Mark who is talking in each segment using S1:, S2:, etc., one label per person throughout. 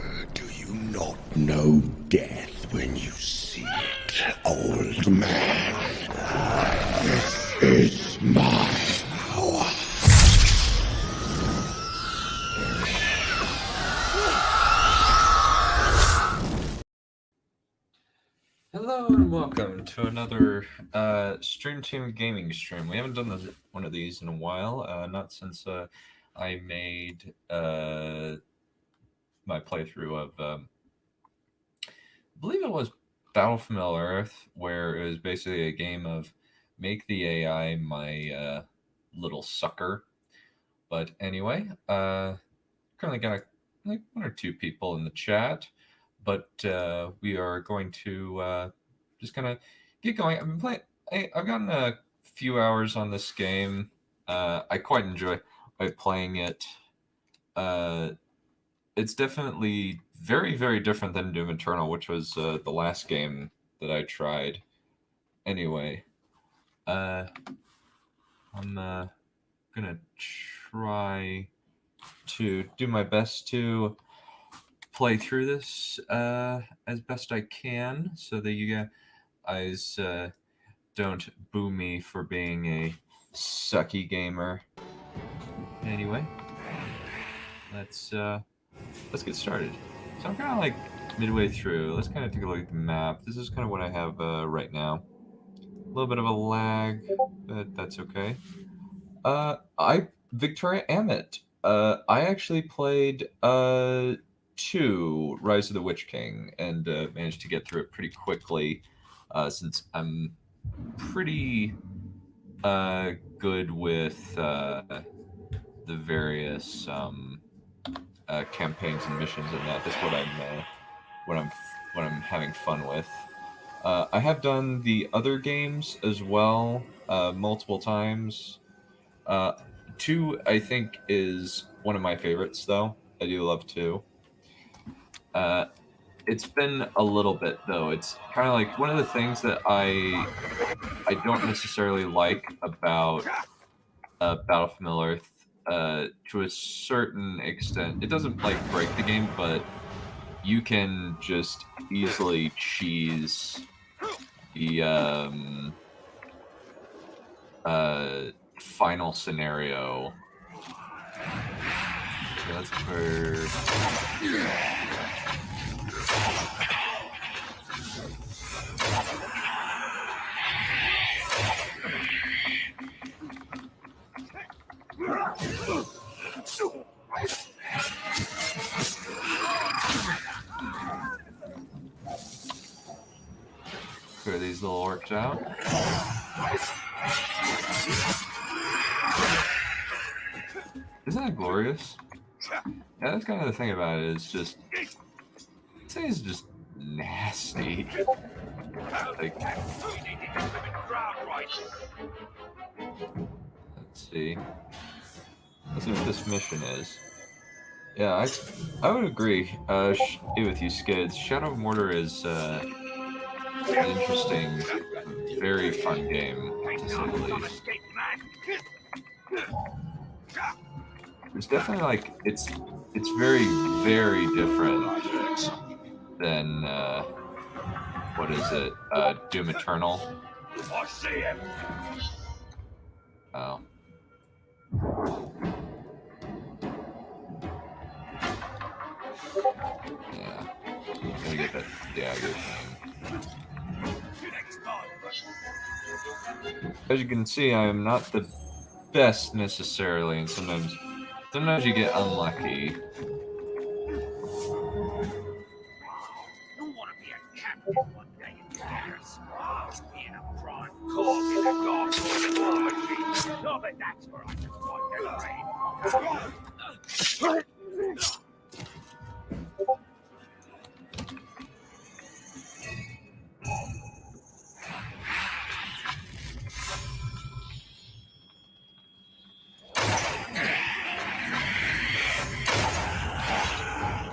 S1: Do you not know death when you see it, old man? This is my power.
S2: Hello and welcome to another Streamteam gaming stream. We haven't done one of these in a while, not since I made my playthrough of, I believe it was Battle for Middle Earth, where it was basically a game of make the AI my little sucker. But anyway, currently got like one or two people in the chat, but we are going to just kind of get going. I've been playing. I've gotten a few hours on this game. I quite enjoy playing it. It's definitely very, very different than Doom Eternal, which was the last game that I tried. Anyway, I'm gonna try to do my best to play through this as best I can, so that you guys don't boo me for being a sucky gamer. Anyway, let's get started. So I'm kind of like midway through. Let's kind of take a look at the map. This is kind of what I have right now. A little bit of a lag, but that's okay. Victoria Amit. I actually played 2 Rise of the Witch King and managed to get through it pretty quickly, since I'm pretty good with the various campaigns and missions and that. That's what I'm having fun with. I have done the other games as well multiple times. 2, I think, is one of my favorites, though. I do love 2. It's been a little bit, though. It's kind of like one of the things that I don't necessarily like about Battle for Middle Earth. To a certain extent, it doesn't like break the game, but you can just easily cheese the final scenario. So that's for clear these little orcs out. Isn't that glorious? Yeah, that's kind of the thing about it. It's just, this thing is just nasty. Like, let's see. Let's see what this mission is. Yeah, I would agree with you, Skids. Shadow of Mordor is an interesting, very fun game, to say the least. It's definitely like it's very, very different than what is it? Doom Eternal.
S1: I see him.
S2: Oh. Yeah. Let me get that dagger thing. As you can see, I am not the best necessarily, and sometimes you get unlucky.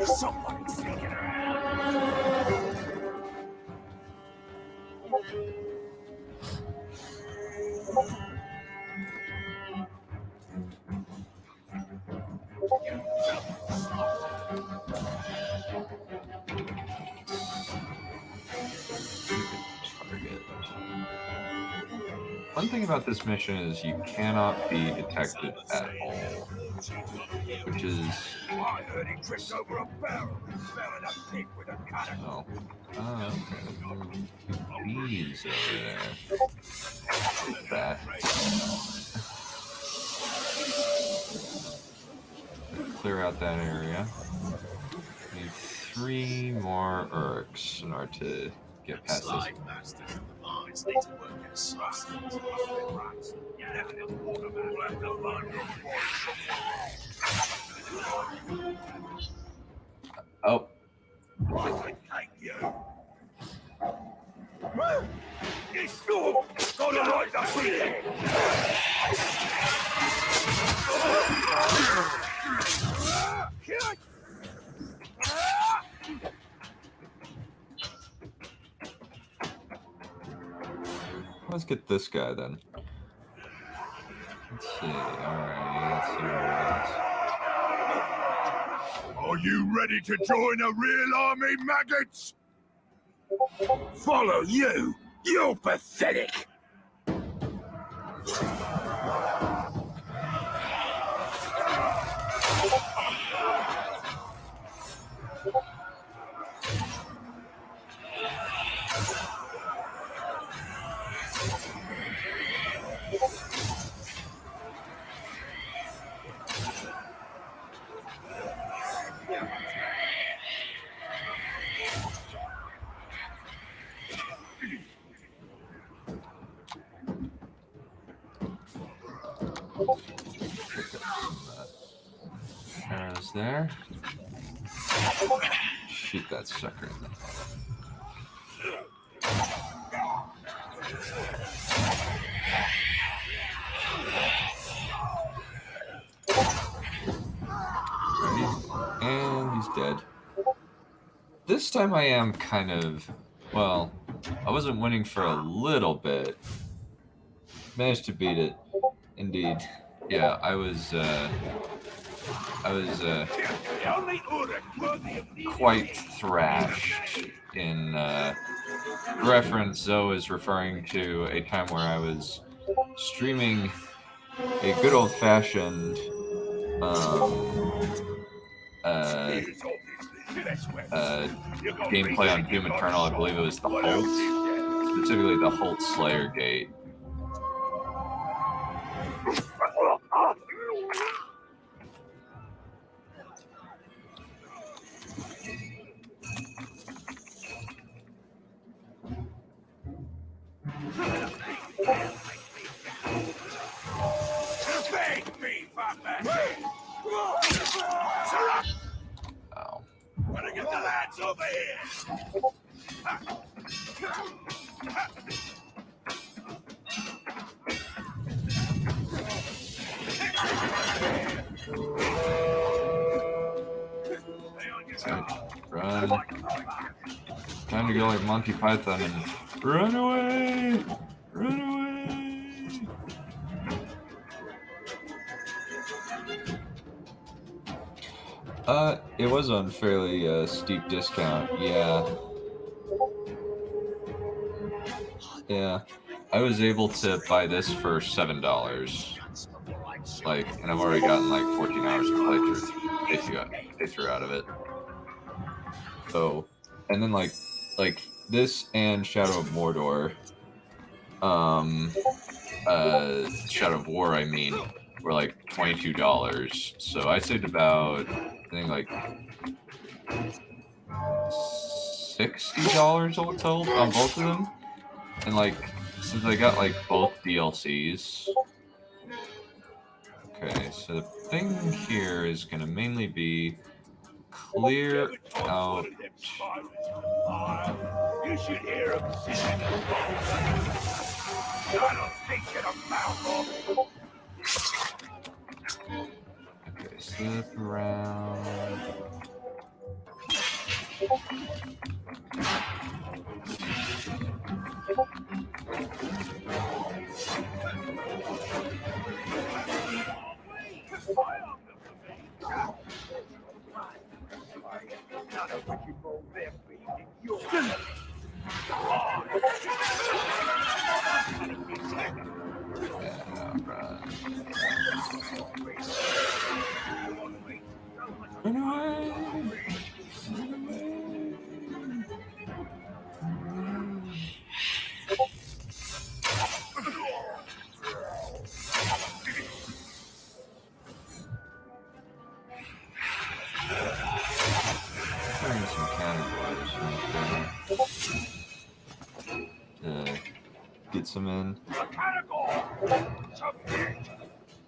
S1: Somebody's sneaking around.
S2: one thing about this mission is you cannot be detected at all, which is oh, okay. Bees over there. Take that. Clear out that area. Need 3 more Urks in order to get past this. Oh. Let's get this guy then. Let's see. Alright, let's see what it is.
S1: Are you ready to join a real army, maggots? Follow you? You're pathetic!
S2: Arrows there. Shoot that sucker in the and he's dead. This time I am kind of, well, I wasn't winning for a little bit. Managed to beat it, indeed. Yeah, I was quite thrashed in reference. Zoe is referring to a time where I was streaming a good old-fashioned gameplay on Doom Eternal. I believe it was the Holt, specifically the Holt Slayer Gate. Oh.
S1: Wanna get the lads over here?
S2: Run. Time to go like Monty Python and run away! Run away! It was on fairly steep discount, yeah. Yeah. I was able to buy this for $7. Like, and I've already gotten like 14 hours of playthrough. They threw out of it. So, and then like this and Shadow of Mordor, Shadow of War, I mean, were like $22. So I saved about, I think like $60 all told on both of them. And like, since I got like both DLCs. Okay, so the thing here is gonna mainly be clear out.
S1: You should hear him. I don't think you're a mouthful.
S2: Okay, slip around. Run away! Run away! Trying some categories right there to get some in.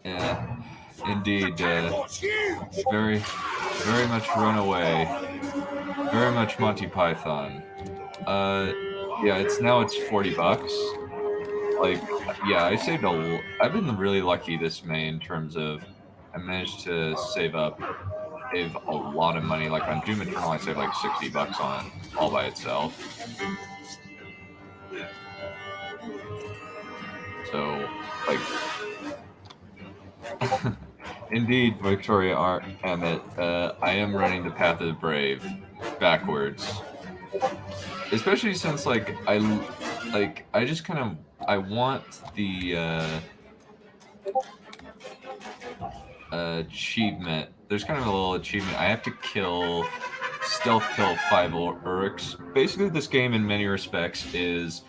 S2: Yeah, indeed. Very much Runaway. Very much Monty Python. Yeah, it's $40. Like, yeah, I've been really lucky this May in terms of I managed to save a lot of money. Like on Doom Eternal, I saved like $60 on it all by itself. So, like, indeed, Victoria R. Emmett, I am running the Path of the Brave backwards. Especially since, like, I just kind of, I want the, achievement. There's kind of a little achievement. I have to stealth kill 5 Uruks. Basically, this game, in many respects, is,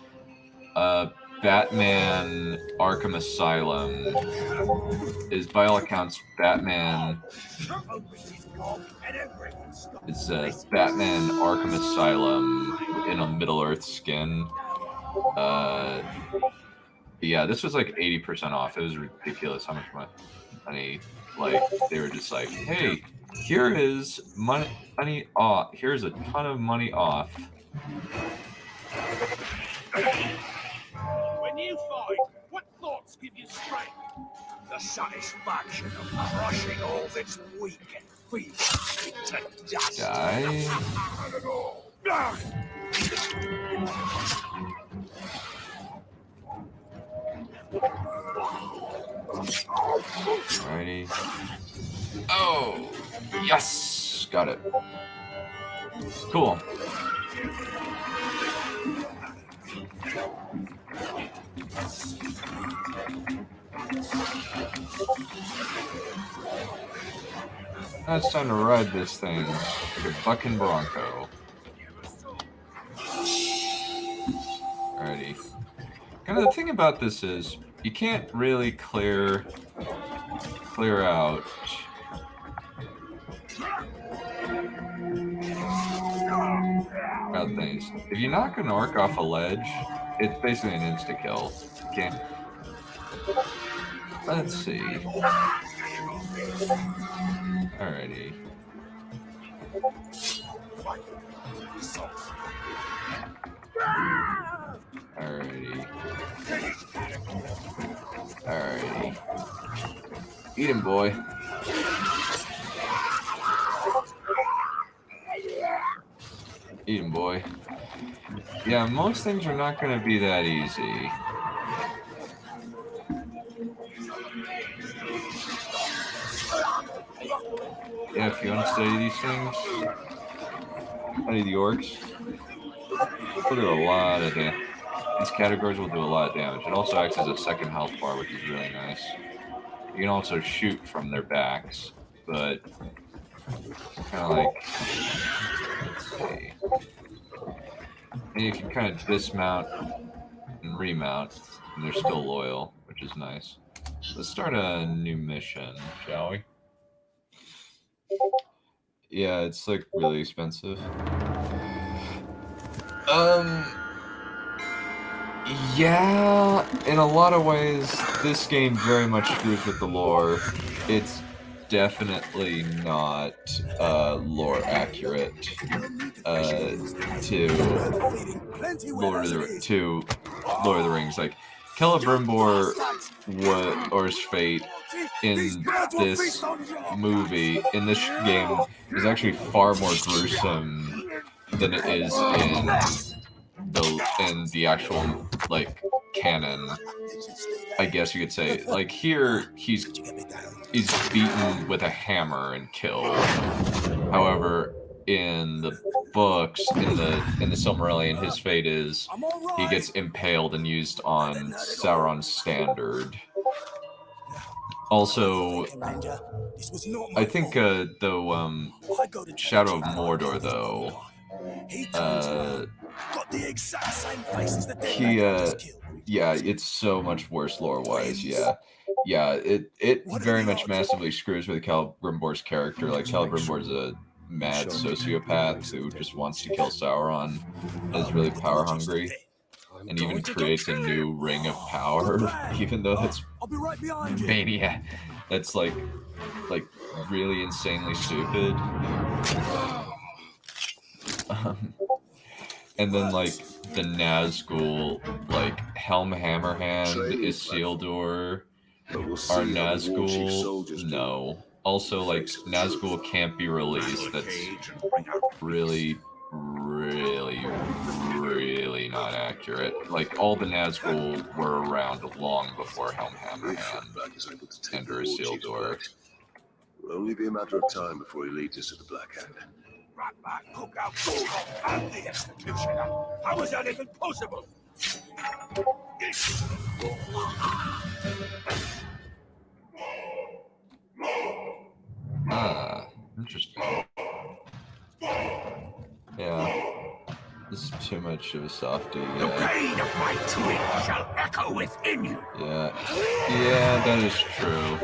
S2: Batman Arkham Asylum. Is, by all accounts, Batman... It's, Batman Arkham Asylum in a Middle-earth skin. Yeah, this was like 80% off. It was ridiculous how much money, like, they were just like, hey, here is money off. Here's a ton of money off.
S3: When you fight, what thoughts give you strength? The satisfaction of crushing all that's weak and feeble to dust.
S2: Die. Alrighty. Oh! Yes! Got it. Cool. Now it's time to ride this thing like a bucking bronco. Alrighty. Kind of the thing about this is you can't really clear out things. If you knock an orc off a ledge, it's basically an insta kill. Okay. Let's see. Alrighty. Alrighty. Eat him, boy. Eat him, boy. Yeah, most things are not going to be that easy. Yeah, if you want to study these things, study the orcs, they'll do a lot of damage. These categories will do a lot of damage. It also acts as a second health bar, which is really nice. You can also shoot from their backs, but kind of like, let's see. And you can kind of dismount and remount, and they're still loyal, which is nice. Let's start a new mission, shall we? Yeah, it's like really expensive. Yeah, in a lot of ways, this game very much screws with the lore. It's definitely not lore accurate to Lord of the Rings. Like Celebrimbor or's fate in this movie, in this game, is actually far more gruesome than it is in the actual, like, canon, I guess you could say. Like, here, he's beaten with a hammer and killed. However, in the books, in the Silmarillion, his fate is he gets impaled and used on Sauron's standard. Also,
S3: Commander, this was not my
S2: I think
S3: fault.
S2: though
S3: I go to tell
S2: Shadow of
S3: Chief
S2: Mordor
S3: Parody
S2: though,
S3: he turns around, got the exact same face as the dead
S2: he
S3: lady I just killed.
S2: yeah, it's so much worse lore wise. Yeah, it
S3: What are
S2: very
S3: the
S2: much
S3: odds?
S2: massively screws with Celebrimbor's character. Like Celebrimbor's a mad sociopath who just wants to kill Sauron, and is really power hungry, and even creates a new ring of power, even though that's
S3: I'll be right behind you.
S2: mania. That's like really insanely stupid. And then like the Nazgul, like Helm Hammerhand, Isildur, are Nazgul. No. Also, like Nazgul can't be released. That's really, really, really not accurate. Like all the Nazgul were around long before Helm Hammerhand and Isildur.
S4: It'll only be a matter of time before he leads us to the Black Hand.
S3: Ratback took out Mordor and the Executioner. How is that even possible?
S2: Ah, interesting. Yeah. This is too much of a softie.
S3: The pain of my twin shall echo within you.
S2: Yeah, that is true.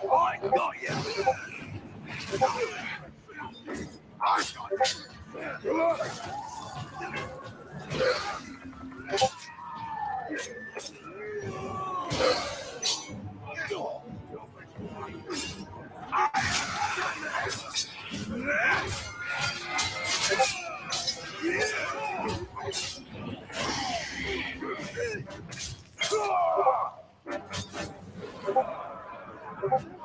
S3: I got you. I got you.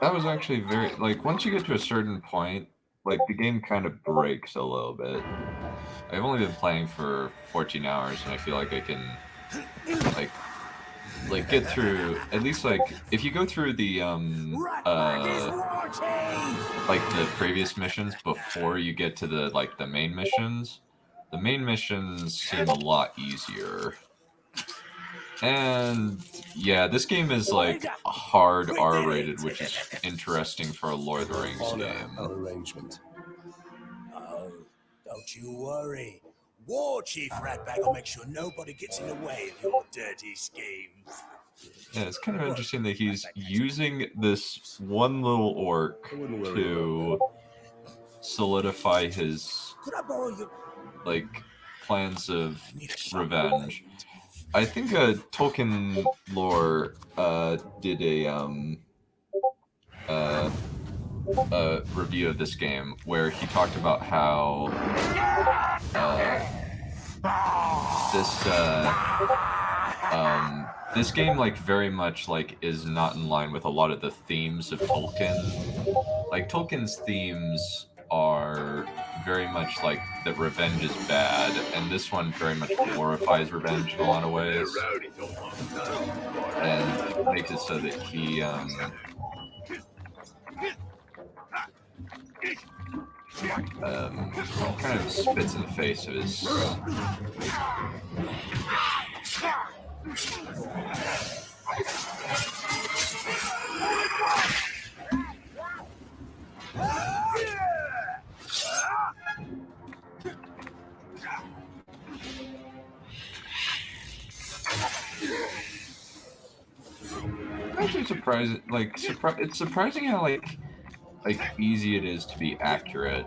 S2: That was actually very, like, once you get to a certain point, like, the game kind of breaks a little bit. I've only been playing for 14 hours, and I feel like I can, like get through, at least, like, if you go through the, like, the previous missions before you get to the, like, the main missions seem a lot easier. And yeah, this game is like hard R-rated, which is interesting for a Lord of the Rings game.
S4: Arrangement.
S3: Oh, don't you worry. War Chief Ratbag will make sure nobody gets in the way of your dirty schemes.
S2: Yeah, it's kind of interesting that he's using this one little orc to solidify his, like, plans of revenge. I think Tolkien lore did a review of this game where he talked about how this game, like, very much, like, is not in line with a lot of the themes of Tolkien. Like, Tolkien's themes are very much like that revenge is bad, and this one very much glorifies revenge in a lot of ways, and makes it so that he kind of spits in the face of his. Actually surprising, like, it's surprising how like easy it is to be accurate.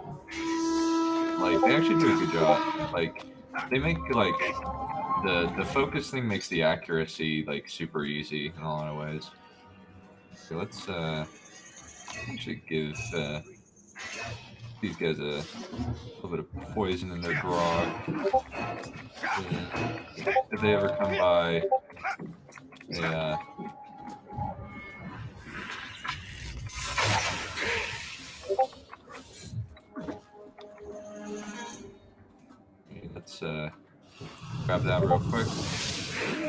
S2: Like, they actually do a good job. Like, they make, like, the focus thing makes the accuracy, like, super easy in a lot of ways. So let's actually give these guys a little bit of poison in their grog. If they ever come by, yeah. grab that real quick.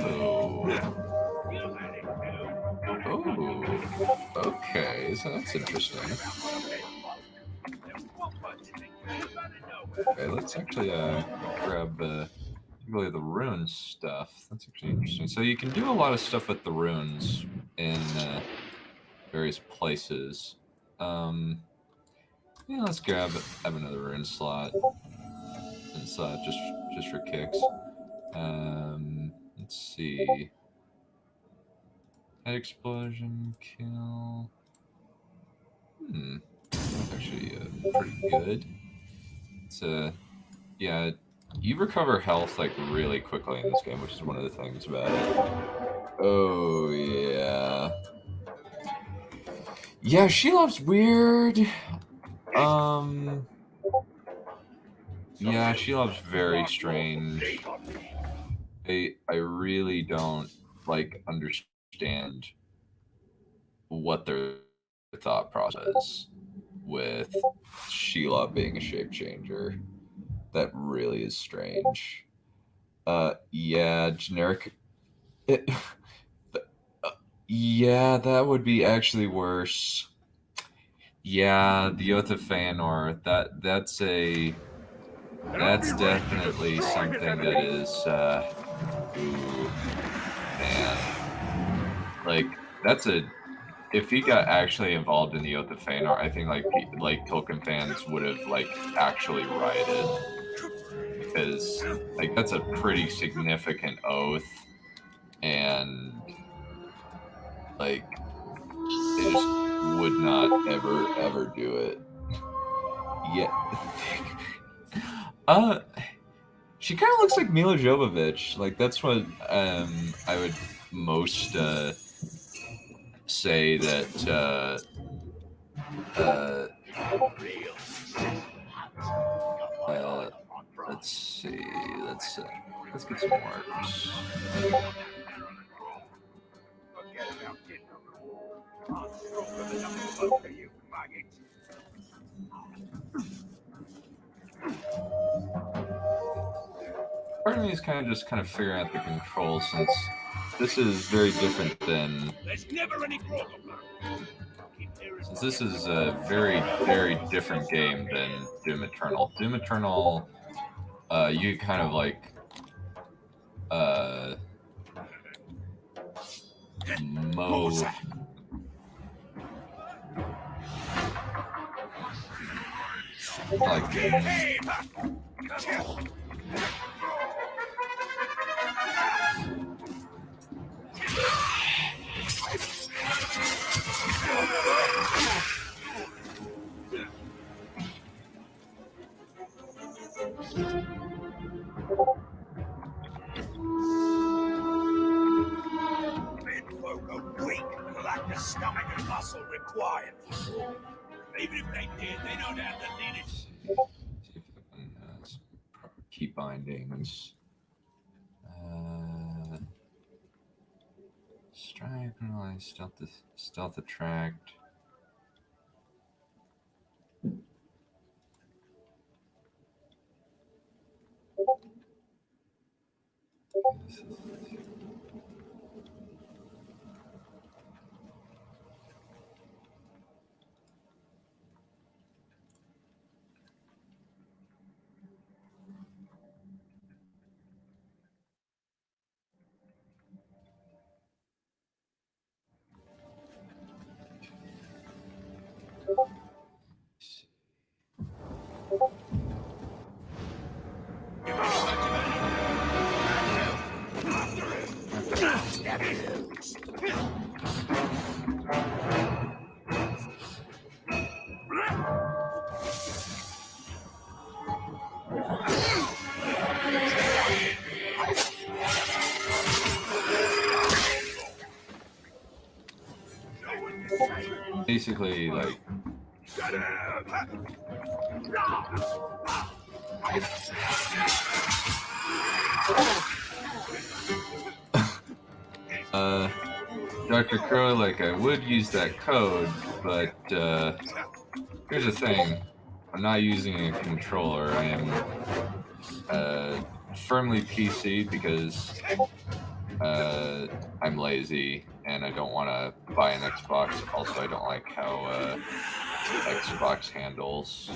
S2: Oh. Oh. Okay, so that's interesting. Okay, let's actually grab really the rune stuff. That's actually interesting. So you can do a lot of stuff with the runes in various places. Yeah, let's have another rune slot. It's just for kicks. Let's see. Explosion kill. That's actually pretty good. It's yeah, you recover health like really quickly in this game, which is one of the things about it. Oh yeah. Yeah, Shelob's weird. Yeah, Shelob's very strange. I really don't like understand what their thought process with Shelob being a shape changer. That really is strange. Yeah, generic. Yeah, that would be actually worse. Yeah, the Oath of Feanor. That's definitely something that is. Ooh, man, like that's a. If he got actually involved in the Oath of Feanor, I think like Tolkien fans would have like actually rioted, because like that's a pretty significant oath, and like they just would not ever do it. Yeah. She kind of looks like Mila Jovovich. Like that's what I would most say that. Let's see. Let's get some marks. Part of me is kind of figuring out the controls, since this is very different than. Since this is a very different game than Doom Eternal. Doom Eternal, you kind of like mow. Like
S3: lack the stomach and muscle required. Even if they did, they don't have the needed.
S2: See if I can key bindings. Stripe and stealth attract. This is basically like Dr. Crow, like I would use that code, but here's the thing. I'm not using a controller. I am firmly PC because I'm lazy and I don't want to buy an Xbox. Also, I don't like how Xbox handles.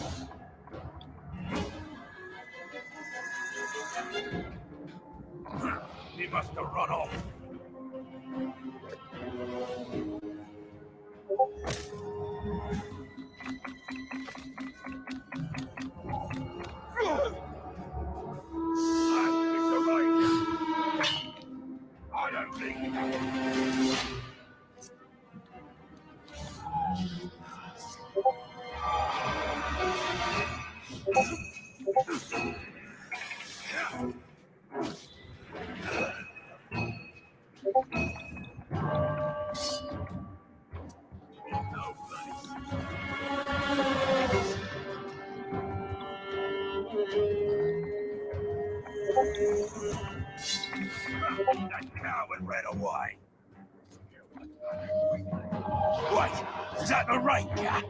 S3: He must have run off. I don't think. That coward ran away. What? Is that the ranger?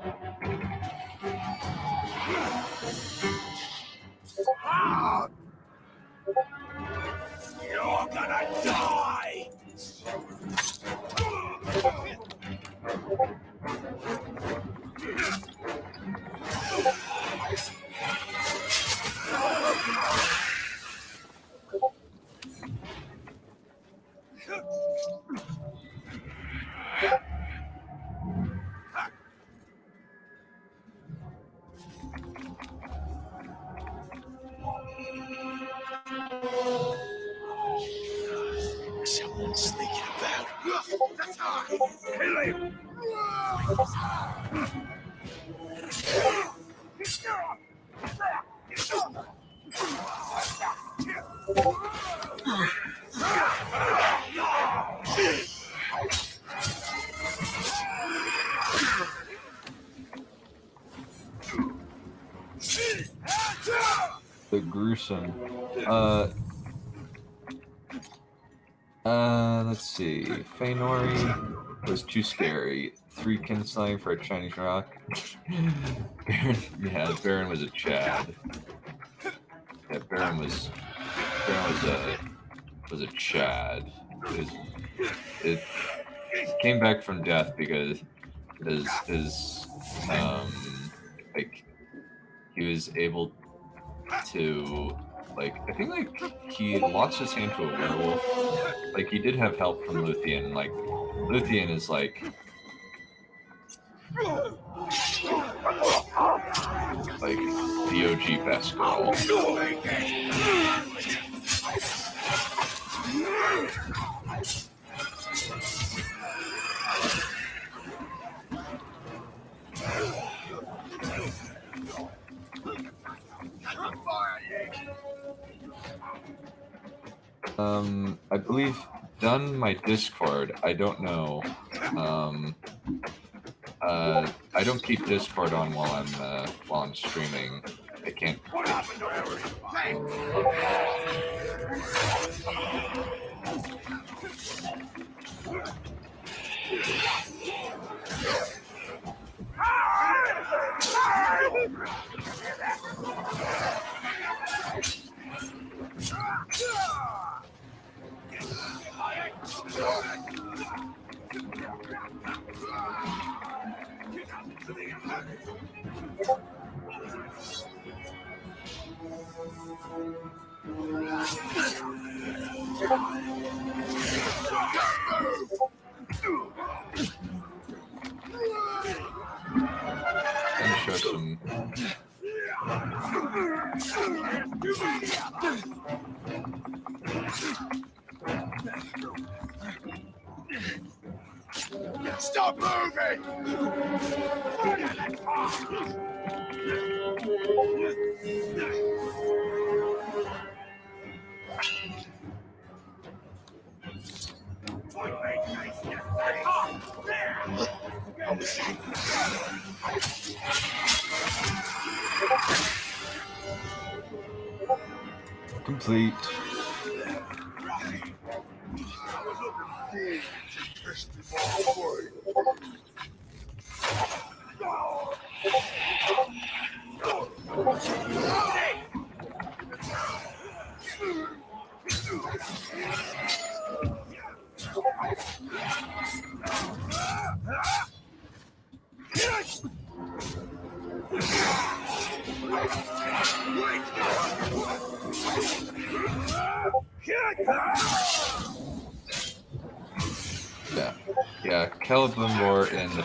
S3: Ah! You're gonna die!
S1: Someone's sneaking about.
S3: Kill him!
S2: The gruesome. Let's see. Feynori was too scary. 3 kinslime for a Chinese rock. Baron was a Chad. Yeah, Baron was a Chad. It came back from death because his like he was able to I think he lost his hand to a werewolf. Like he did have help from Luthien. Like Luthien is like the OG best girl. I believe done my Discord. I don't know. I don't keep Discord on while I'm streaming. I can't. Gonna show some.
S3: Stop moving!
S2: Complete. Yeah, Celebrimbor in the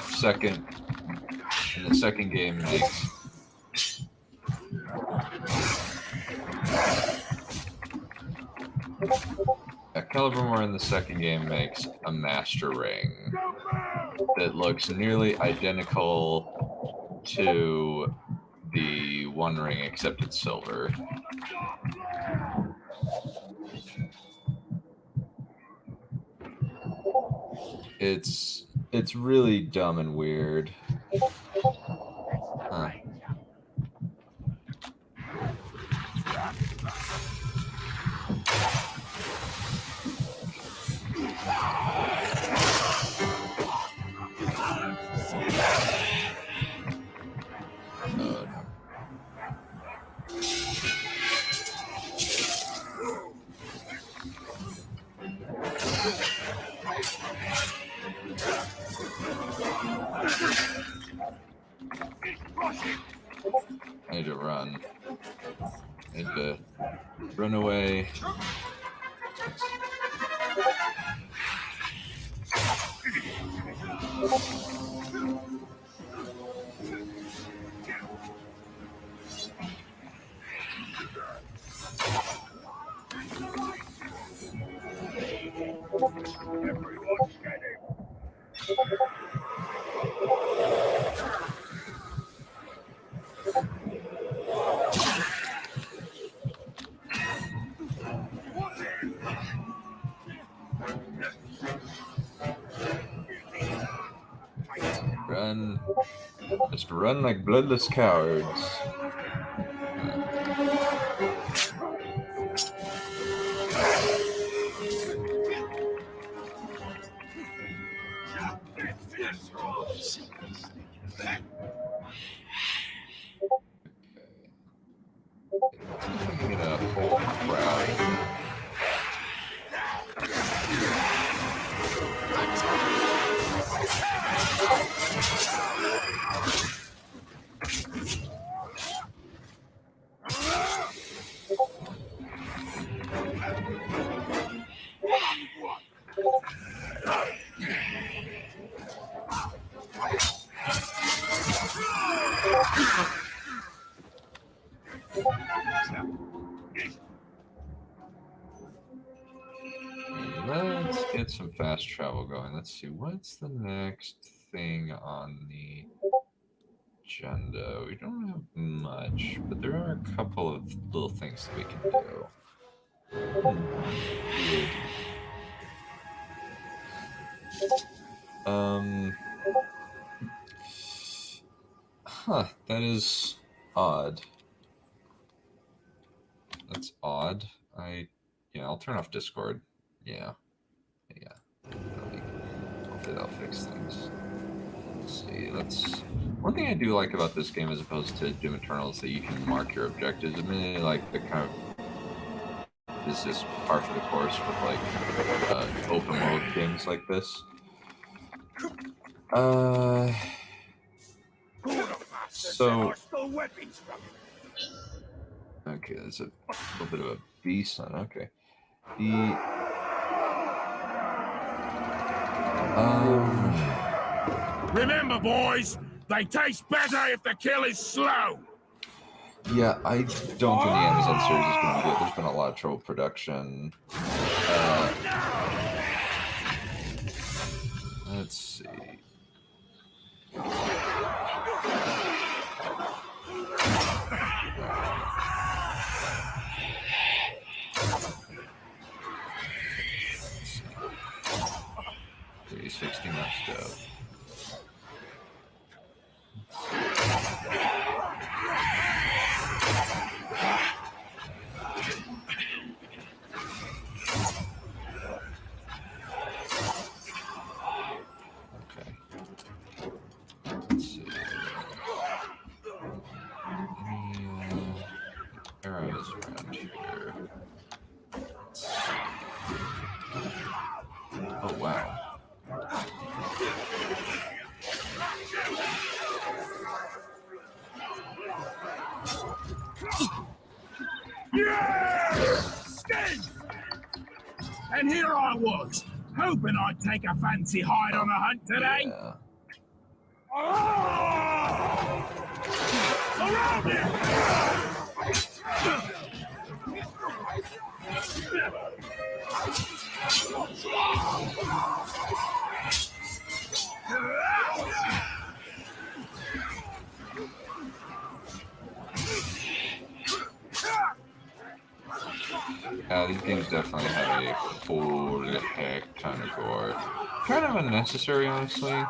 S2: second game makes Celebrimbor in the second game makes a Master Ring that looks nearly identical to the One Ring, except it's silver. It's really dumb and weird. Huh. I need to run. I need to run away. Run. Just run like bloodless cowards. Get a whole crowd. Let's get some fast travel going. Let's see, what's the next thing on the agenda? We don't have much, but there are a couple of little things that we can do. That is odd. That's odd. I'll turn off Discord. Yeah. Hopefully that'll fix things. Let's see. One thing I do like about this game as opposed to Doom Eternal is that you can mark your objectives. I really like the kind of is this par for the course with like open world games like this. So okay, there's a little bit of a beast on. Okay,
S3: Remember, boys, they taste better if the kill is slow.
S2: Yeah, I don't think the Amazon series is going to be good. There's been a lot of trouble production. Let's see. $360, let's go. Arrows around here. Oh wow.
S3: Hoping I'd take a fancy hide on the hunt today.
S2: Yeah.
S3: Around here!
S2: These games definitely have a full heck ton of gore. Kind of unnecessary, honestly.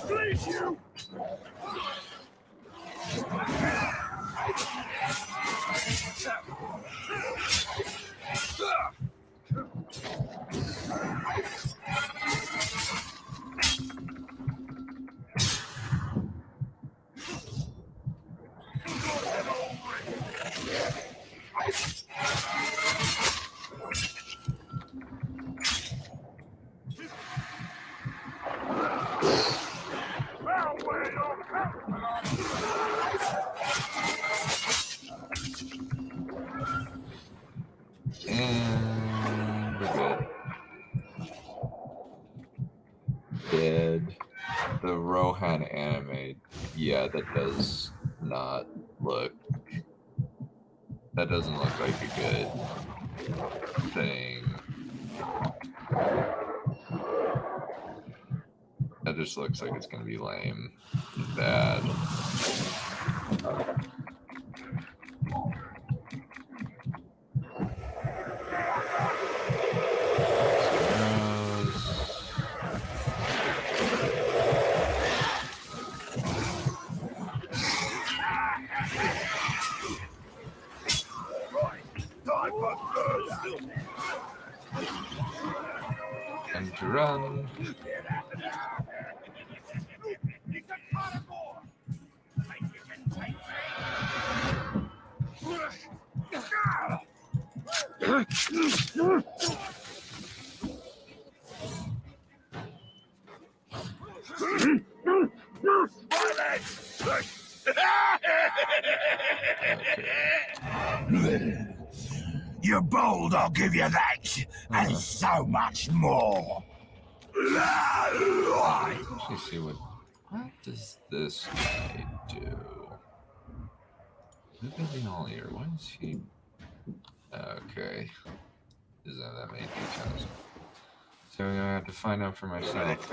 S3: Please, you!
S2: And we're good. Dead. The Rohan anime, yeah, that does not look. That doesn't look like a good thing. That just looks like it's gonna be lame and bad. And to run.
S3: You're bold, I'll give you that, and so much more.
S2: Let's see what does this guy do? Living all year. Why is he? Okay, isn't that many details? So I have to find out for myself.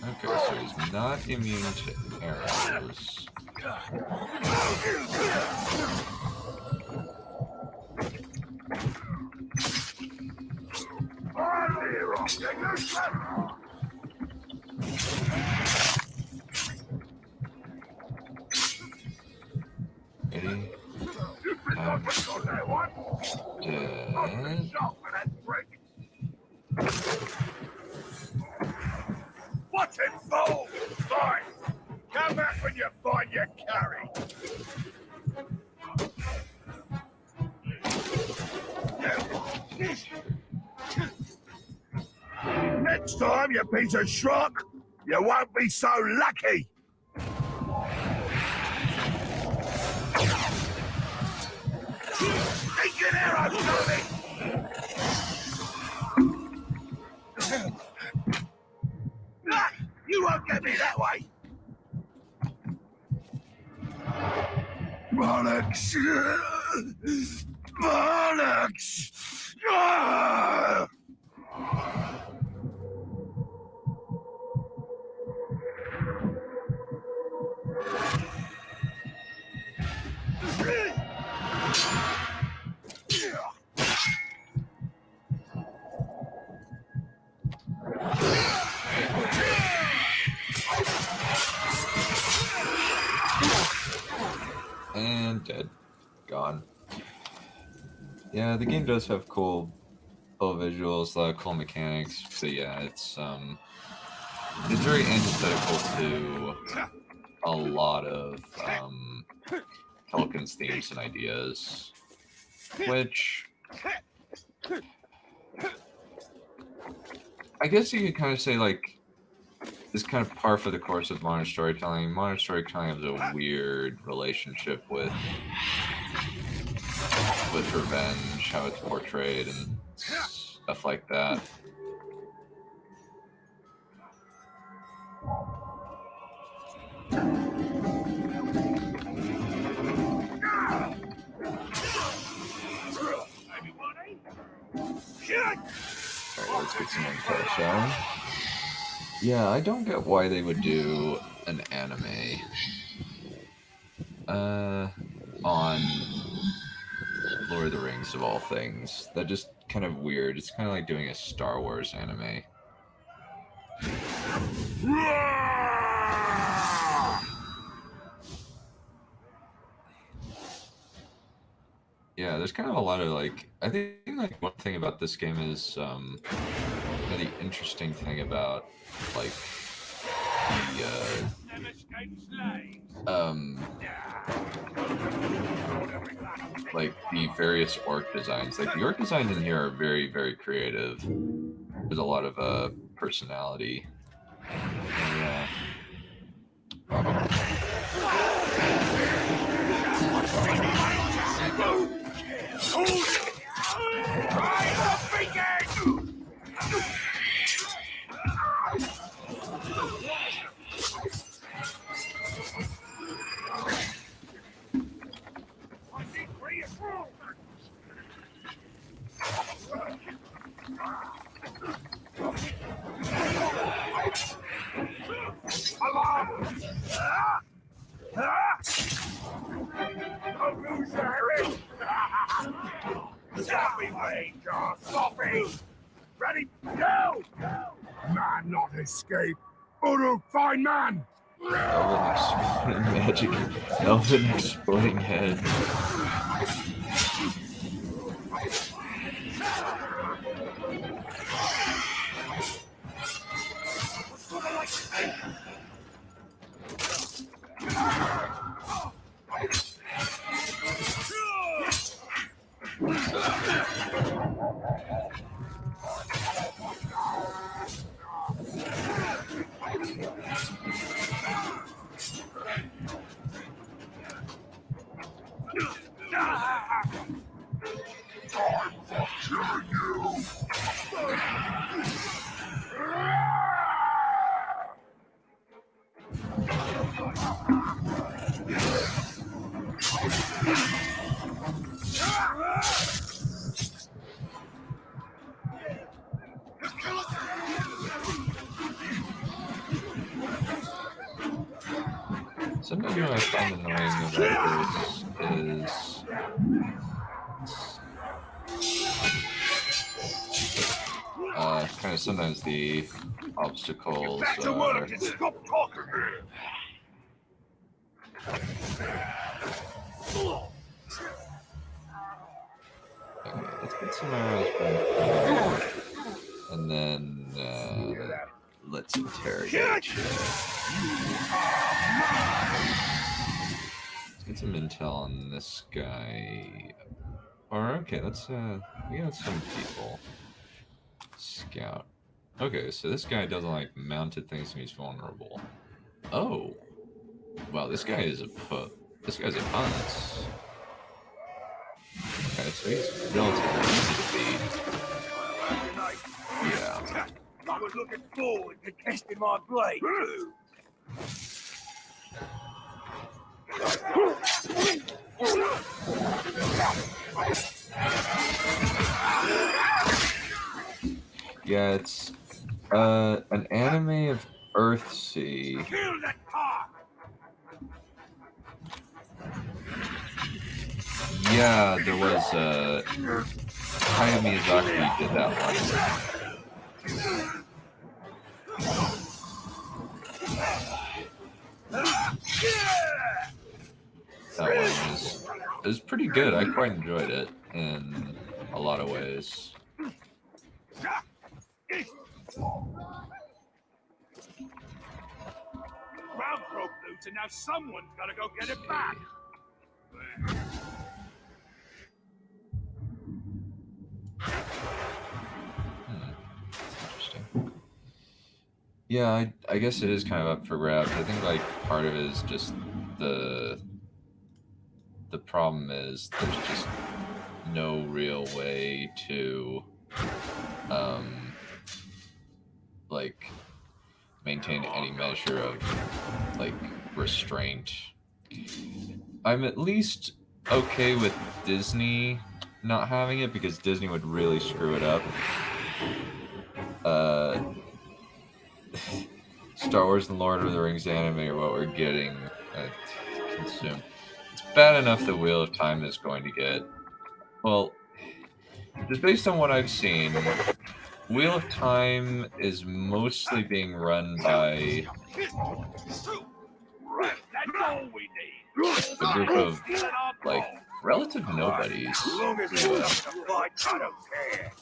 S2: Okay, so he's not immune to arrows. Ready? Dead.
S3: What's it for? Fine. Come back when you find your carry. Next time, you piece of schrock, you won't be so lucky. Take an arrow, Tony! You won't get me that way! Bollocks! Bollocks! Ah!
S2: And dead. Gone. Yeah, the game does have cool visuals, a lot of cool mechanics, but yeah, it's very antithetical to a lot of Tolkien's themes and ideas, which I guess you could kind of say, like, is kind of par for the course of modern storytelling. Modern storytelling has a weird relationship with revenge, how it's portrayed, and stuff like that. Alright, let's get some info, shall we? Yeah, I don't get why they would do an anime on Lord of the Rings of all things. That just kind of weird. It's kind of like doing a Star Wars anime. Yeah, there's kind of a lot of like, I think like one thing about this game is the interesting thing about like the various orc designs. Like the orc designs in here are very, very creative. There's a lot of personality. Yeah.
S3: Ready? Go! Man not escape. Udo, fine man!
S2: Elven exploding head. Something that I find annoying about this is kind of sometimes the obstacles
S3: Back to work and stop talking.
S2: Okay, let's get some arrows, and then let's interrogate you. Let's get some intel on this guy. Or okay, let's we got some people. Scout. Okay, so this guy doesn't like mounted things and he's vulnerable. Oh. Wow, this guy is this guy's a punt. Okay, so he's relatively easy to beat. Yeah.
S3: I was looking forward to testing my blade.
S2: Yeah, it's an anime of Earthsea.
S3: Kill that car.
S2: Yeah, there was Hayao Miyazaki did that one. That one was pretty good. I quite enjoyed it in a lot of ways.
S3: Ground broke loose, and now someone's got to go get it back.
S2: That's interesting. Yeah, I guess it is kind of up for grabs. I think like part of it is just the the problem is there's just no real way to like maintain any measure of like restraint. I'm at least okay with Disney not having it because Disney would really screw it up. Star Wars and Lord of the Rings anime are what we're getting consumed. It's bad enough the Wheel of Time is going to get. Well, just based on what I've seen, Wheel of Time is mostly being run by a group of like relative nobodies.
S3: As long as you have to fight, I don't care.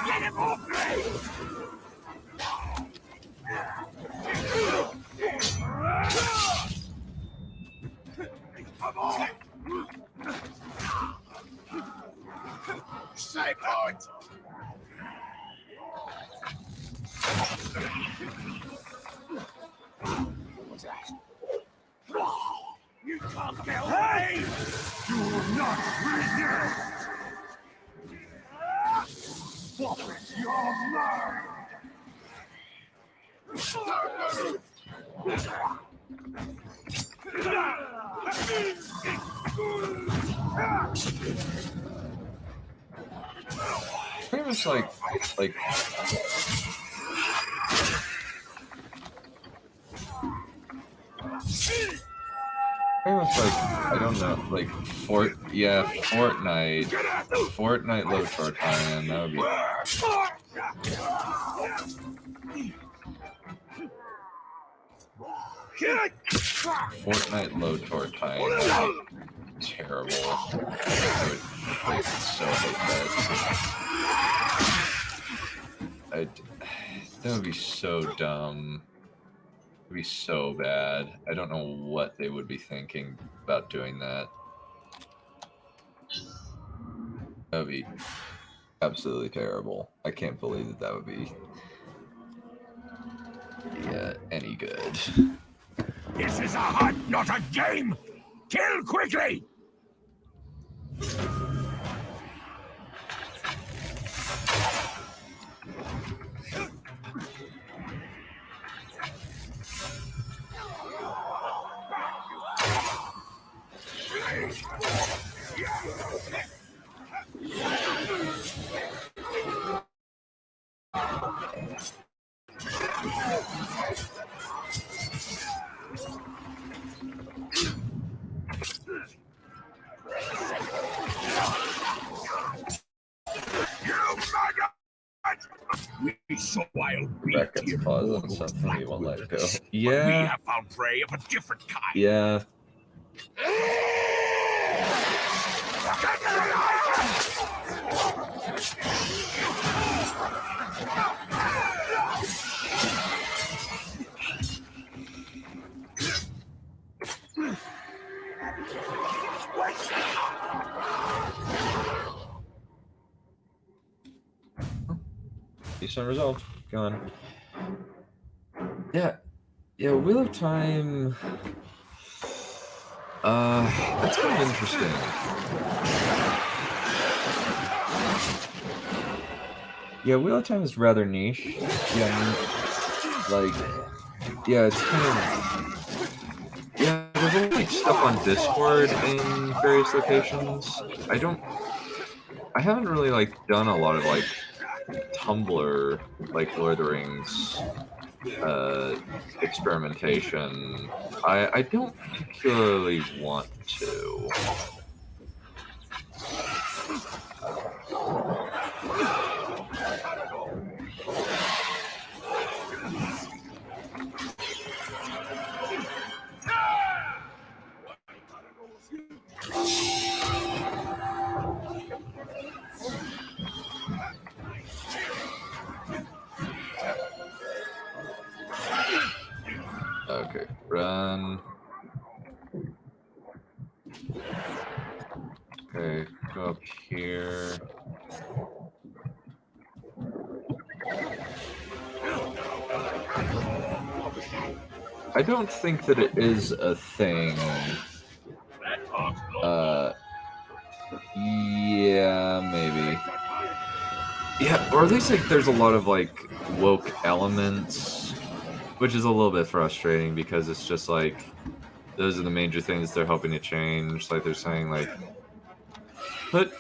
S3: Get him off me! Come on! Stay put! What's that? You can't get away! You will not win! Forfeit your mind!
S2: Pretty much like I don't know, like Fortnite low short time, that would be Fortnite low short time, that would be terrible. I would like so hate that would be so dumb. It would be so bad. I don't know what they would be thinking about doing that. That would be absolutely terrible. I can't believe that that would be any good.
S3: This is a hunt, not a game! Kill quickly! We saw wild beast
S2: Rebecca's
S3: here.
S2: pause on something you won't let go.
S3: But we
S2: Yeah.
S3: have found prey of a different kind.
S2: Yeah. Decent result. Go on. Yeah. Yeah, Wheel of Time. That's kind of interesting. Yeah, Wheel of Time is rather niche. Yeah, it's kind of. Yeah, there's a lot of like, stuff on Discord in various locations. I haven't really like done a lot of like Tumblr, like Lord of the Rings experimentation. I don't particularly want to. Okay, run. Okay, go up here. I don't think that it is a thing. Yeah, maybe. Yeah, or at least like there's a lot of like woke elements, which is a little bit frustrating because it's just like those are the major things they're hoping to change. Like they're saying like put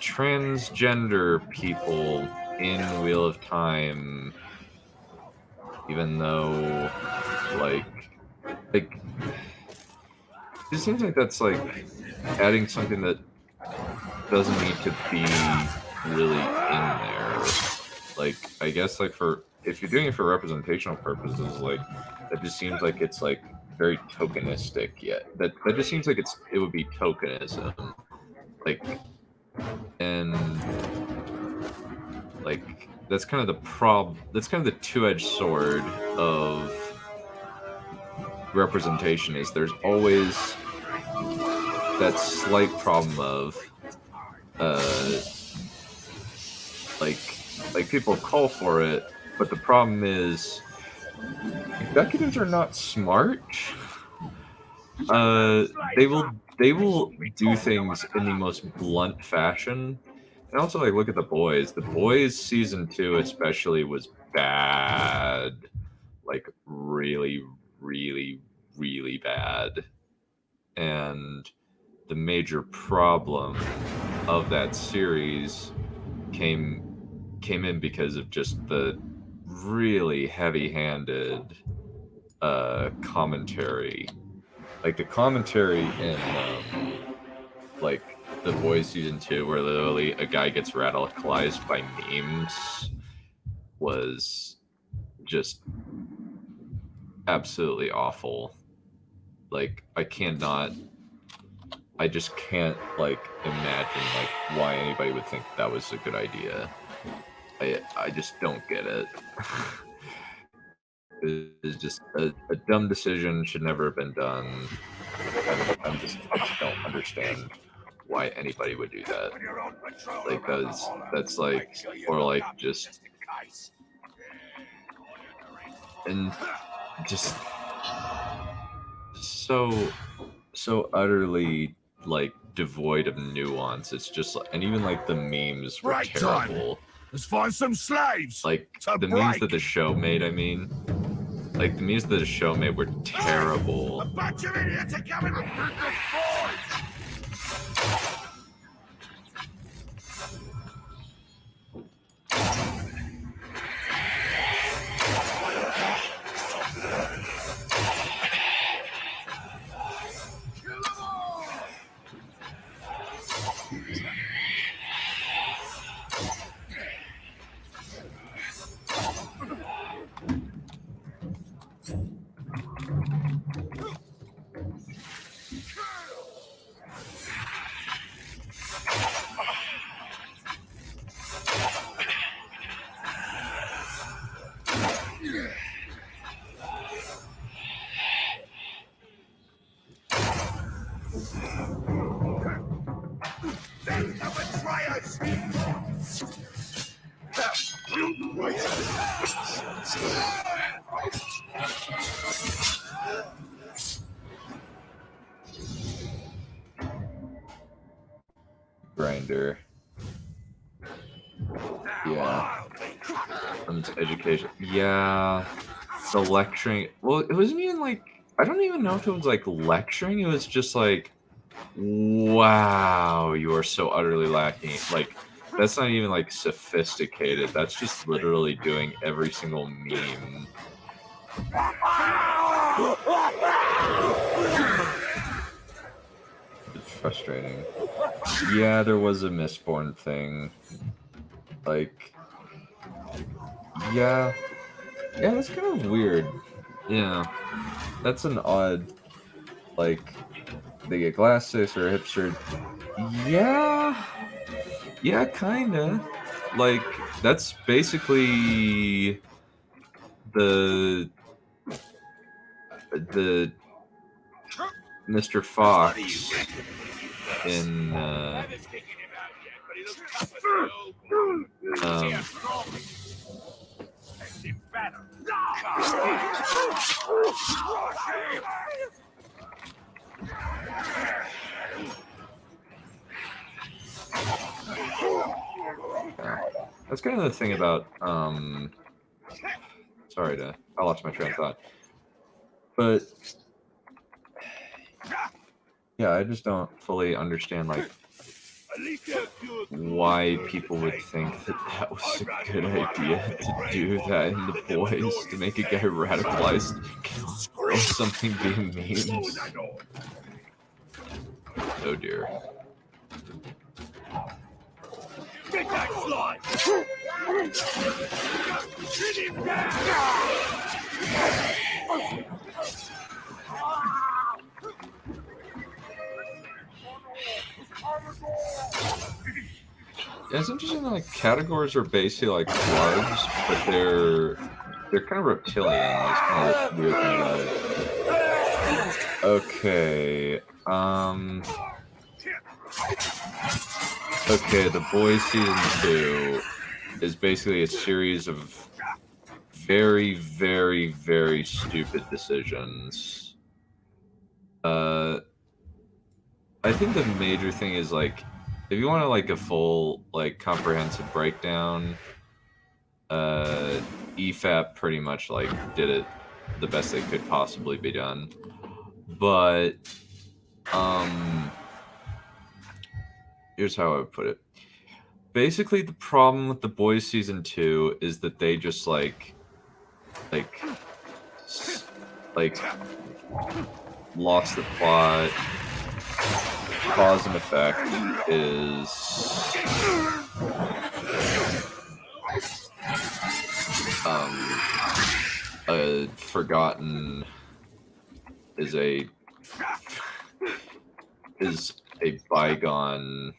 S2: transgender people in Wheel of Time, even though like it seems like that's like adding something that doesn't need to be really in there. Like I guess like for if you're doing it for representational purposes, like that just seems like it's like very tokenistic yet. That just seems like it would be tokenism. Like and like that's kind of the two-edged sword of representation is there's always that slight problem of like people call for it, but the problem is executives are not smart. They will do things in the most blunt fashion. And also, like, look at The Boys. The Boys season 2 especially was bad. Like, really, really, really bad. And the major problem of that series came in because of just the really heavy-handed commentary. Like, the commentary in, like, The Boys season 2, where literally a guy gets radicalized by memes, was just absolutely awful. Like, I just can't, like, imagine, like, why anybody would think that was a good idea. I just don't get it. It's just a dumb decision, should never have been done. I just don't understand why anybody would do that. Like that's like, or like just, and just so utterly like devoid of nuance. It's just, and even like the memes were terrible.
S3: Let's find some slaves.
S2: Like the memes that the show made. I mean, like the memes that the show made were terrible.
S3: A bunch of idiots are coming to break the forge.
S2: Grinder. Yeah. From its education. Yeah. The lecturing. Well, it wasn't even like, I don't even know if it was like lecturing. It was just like, wow, you are so utterly lacking. Like, that's not even like sophisticated. That's just literally doing every single meme. It's frustrating. Yeah, there was a Mistborn thing. Like, yeah, that's kind of weird. Yeah, that's an odd, like, they get glasses or a hipster. Yeah, kinda. Like, that's basically the the Mr. Fox in that's kind of the thing about sorry I lost my train of thought, but yeah, I just don't fully understand like why people would think that was a good idea to do that in The Boys, to make a guy radicalized or something being memes. Oh dear.
S3: Get that fly! Hit him down!
S2: Yeah, it's interesting that like categories are basically like slugs, but they're kind of reptilian. That's kind of the weird thing about it. Okay. Okay, The Boys Season 2 is basically a series of very, very, very stupid decisions. I think the major thing is like, if you want to like a full like comprehensive breakdown, EFAP pretty much like did it the best they could possibly be done. But here's how I would put it. Basically, the problem with The Boys Season 2 is that they just like lost the plot. Cause and effect is forgotten is a bygone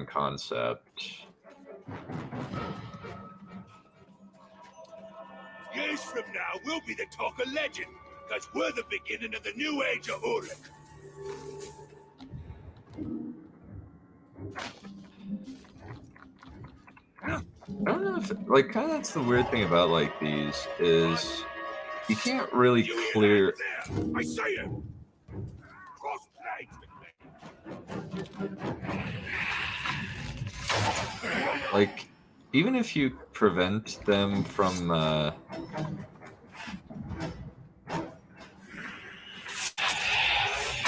S2: concept.
S3: Years from now, we'll be the talk of legend, because we're the beginning of the new age of Uruk.
S2: I don't know if like kind of that's the weird thing about like these is you can't really clear.
S3: I say it. Cross
S2: Like even if you prevent them from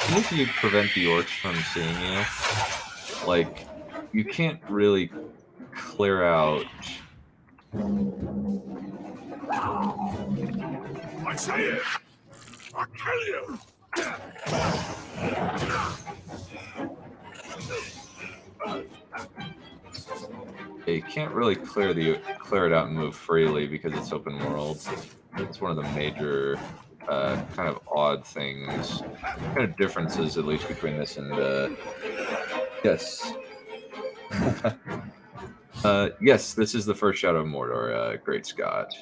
S2: even if you prevent the orcs from seeing you, like you can't really clear out.
S3: I say it. I'll kill you.
S2: You can't really clear it out and move freely because it's open world. It's one of the major kind of odd things, kind of differences at least between this and yes. Yes, this is the first Shadow of Mordor, Great Scott.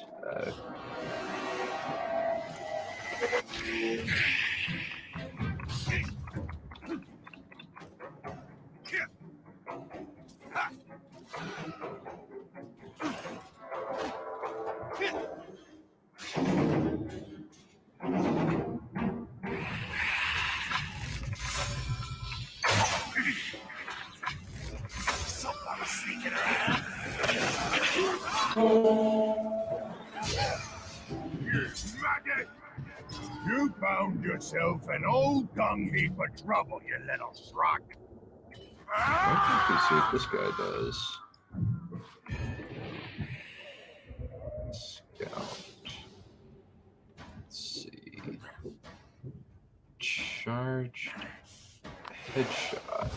S3: You found yourself an old dung heap of trouble, you little schrock.
S2: Let's see what this guy does. Scout. Let's see. Charged. Headshot.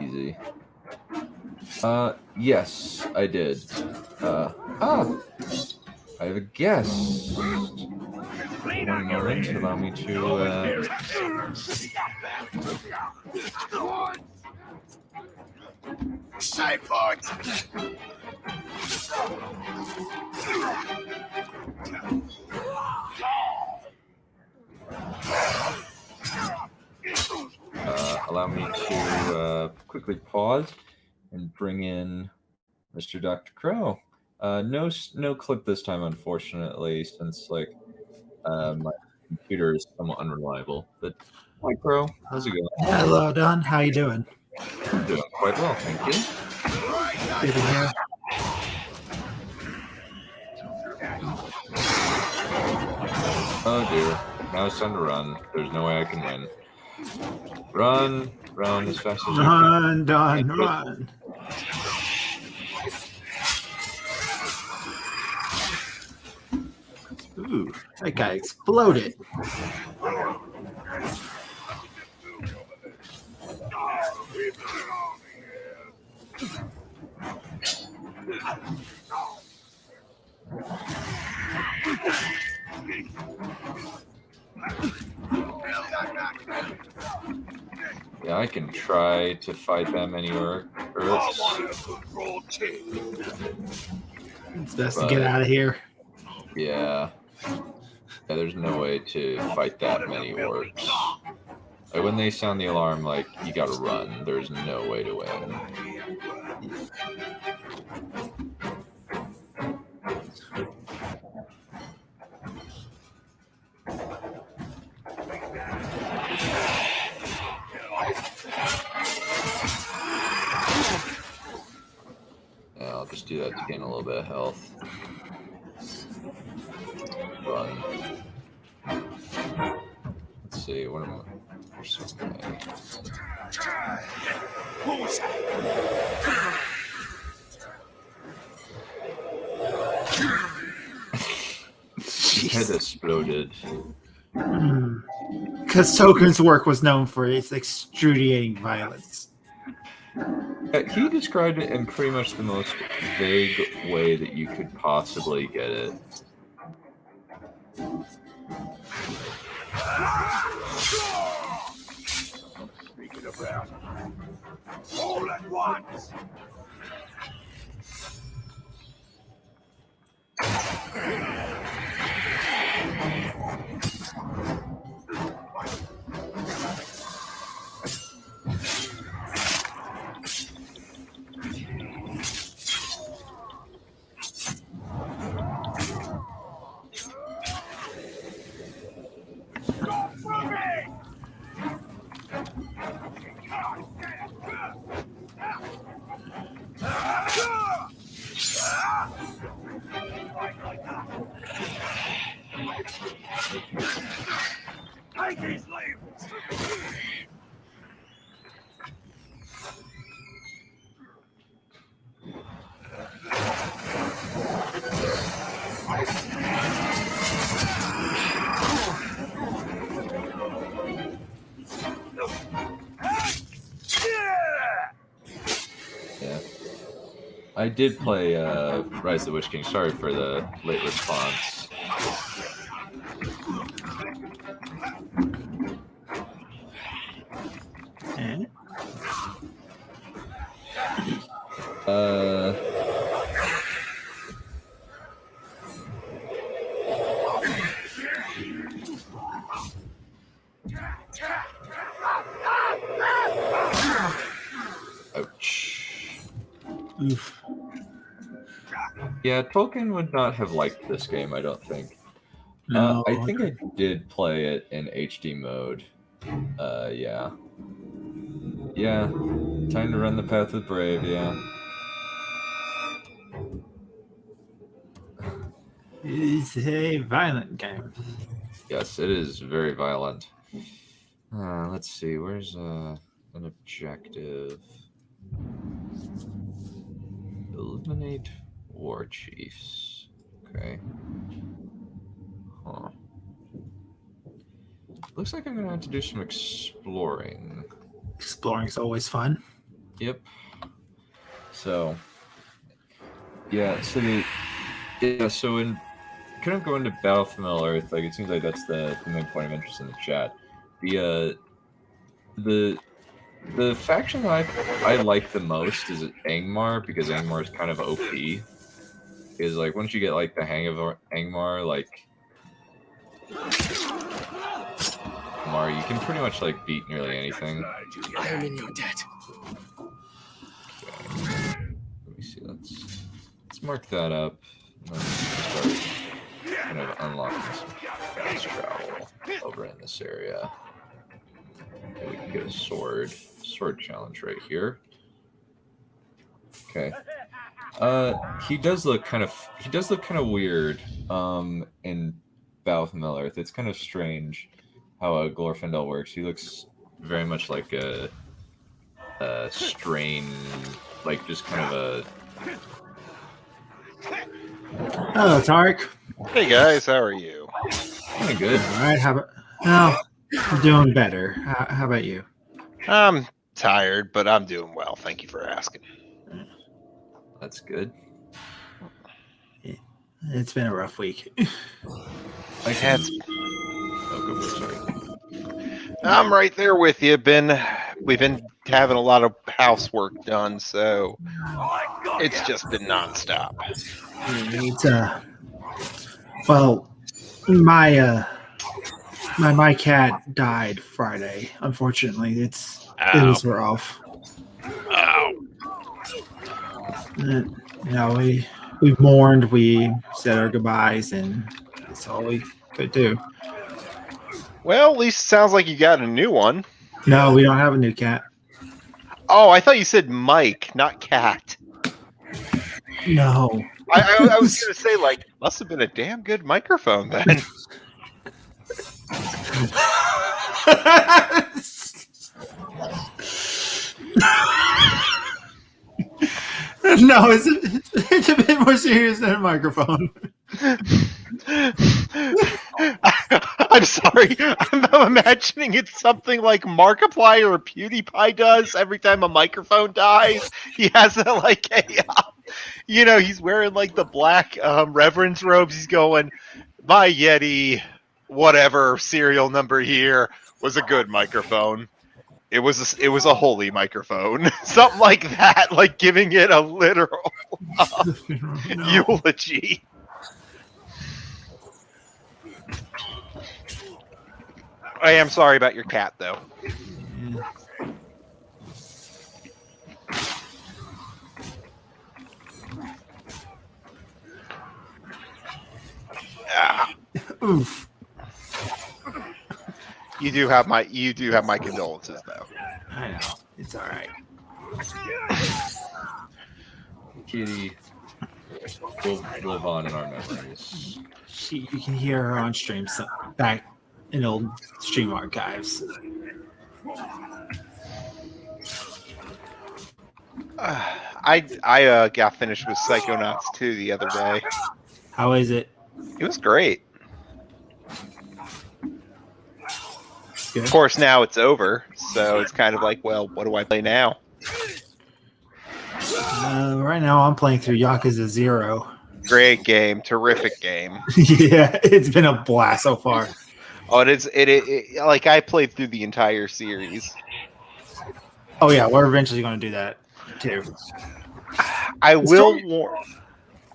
S2: Easy. Yes, I did. I have a guest. One moment, allow me to,
S3: Stay put!
S2: Allow me to quickly pause and bring in Mr. Dr. Crow. No clip this time, unfortunately, since my computer is somewhat unreliable. But hi, Crow. How's it going?
S5: Hello, Don. How you doing?
S2: I'm doing quite well, thank you.
S5: Good to hear.
S2: Oh dear. Now it's time to run. There's no way I can win. Run as fast as you can.
S5: Run, Don, run. Ooh, that guy exploded.
S2: Yeah, I can try to fight them anywhere.
S5: It's best to get out of here.
S2: Yeah, there's no way to fight that many orcs. Like when they sound the alarm, like you gotta run. There's no way to win. Yeah, I'll just do that to gain a little bit of health. Run. Let's see, what am I? There's something. His head exploded.
S5: Because Token's work was known for its extruding violence.
S2: He described it in pretty much the most vague way that you could possibly get it.
S3: Speaking about all at once. Take his labels!
S2: Yeah. I did play Rise of the Witch King. Sorry for the late response. Ouch.
S5: Oof.
S2: Yeah, Tolkien would not have liked this game, I don't think.
S5: No.
S2: I think I did play it in HD mode. Yeah. Yeah. Time to run the path with Brave, yeah.
S5: It's a violent game.
S2: Yes, it is very violent. Let's see, where's an objective? Eliminate war chiefs. Okay. Huh. Looks like I'm gonna have to do some exploring.
S5: Exploring is always fun.
S2: Yep. So, yeah. So in kind of going to Battle for Middle Earth, like it seems like that's the main point of interest in the chat. The The faction that I like the most is Angmar, because Angmar is kind of OP. Is like once you get like the hang of Angmar, like Angmar, you can pretty much like beat nearly anything.
S6: I am in your debt.
S2: Okay. Let me see. Let's mark that up. And then start kind of unlocking some fast travel over in this area. Okay, we can get a sword challenge right here. Okay. He does look kind of weird in Battle of Middle-earth. It's kind of strange how Glorfindel works. He looks very much like a strain, like just kind of a.
S5: Hello, Tarek.
S7: Hey guys, how are you?
S2: Kind of good.
S5: All right, how about? Oh, I'm doing better. How about you?
S7: I'm tired, but I'm doing well. Thank you for asking.
S2: That's good.
S5: It's been a rough week.
S2: I can. Oh, go for it, sorry.
S7: I'm right there with you. We've been having a lot of housework done, so it's just been nonstop.
S5: It's well, my cat died Friday. Unfortunately, things were off.
S7: Ow.
S5: We mourned. We said our goodbyes, and that's all we could do.
S7: Well, at least it sounds like you got a new one.
S5: No, we don't have a new cat.
S7: Oh, I thought you said Mike, not cat.
S5: No.
S7: I was gonna say, like, must have been a damn good microphone then.
S5: No, it's a bit more serious than a microphone.
S7: I'm sorry. I'm imagining it's something like Markiplier or PewDiePie does every time a microphone dies. He has he's wearing like the black reverence robes. He's going, my Yeti, whatever serial number here was a good microphone. It was a holy microphone, something like that, like giving it a literal eulogy. I am sorry about your cat, though.
S5: Oof.
S7: You do have my condolences, though.
S5: I know. It's all right.
S2: Kitty will live on in our memories.
S5: You can hear her on stream back in old stream archives.
S7: I got finished with Psychonauts 2 the other day.
S5: How is it?
S7: It was great.
S5: Good.
S7: Of course, now it's over, so it's kind of like, well, what do I play now?
S5: Right now, I'm playing through Yakuza 0.
S7: Great game, terrific game.
S5: Yeah, it's been a blast so far.
S7: Oh, it like I played through the entire series.
S5: Oh yeah, we're eventually going to do that too.
S7: I will warn.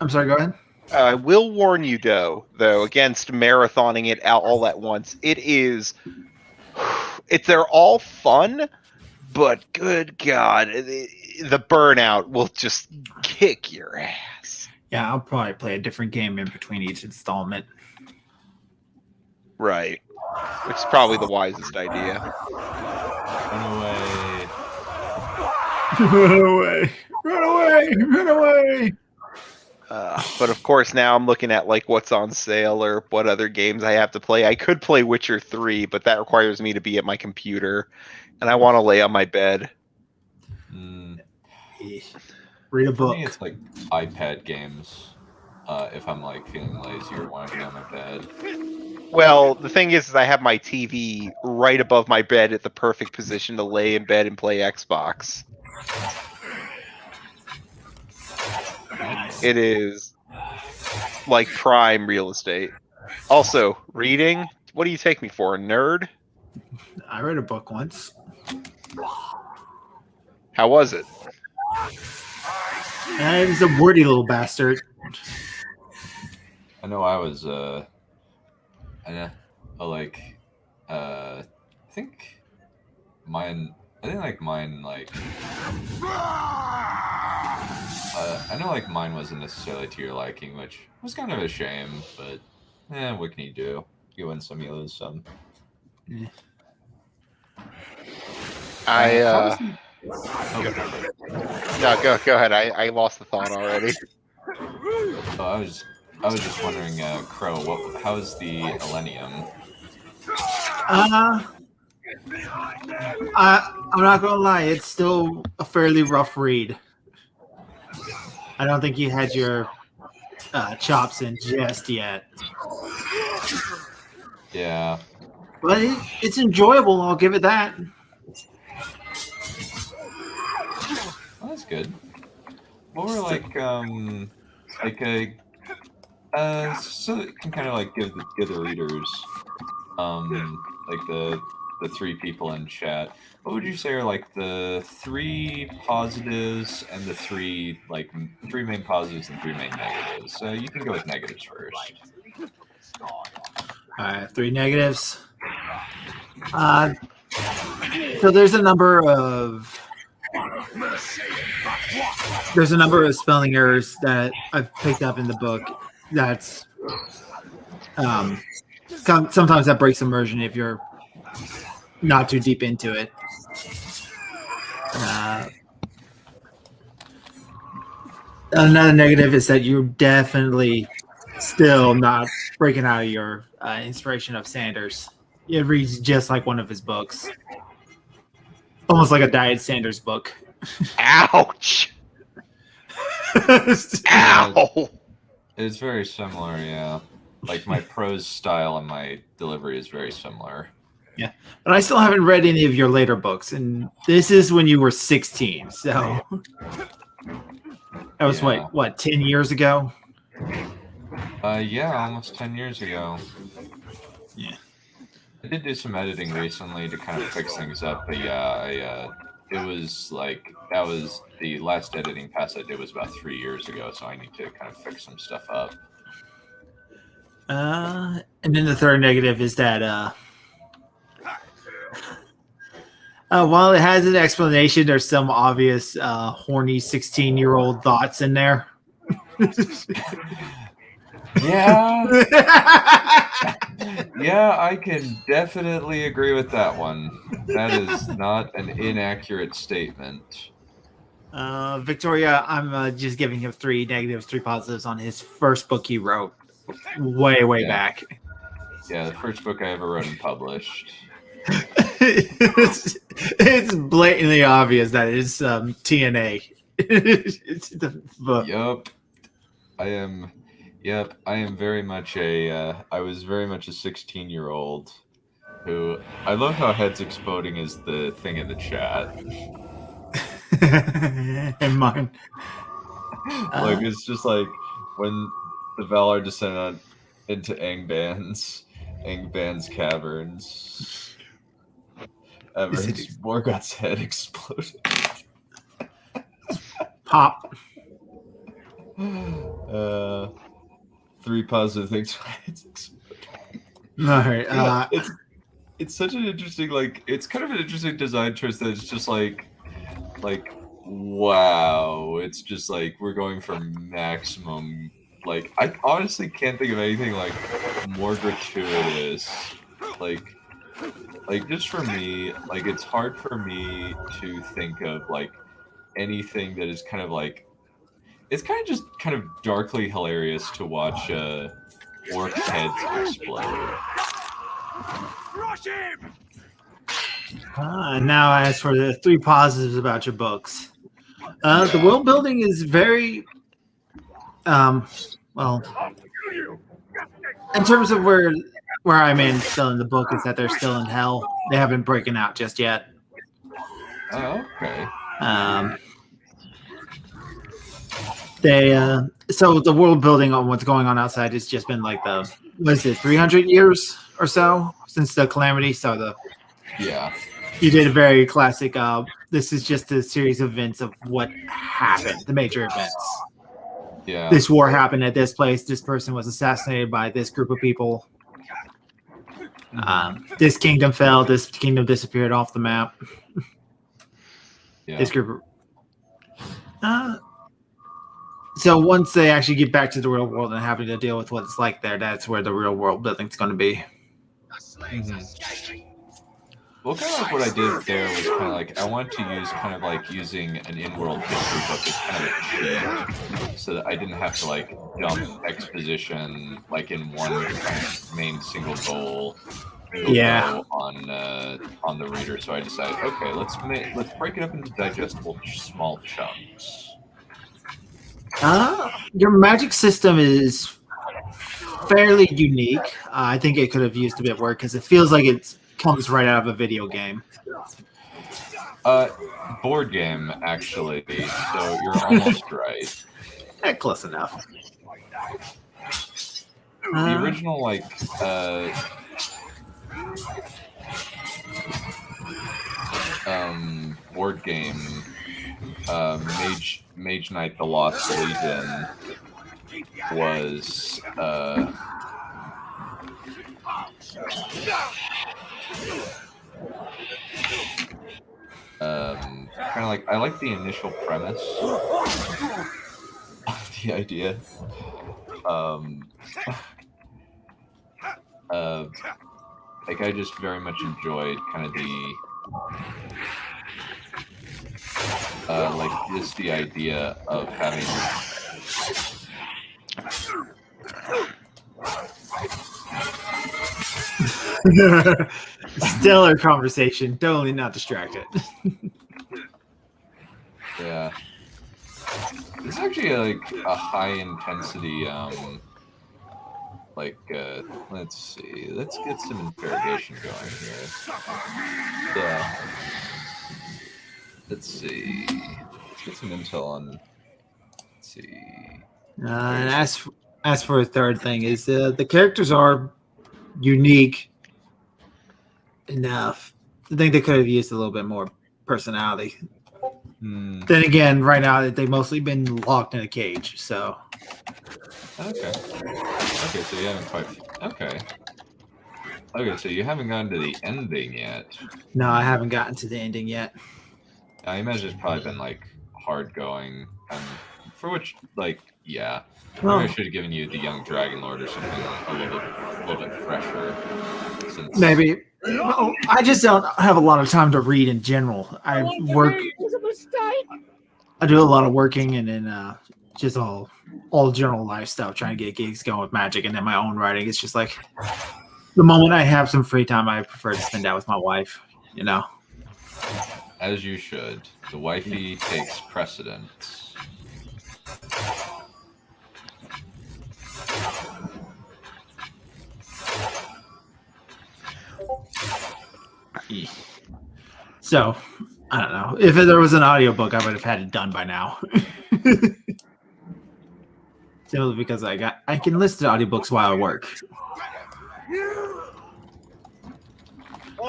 S5: I'm sorry. Go ahead.
S7: I will warn you, though, against marathoning it all at once. They're all fun, but good God, the burnout will just kick your ass.
S5: Yeah, I'll probably play a different game in between each installment.
S7: Right. Which is probably the wisest idea.
S2: Run away.
S5: Run away. Run away. Run away.
S7: But of course, now I'm looking at like what's on sale or what other games I have to play. I could play Witcher 3, but that requires me to be at my computer, and I want to lay on my bed.
S5: Read a book.
S2: I think it's like iPad games. If I'm like feeling lazy or want to be on my bed.
S7: Well, the thing is I have my TV right above my bed at the perfect position to lay in bed and play Xbox. It is like prime real estate. Also, reading. What do you take me for, a nerd?
S5: I read a book once.
S7: How was it?
S5: He's a wordy little bastard.
S2: I know I was I think mine I know like mine wasn't necessarily to your liking, which was kind of a shame, but what can you do? You win some, you lose some.
S5: Yeah.
S7: Go ahead. I lost the thought already.
S2: Oh, I was just wondering, Crow, how's the Elenium?
S5: I'm not gonna lie, it's still a fairly rough read. I don't think you had your chops in just yet.
S2: Yeah.
S5: But it's enjoyable, I'll give it that.
S2: Well, that's good. What were so that you can kind of like give the readers, like the three people in chat. What would you say are like the three positives and the three main positives and three main negatives? So you can go with negatives first.
S5: All right, three negatives. So there's a number of spelling errors that I've picked up in the book. That's sometimes that breaks immersion if you're not too deep into it. Another negative is that you're definitely still not breaking out of your inspiration of Sanders. It reads just like one of his books. Almost like a Diet Sanders book.
S7: Ouch! Ow!
S2: It's very similar, yeah. Like my prose style and my delivery is very similar.
S5: Yeah, but I still haven't read any of your later books, and this is when you were 16, so that was what 10 years ago?
S2: Yeah, almost 10 years ago.
S5: Yeah.
S2: I did do some editing recently to kind of fix things up, but yeah, it was like, that was the last editing pass I did was about 3 years ago, so I need to kind of fix some stuff up.
S5: And then the third negative is that while it has an explanation, there's some obvious horny 16-year-old thoughts in there.
S2: Yeah. Yeah, I can definitely agree with that one. That is not an inaccurate statement.
S5: Victoria, I'm just giving him 3 negatives, 3 positives on his first book he wrote way back.
S2: Yeah, the first book I ever wrote and published.
S5: It's blatantly obvious that it's TNA. It's the book.
S2: Yep, I am very much I was very much a 16-year-old who, I love how heads exploding is the thing in the chat.
S5: And mine.
S2: Like, it's just like when the Valar descend into Angband's caverns. Morgoth's head exploded.
S5: Pop.
S2: 3 positive things.
S5: All right.
S2: It's such an interesting, it's kind of an interesting design choice that it's just like wow, it's just like we're going for maximum. Like, I honestly can't think of anything more gratuitous. Like just for me, it's hard for me to think of anything that is kind of it's kind of just kind of darkly hilarious to watch orc heads explode.
S3: Crush him!
S5: Now, as for the 3 positives about your books, the world building is very, well, in terms of where I'm in still in the book is that they're still in hell. They haven't broken out just yet.
S2: Oh, okay.
S5: So the world building on what's going on outside has just been 300 years or so since the calamity. So you did a very classic. The This is just a series of events of what happened, the major events.
S2: Yeah.
S5: This war happened at this place. This person was assassinated by this group of people. This kingdom fell. This kingdom disappeared off the map.
S2: Yeah.
S5: This group. So once they actually get back to the real world and having to deal with what it's like there, that's where the real world building's going to be.
S2: Well, kind of like what I did there was kind of like I wanted to use kind of like using an in-world history book as kind of a cheat, so that I didn't have to like dump exposition like in one main single goal. On the reader. So I decided, okay, let's break it up into digestible small chunks.
S5: Your magic system is fairly unique. I think it could have used a bit of work because it feels like it comes right out of a video game.
S2: Board game, actually. So you're almost right.
S5: Close enough.
S2: The original, board game, Mage Knight: The Lost Legion was kind of like I like the initial premise of the idea. Like I just very much enjoyed kind of the like just the idea of having
S5: stellar conversation, totally not distracted.
S2: Yeah, it's actually like a high intensity let's see, let's get some interrogation going here. Yeah, let's see, let's get some intel on, let's see.
S5: And as for a third thing is the characters are unique enough. I think they could have used a little bit more personality. Then again, right now they've mostly been locked in a cage, so.
S2: Okay, so you haven't quite. Okay, so you haven't gotten to the ending yet.
S5: No, I haven't gotten to the ending yet.
S2: I imagine it's probably been like hard going, for which, like, yeah.
S5: Well,
S2: Maybe I should have given you the Young Dragon Lord or something a little bit fresher. Since...
S5: Maybe. No, I just don't have a lot of time to read in general. I work. I do a lot of working and then just all general life stuff, trying to get gigs going with magic, and then my own writing. It's just like the moment I have some free time, I prefer to spend that with my wife. You know.
S2: As you should. The wifey takes precedence.
S5: So, I don't know. If there was an audiobook, I would have had it done by now. Simply because I can listen to audiobooks while I work.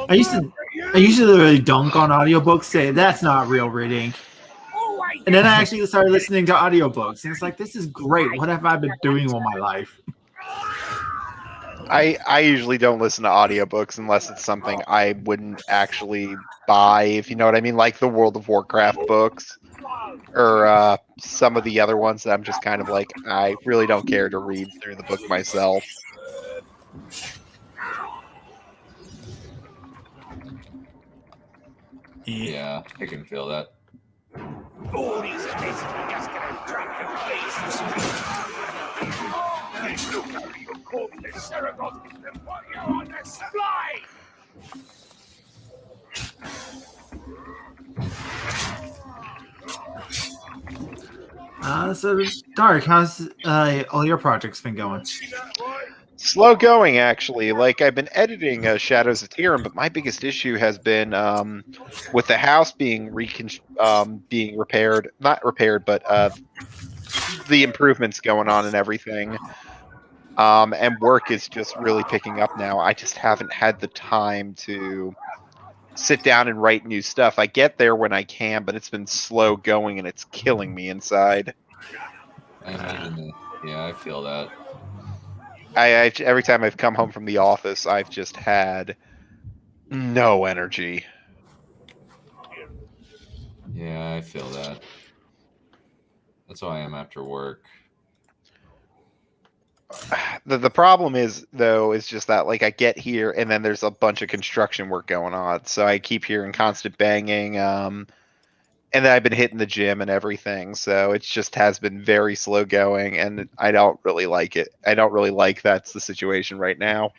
S5: I used to really dunk on audiobooks, say that's not real reading. And then I actually started listening to audiobooks, and it's like, this is great. What have I been doing all my life?
S7: I usually don't listen to audiobooks unless it's something I wouldn't actually buy, if you know what I mean, like the World of Warcraft books or some of the other ones that I'm just kind of like, I really don't care to read through the book myself.
S2: Yeah, I can feel that.
S3: All these kids are just gonna drunk and look how you caught the Saragon and put you on display!
S5: So Dark, how's all your projects been going?
S7: Slow going, actually. Like, I've been editing Shadows of Tyrion, but my biggest issue has been with the house being repaired. Not repaired, but the improvements going on and everything. And work is just really picking up now. I just haven't had the time to sit down and write new stuff. I get there when I can, but it's been slow going and it's killing me inside.
S2: I imagine that. Yeah, I feel that.
S7: I every time I've come home from the office, I've just had no energy.
S2: Yeah, I feel that. That's how I am after work.
S7: The problem is though is just that like I get here and then there's a bunch of construction work going on, so I keep hearing constant banging. And then I've been hitting the gym and everything, so it just has been very slow going, and I don't really like it. I don't really like that's the situation right now.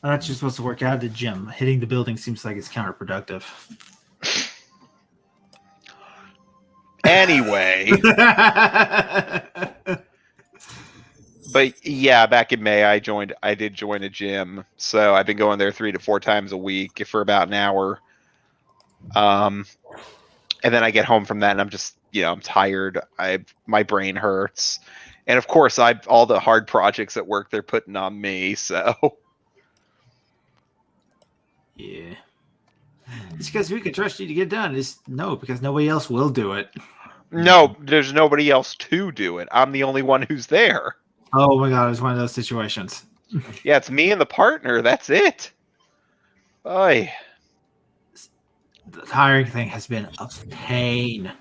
S5: That's just supposed to work out at the gym. Hitting the building seems like it's counterproductive.
S7: Anyway, but yeah, back in May I did join a gym, so I've been going there 3 to 4 times a week for about an hour. And then I get home from that and I'm just, I'm tired. My brain hurts. And of course all the hard projects at work they're putting on me, so
S5: yeah. It's because we can trust you to get done. No, because nobody else will do it.
S7: no, there's nobody else to do it. I'm the only one who's there.
S5: Oh my god, it's one of those situations.
S7: Yeah, it's me and the partner. That's it. Oy.
S5: The hiring thing has been a pain.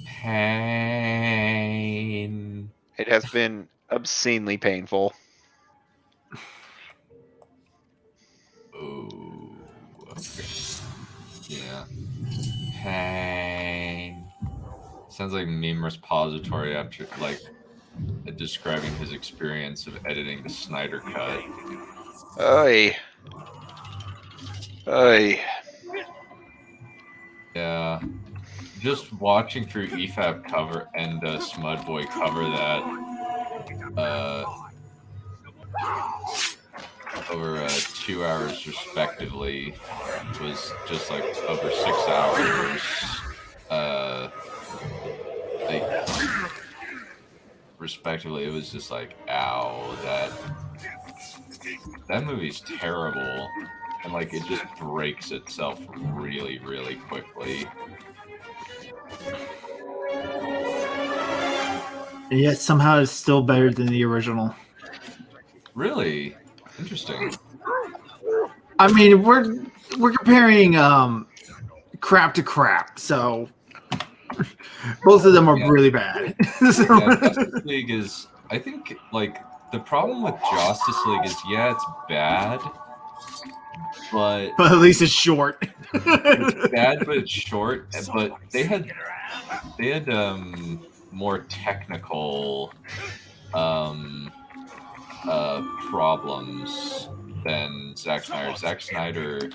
S2: Pain.
S7: It has been obscenely painful.
S2: Ooh. Okay. Yeah. Pain. Sounds like meme repository after describing his experience of editing the Snyder Cut.
S7: Oy. Oy.
S2: Yeah. Just watching through EFAP cover and Smudboy cover that over 2 hours respectively was just like over 6 hours. Respectively, it was just like, ow, that movie's terrible. And like it just breaks itself really, really quickly.
S5: And yet somehow it's still better than the original.
S2: Really? Interesting.
S5: I mean, we're comparing crap to crap, so both of them are really bad.
S2: Yeah, Justice League is, I think, like, the problem with Justice League is, yeah, it's bad, but
S5: at least it's short.
S2: it's bad, but it's short. But they had more technical problems than Zack Snyder. Zack Snyder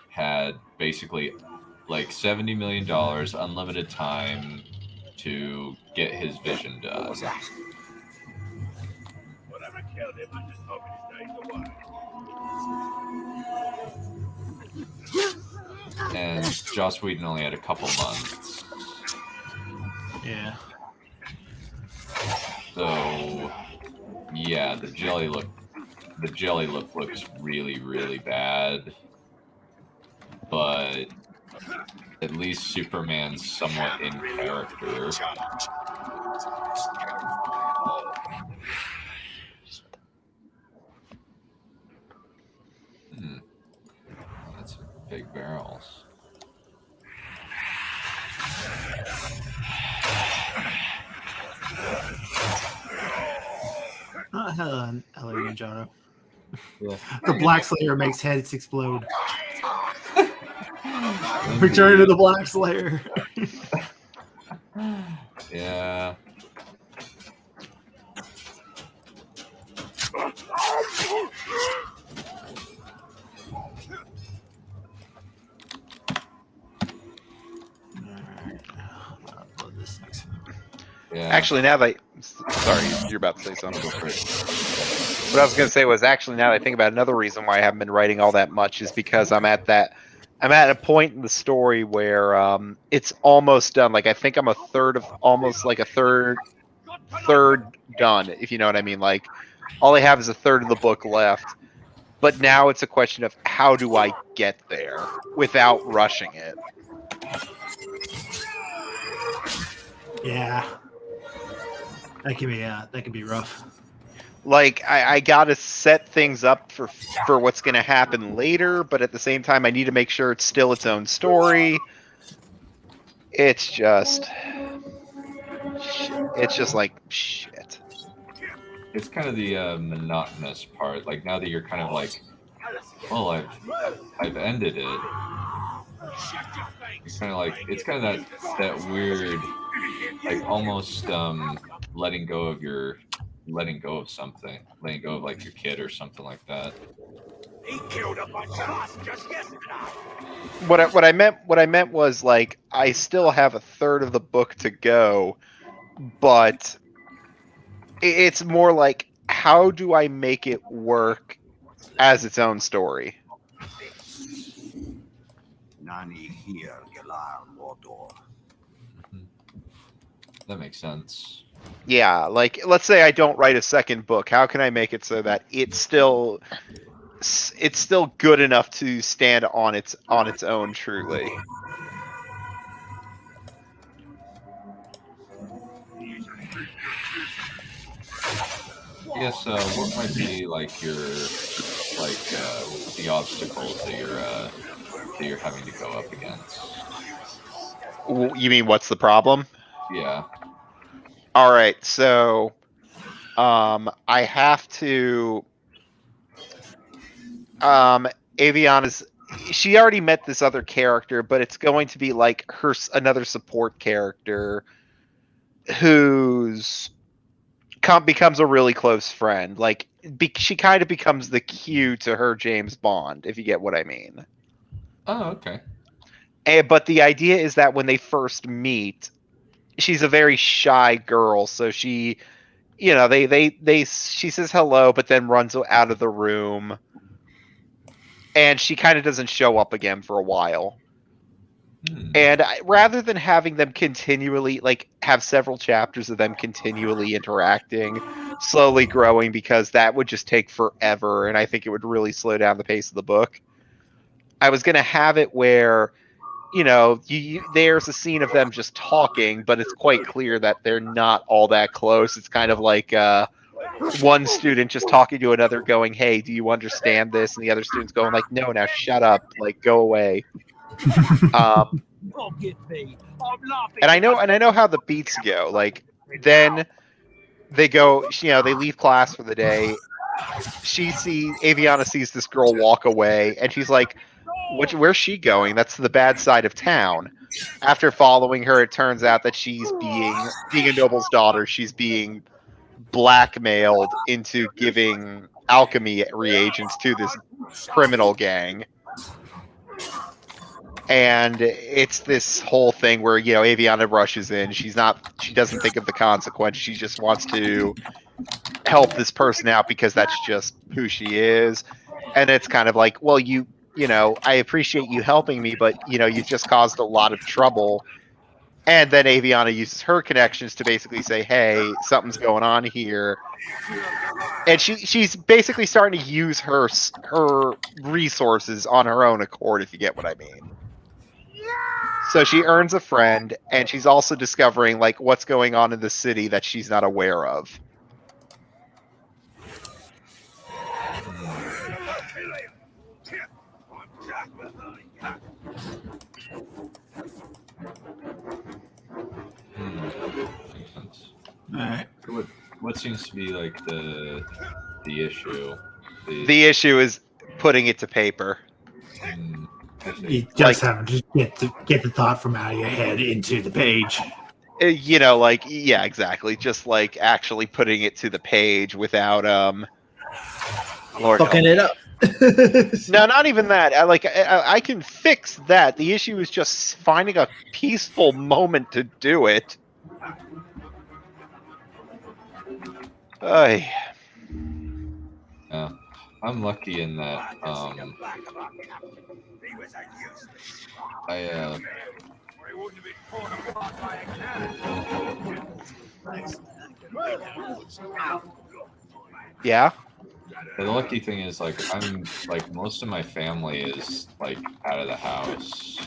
S2: had basically like $70 million, unlimited time to get his vision done.
S3: Whatever killed him, I just hope he stays away.
S2: And Joss Whedon only had a couple months.
S5: Yeah.
S2: So yeah, the jelly look looks really, really bad. But at least Superman's somewhat in character. That's big barrels.
S5: Hello, Ninjato.
S2: Yeah.
S5: The Black Slayer makes heads explode. Return to the Black Slayer.
S2: Yeah. Yeah.
S7: Actually, now that sorry, you're about to say something. What I was going to say was actually now that I think about it, another reason why I haven't been writing all that much is because I'm at a point in the story where it's almost done. Like I think I'm almost a third done, if you know what I mean. Like all I have is a third of the book left, But now it's a question of how do I get there without rushing it?
S5: Yeah, that can be rough.
S7: Like I gotta set things up for what's gonna happen later, but at the same time I need to make sure it's still its own story. It's just like shit.
S2: It's kind of the monotonous part. Like now that you're kind of like, well, I've ended it. It's kind of like it's kind of that weird, like almost letting go of something, letting go of like your kid or something like that.
S3: He killed a bunch of us just yesterday.
S7: What I meant was like I still have a third of the book to go, but it's more like how do I make it work as its own story?
S3: Nani here, Galar Mordor.
S2: That makes sense.
S7: Yeah, like let's say I don't write a second book. How can I make it so that it's still good enough to stand on its own truly?
S2: I guess what might be like your the obstacles that you're having to go up against?
S7: You mean what's the problem?
S2: Yeah.
S7: All right, so I have to Aviana's she already met this other character, but it's going to be like another support character who's becomes a really close friend. Like she kind of becomes the Q to her James Bond, if you get what I mean.
S2: Oh, okay.
S7: But the idea is that when they first meet, she's a very shy girl, so she, you know, she says hello, but then runs out of the room, and she kind of doesn't show up again for a while. And rather than having them continually, like, have several chapters of them continually interacting, slowly growing, because that would just take forever, and I think it would really slow down the pace of the book, I was going to have it where, you know, there's a scene of them just talking, but it's quite clear that they're not all that close. It's kind of like one student just talking to another going, hey, do you understand this? And the other student's going like, no, now shut up, like, go away. And I know how the beats go. Like, then they go, you know, they leave class for the day. Aviana sees this girl walk away, and she's like, where's she going? That's the bad side of town. After following her, it turns out that she's being a noble's daughter. She's being blackmailed into giving alchemy reagents to this criminal gang. And it's this whole thing where, you know, Aviana rushes in. She doesn't think of the consequence. She just wants to help this person out because that's just who she is. And it's kind of like, well, you know, I appreciate you helping me, but, you know, you've just caused a lot of trouble. And then Aviana uses her connections to basically say, hey, something's going on here. And she's basically starting to use her resources on her own accord, if you get what I mean. So she earns a friend, and she's also discovering, like, what's going on in the city that she's not aware of.
S2: Makes sense.
S5: All right.
S2: What seems to be like the issue?
S7: The issue is putting it to paper.
S5: You just have to get the thought from out of your head into the page.
S7: You know, like, yeah, exactly. Just like actually putting it to the page without Lord
S5: fucking it up.
S7: No, not even that. I can fix that. The issue is just finding a peaceful moment to do it.
S2: Yeah, I'm lucky in that
S7: Yeah?
S2: The lucky thing is, like, I'm like most of my family is like out of the house.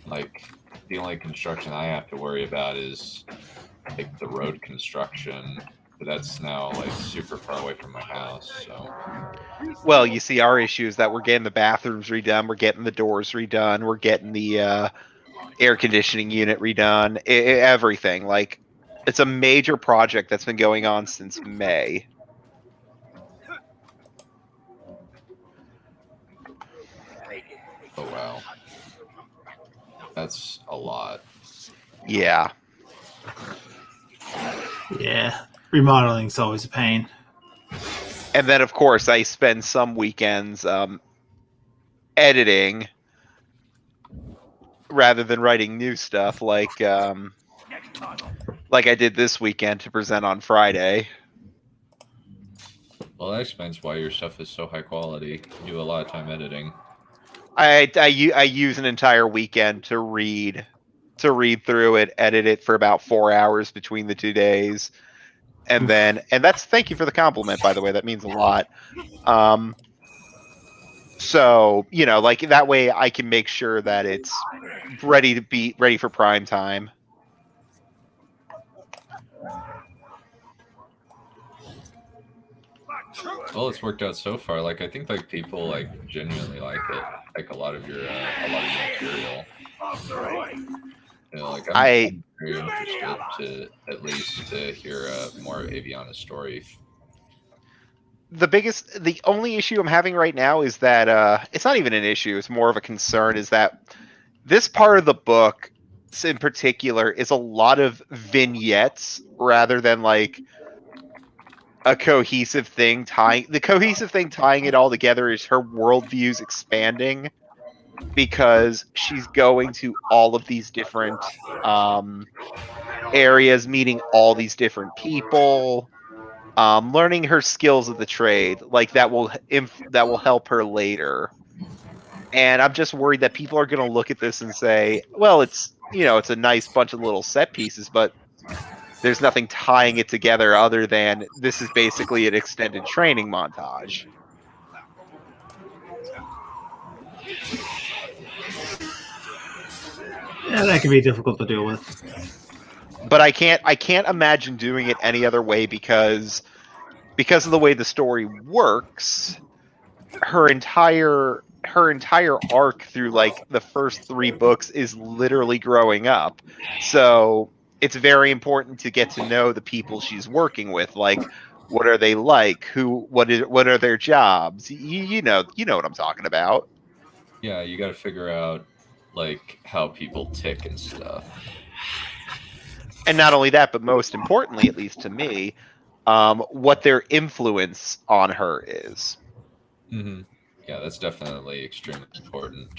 S2: Like, the only construction I have to worry about is like the road construction, but that's now like super far away from my house. So,
S7: Well, you see, our issue is that we're getting the bathrooms redone, we're getting the doors redone, we're getting the air conditioning unit redone, everything. Like, it's a major project that's been going on since May.
S2: oh wow, that's a lot.
S7: Yeah.
S5: Yeah, remodeling's always a pain.
S7: And then, of course, I spend some weekends editing rather than writing new stuff, like I did this weekend to present on Friday.
S2: Well, that explains why your stuff is so high quality. You do a lot of time editing.
S7: I use an entire weekend to read through it, edit it for about 4 hours between the 2 days, and that's, thank you for the compliment, by the way, that means a lot. So, you know, like, that way I can make sure that it's ready for prime time.
S2: Well, it's worked out so far. Like, I think like people like genuinely like it, like a lot of your material. You know, like I'm very interested to at least to hear more of Aviana's story.
S7: The only issue I'm having right now is that it's not even an issue, it's more of a concern, is that this part of the book in particular is a lot of vignettes rather than like a cohesive thing tying it all together. Is her worldviews expanding because she's going to all of these different areas, meeting all these different people, learning her skills of the trade, like that will help her later. And I'm just worried that people are going to look at this and say, well, it's a nice bunch of little set pieces, but there's nothing tying it together other than this is basically an extended training montage.
S5: Yeah, that can be difficult to deal with.
S7: But I can't imagine doing it any other way because of the way the story works. Her entire arc through like the first 3 books is literally growing up. So it's very important to get to know the people she's working with. Like, what are they like? What are their jobs? You know what I'm talking about.
S2: Yeah, you got to figure out like how people tick and stuff.
S7: And not only that, but most importantly, at least to me, what their influence on her is.
S2: Mm-hmm. Yeah, that's definitely extremely important.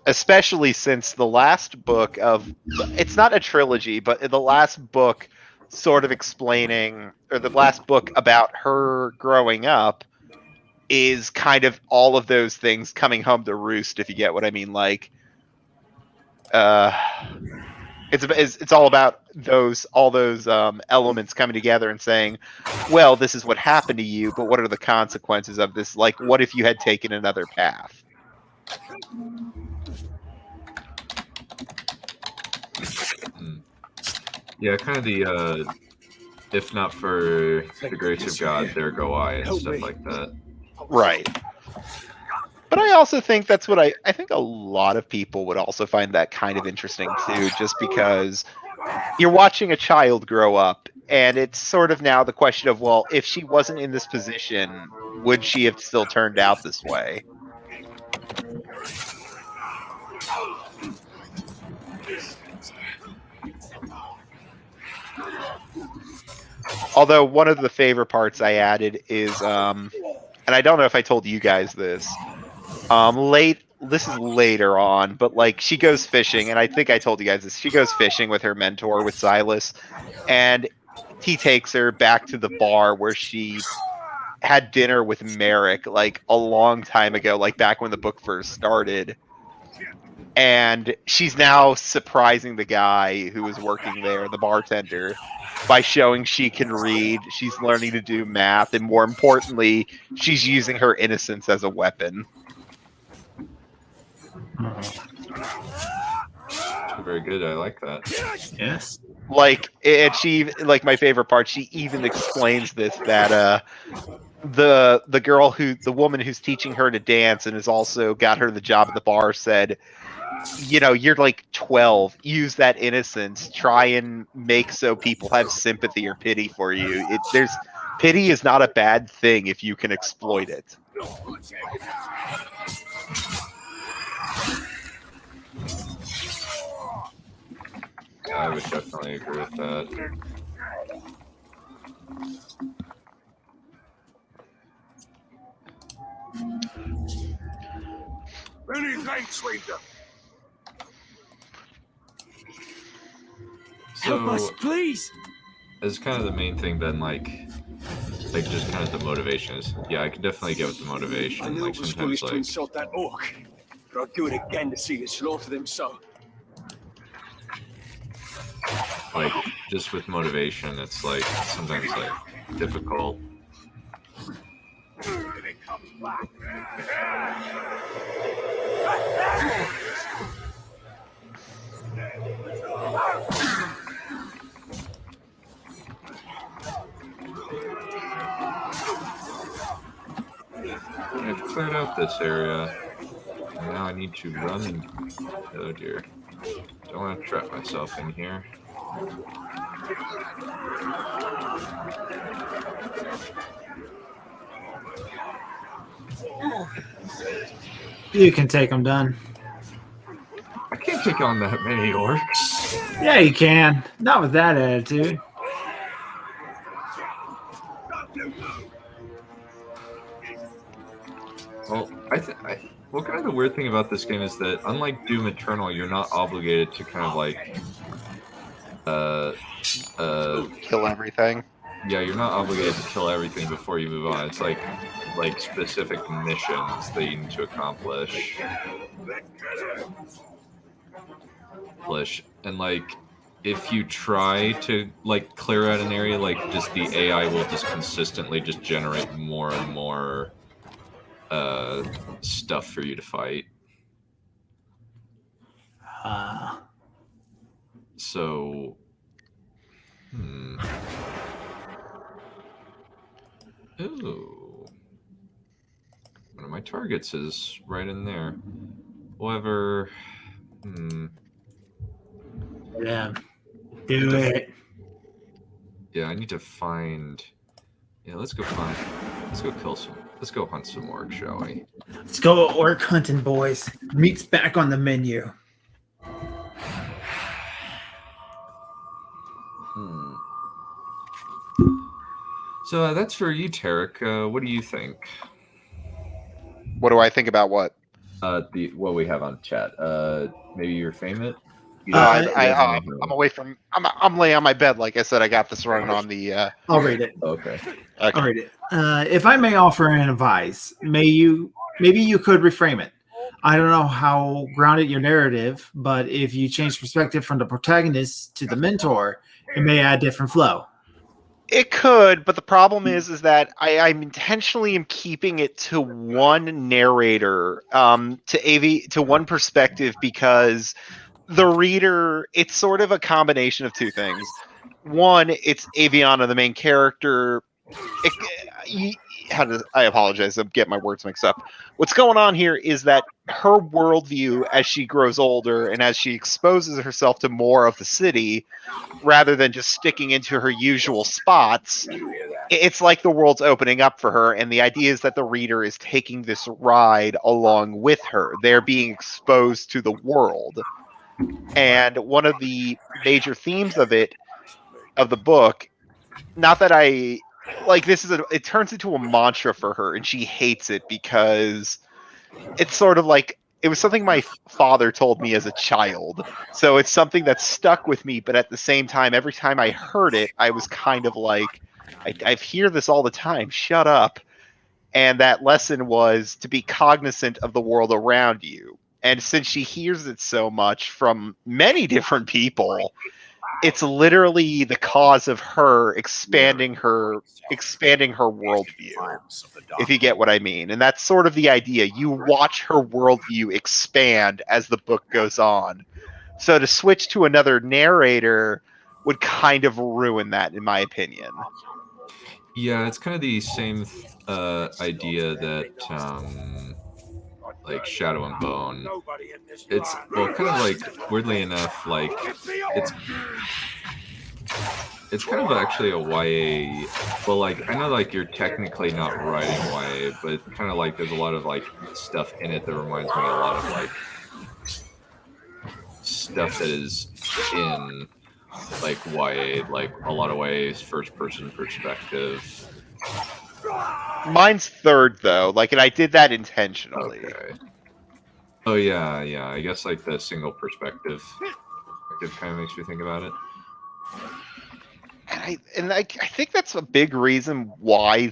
S7: Especially since the last book it's not a trilogy, but the last book sort of explaining, or the last book about her growing up is kind of all of those things coming home to roost, if you get what I mean. Like, it's all about all those elements coming together and saying, well, this is what happened to you, but what are the consequences of this? Like, what if you had taken another path?
S2: Yeah, kind of the if not for the grace of God, there go I, and stuff like that.
S7: Right. But I also think that's what I think a lot of people would also find that kind of interesting too, just because you're watching a child grow up, and it's sort of now the question of, well, if she wasn't in this position, would she have still turned out this way? Although one of the favorite parts I added is, and I don't know if I told you guys this, this is later on, but like, she goes fishing, and I think I told you guys this. She goes fishing with her mentor, with Silas, and he takes her back to the bar where she had dinner with Merrick like a long time ago, like back when the book first started. And she's now surprising the guy who was working there, the bartender, by showing she can read, she's learning to do math, and more importantly, she's using her innocence as a weapon.
S2: Very good. I like that.
S5: Yes.
S7: Like, and she, like, my favorite part, she even explains this, that the girl the woman who's teaching her to dance and has also got her the job at the bar said, you know, you're like 12, use that innocence, try and make so people have sympathy or pity for you. Pity is not a bad thing if you can exploit it.
S2: I would definitely agree with that.
S3: Many thanks, Ranger.
S2: So,
S6: Help us, please.
S2: as kind of the main thing, then like just kind of the motivation is, yeah, I can definitely get with the motivation.
S3: I knew
S2: Like
S3: it was
S2: sometimes
S3: foolish to
S2: like
S3: insult that orc, but I'd do it again to see you slaughter them so.
S2: just with motivation, it's like sometimes like difficult.
S3: Here it comes back.
S2: I've cleared out this area. And now I need to run and... Oh dear. Don't want to trap myself in here.
S5: You can take them done.
S2: I can't take on that many orcs.
S5: Yeah, you can. Not with that attitude.
S2: Well, well, kind of the weird thing about this game is that, unlike Doom Eternal, you're not obligated to kind of like,
S7: Kill everything.
S2: yeah, you're not obligated to kill everything before you move on. It's like specific missions that you need to accomplish. And like, if you try to like clear out an area, like just the AI will just consistently just generate more and more stuff for you to fight. So, Ooh. One of my targets is right in there. However,
S5: Yeah. Do it.
S2: yeah, I need to find. Yeah, let's go hunt some orcs, shall we?
S5: Let's go orc hunting, boys. Meat's back on the menu.
S2: So that's for you, Tarek. What do you think?
S7: What do I think about what?
S2: What we have on chat. Maybe you're famous.
S7: I'm away from. I'm laying on my bed. Like I said, I got this running on the.
S5: I'll read it.
S2: Okay.
S5: I'll read it. If I may offer an advice, maybe you could reframe it. I don't know how grounded your narrative, but if you change perspective from the protagonist to the mentor, it may add different flow.
S7: It could, but the problem is that I'm intentionally keeping it to one narrator, to one perspective, because the reader, it's sort of a combination of two things. One, it's Aviana, the main character. I apologize, I'm getting my words mixed up. What's going on here is that her worldview, as she grows older and as she exposes herself to more of the city, rather than just sticking into her usual spots, it's like the world's opening up for her, and the idea is that the reader is taking this ride along with her. They're being exposed to the world. And one of the major themes of the book, not that I... like, it turns into a mantra for her, and she hates it because it's sort of like, it was something my father told me as a child. So it's something that stuck with me, but at the same time, every time I heard it, I was kind of like, I hear this all the time, shut up. And that lesson was to be cognizant of the world around you. And since she hears it so much from many different people, it's literally the cause of her expanding her worldview, if you get what I mean. And that's sort of the idea. You watch her worldview expand as the book goes on. So to switch to another narrator would kind of ruin that, in my opinion.
S2: Yeah, it's kind of the same idea that like Shadow and Bone. It's kind of like, weirdly enough, like it's kind of actually a YA. Well, like, I know like you're technically not writing YA, but kind of like there's a lot of like stuff in it that reminds me a lot of like stuff that is in like YA, like a lot of ways first person perspective.
S7: Mine's third though, like, and I did that intentionally.
S2: Okay. Oh yeah, I guess like the single perspective kind of makes me think about it.
S7: And I think that's a big reason why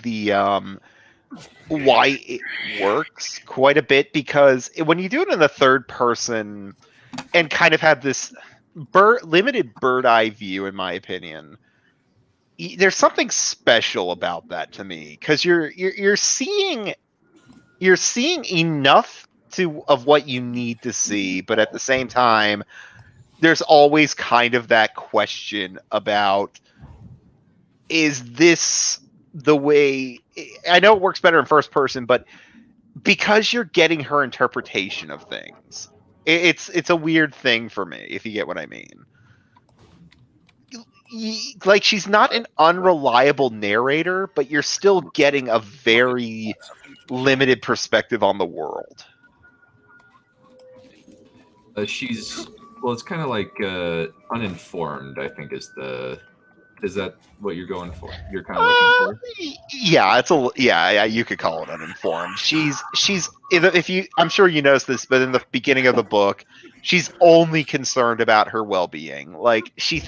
S7: why it works quite a bit, because when you do it in the third person and kind of have this limited bird eye view, in my opinion, there's something special about that to me, because you're seeing enough of what you need to see, but at the same time, there's always kind of that question about, is this the way? I know it works better in first person, but because you're getting her interpretation of things, it's a weird thing for me, if you get what I mean. Like, she's not an unreliable narrator, but you're still getting a very limited perspective on the world.
S2: It's kind of like uninformed, I think, is that what you're going for? You're kind of looking for?
S7: Yeah, you could call it uninformed. She's I'm sure you noticed this, but in the beginning of the book, she's only concerned about her well-being. Like, she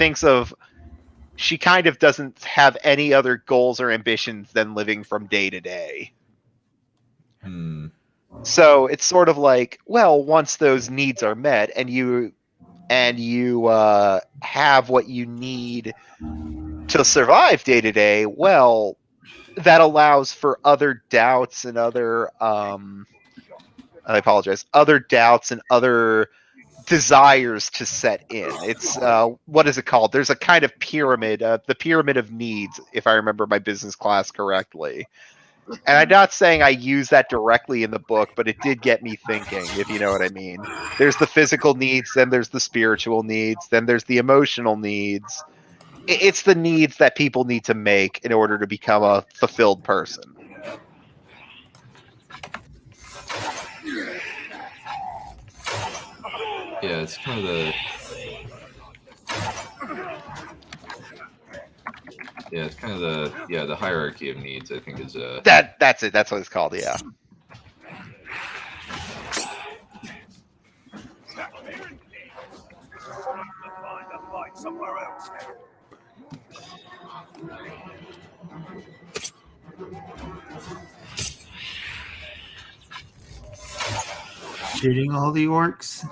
S7: kind of doesn't have any other goals or ambitions than living from day to day. So it's sort of like, well, once those needs are met and you have what you need to survive day to day, well, that allows for other doubts and other desires to set in. It's what is it called? There's a kind of pyramid, the pyramid of needs, if I remember my business class correctly. And I'm not saying I use that directly in the book, but it did get me thinking, if you know what I mean. There's the physical needs, then there's the spiritual needs, then there's the emotional needs. It's the needs that people need to make in order to become a fulfilled person.
S2: Yeah, it's kind of the... Yeah, it's kind of the hierarchy of needs, I think, is
S7: that's it. That's what it's called. Yeah.
S5: Shooting all the orcs.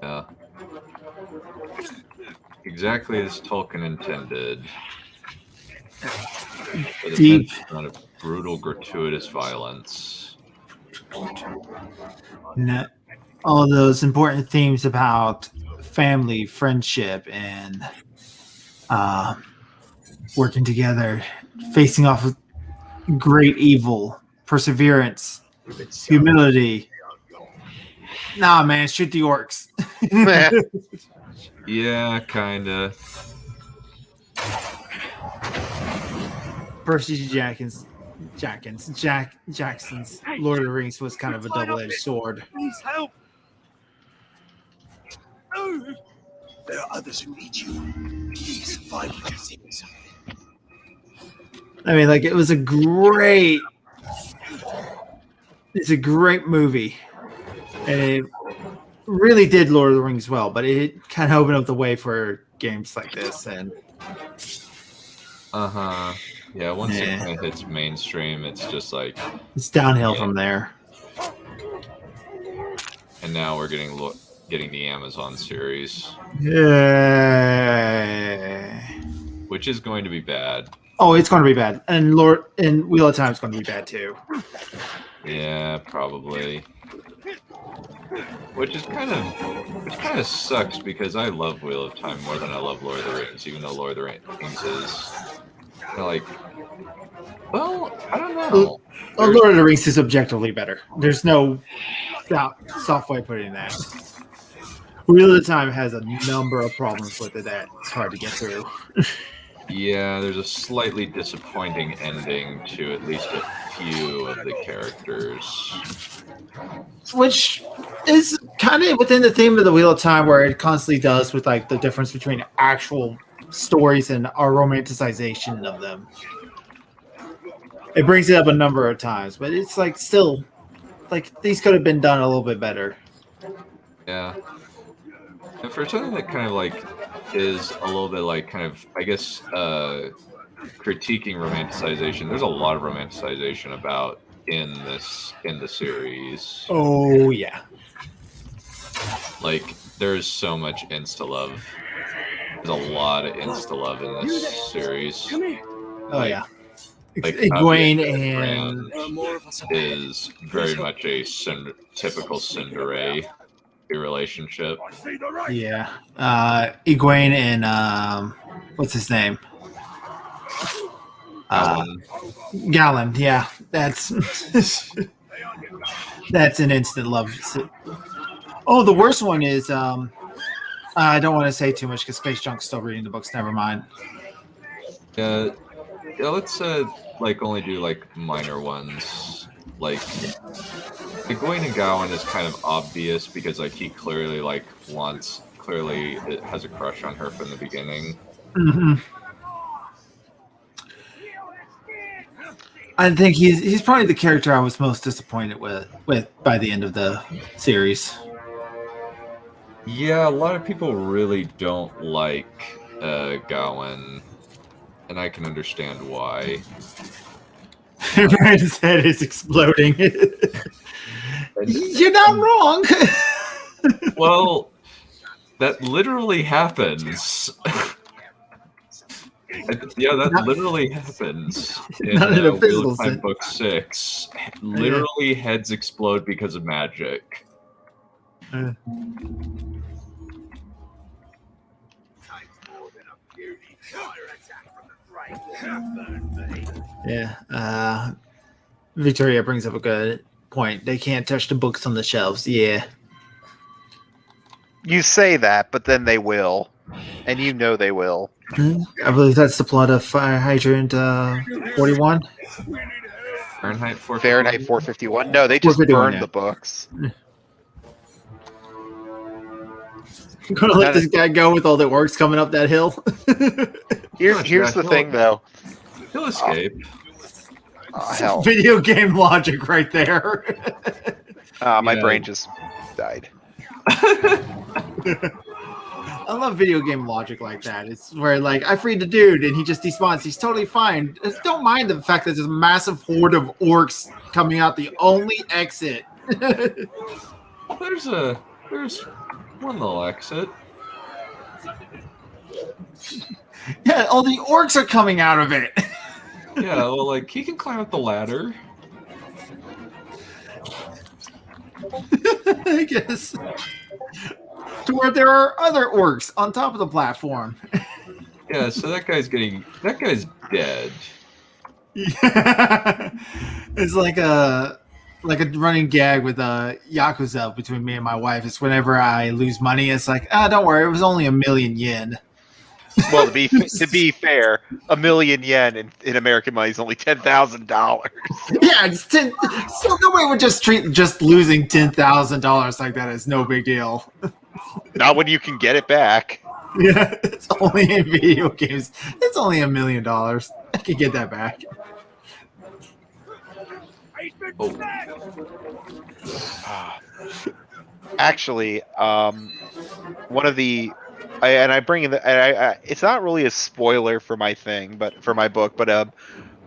S2: Yeah. Exactly as Tolkien intended.
S5: Deep.
S2: Not a brutal, gratuitous violence.
S5: All those important themes about family, friendship, and working together, facing off with great evil, perseverance, humility. Nah, man, shoot the orcs.
S2: Yeah, kinda.
S5: Percy Jackson's Lord of the Rings was kind of a double-edged sword.
S3: Please help. There are others who need you. Please find me.
S5: I mean, like, it's a great movie, and it really did Lord of the Rings well, but it kind of opened up the way for games like this. And
S2: yeah, once it kind of hits mainstream, it's just like
S5: it's downhill from there.
S2: and now we're getting the Amazon series,
S5: Yeah.
S2: which is going to be bad.
S5: Oh, it's going to be bad, and Wheel of Time is going to be bad too.
S2: Yeah, probably. Which kind of sucks because I love Wheel of Time more than I love Lord of the Rings, even though Lord of the Rings is like, well, I don't know.
S5: Well, Lord of the Rings is objectively better. There's no soft way of putting that. Wheel of Time has a number of problems with it that it's hard to get through.
S2: Yeah, there's a slightly disappointing ending to at least a few of the characters.
S5: Which is kind of within the theme of the Wheel of Time, where it constantly does with like the difference between actual stories and our romanticization of them. It brings it up a number of times, but it's like still like these could have been done a little bit better.
S2: Yeah. And for something that kind of like is a little bit like kind of, I guess, critiquing romanticization, there's a lot of romanticization about in the series.
S5: Oh yeah.
S2: Like there's so much insta love. There's a lot of insta love in this series.
S5: Oh yeah.
S2: Like
S5: Egwene
S2: and
S5: and
S2: is very much a typical Cinderella relationship.
S5: yeah. Egwene and what's his name? Galen. Yeah, that's that's an instant love. Oh, the worst one is I don't want to say too much because Space Junk's still reading the books. Never mind.
S2: Yeah, let's like only do like minor ones. Like Egwene and Gawain is kind of obvious because like he clearly has a crush on her from the beginning.
S5: Mm-hmm. I think he's probably the character I was most disappointed with by the end of the series.
S2: Yeah, a lot of people really don't like Gawain, and I can understand why.
S5: Ryan's head is exploding. You're not wrong.
S2: Well, that literally happens. Yeah, that literally happens in
S5: Not in a
S2: Wheel
S5: physical
S2: of Time
S5: sense.
S2: Book 6. Literally, heads explode because of magic.
S5: Yeah. Victoria brings up a good point. They can't touch the books on the shelves. Yeah.
S7: You say that, but then they will. And you know they will.
S5: I believe that's the plot of Fire Hydrant 41.
S2: Fahrenheit 451.
S7: Fahrenheit 451. No, they just
S5: 451,
S7: burned
S5: yeah.
S7: the books.
S5: I'm gonna let this guy go with all the orcs coming up that hill.
S7: Here's the thing, though.
S2: He'll escape.
S7: Oh, hell.
S5: Video game logic right there.
S7: My
S2: Yeah.
S7: brain just died.
S5: I love video game logic like that. It's where like I freed the dude and he just despawns. He's totally fine. Just don't mind the fact that there's a massive horde of orcs coming out the only exit.
S2: There's one little exit.
S5: Yeah, all the orcs are coming out of it.
S2: Yeah, well, like he can climb up the ladder.
S5: I guess. To where there are other orcs on top of the platform.
S2: Yeah, so that guy's dead.
S5: Yeah. It's like a running gag with Yakuza between me and my wife. It's whenever I lose money, it's like, don't worry, it was only 1,000,000 yen.
S7: Well, to be fair, 1,000,000 yen in American money is only $10,000.
S5: Yeah, it's 10. So nobody would just treat just losing $10,000 like that as no big deal.
S7: Not when you can get it back.
S5: Yeah, it's only in video games. It's only $1,000,000. I can get that back.
S7: Actually, one of the I bring in it's not really a spoiler for my thing, but for my book, but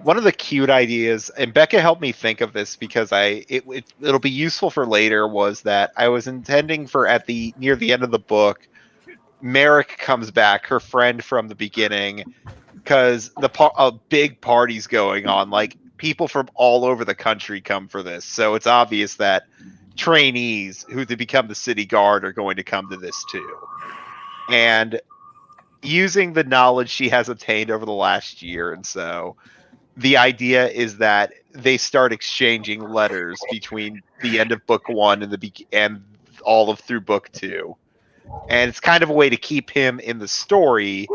S7: one of the cute ideas, and Becca helped me think of this because it'll be useful for later, was that I was intending for near the end of the book, Merrick comes back, her friend from the beginning, because a big party's going on. Like, people from all over the country come for this, so it's obvious that trainees who to become the city guard are going to come to this too. And using the knowledge she has obtained over the last year and so, the idea is that they start exchanging letters between the end of book 1 and all of through book 2. And it's kind of a way to keep him in the story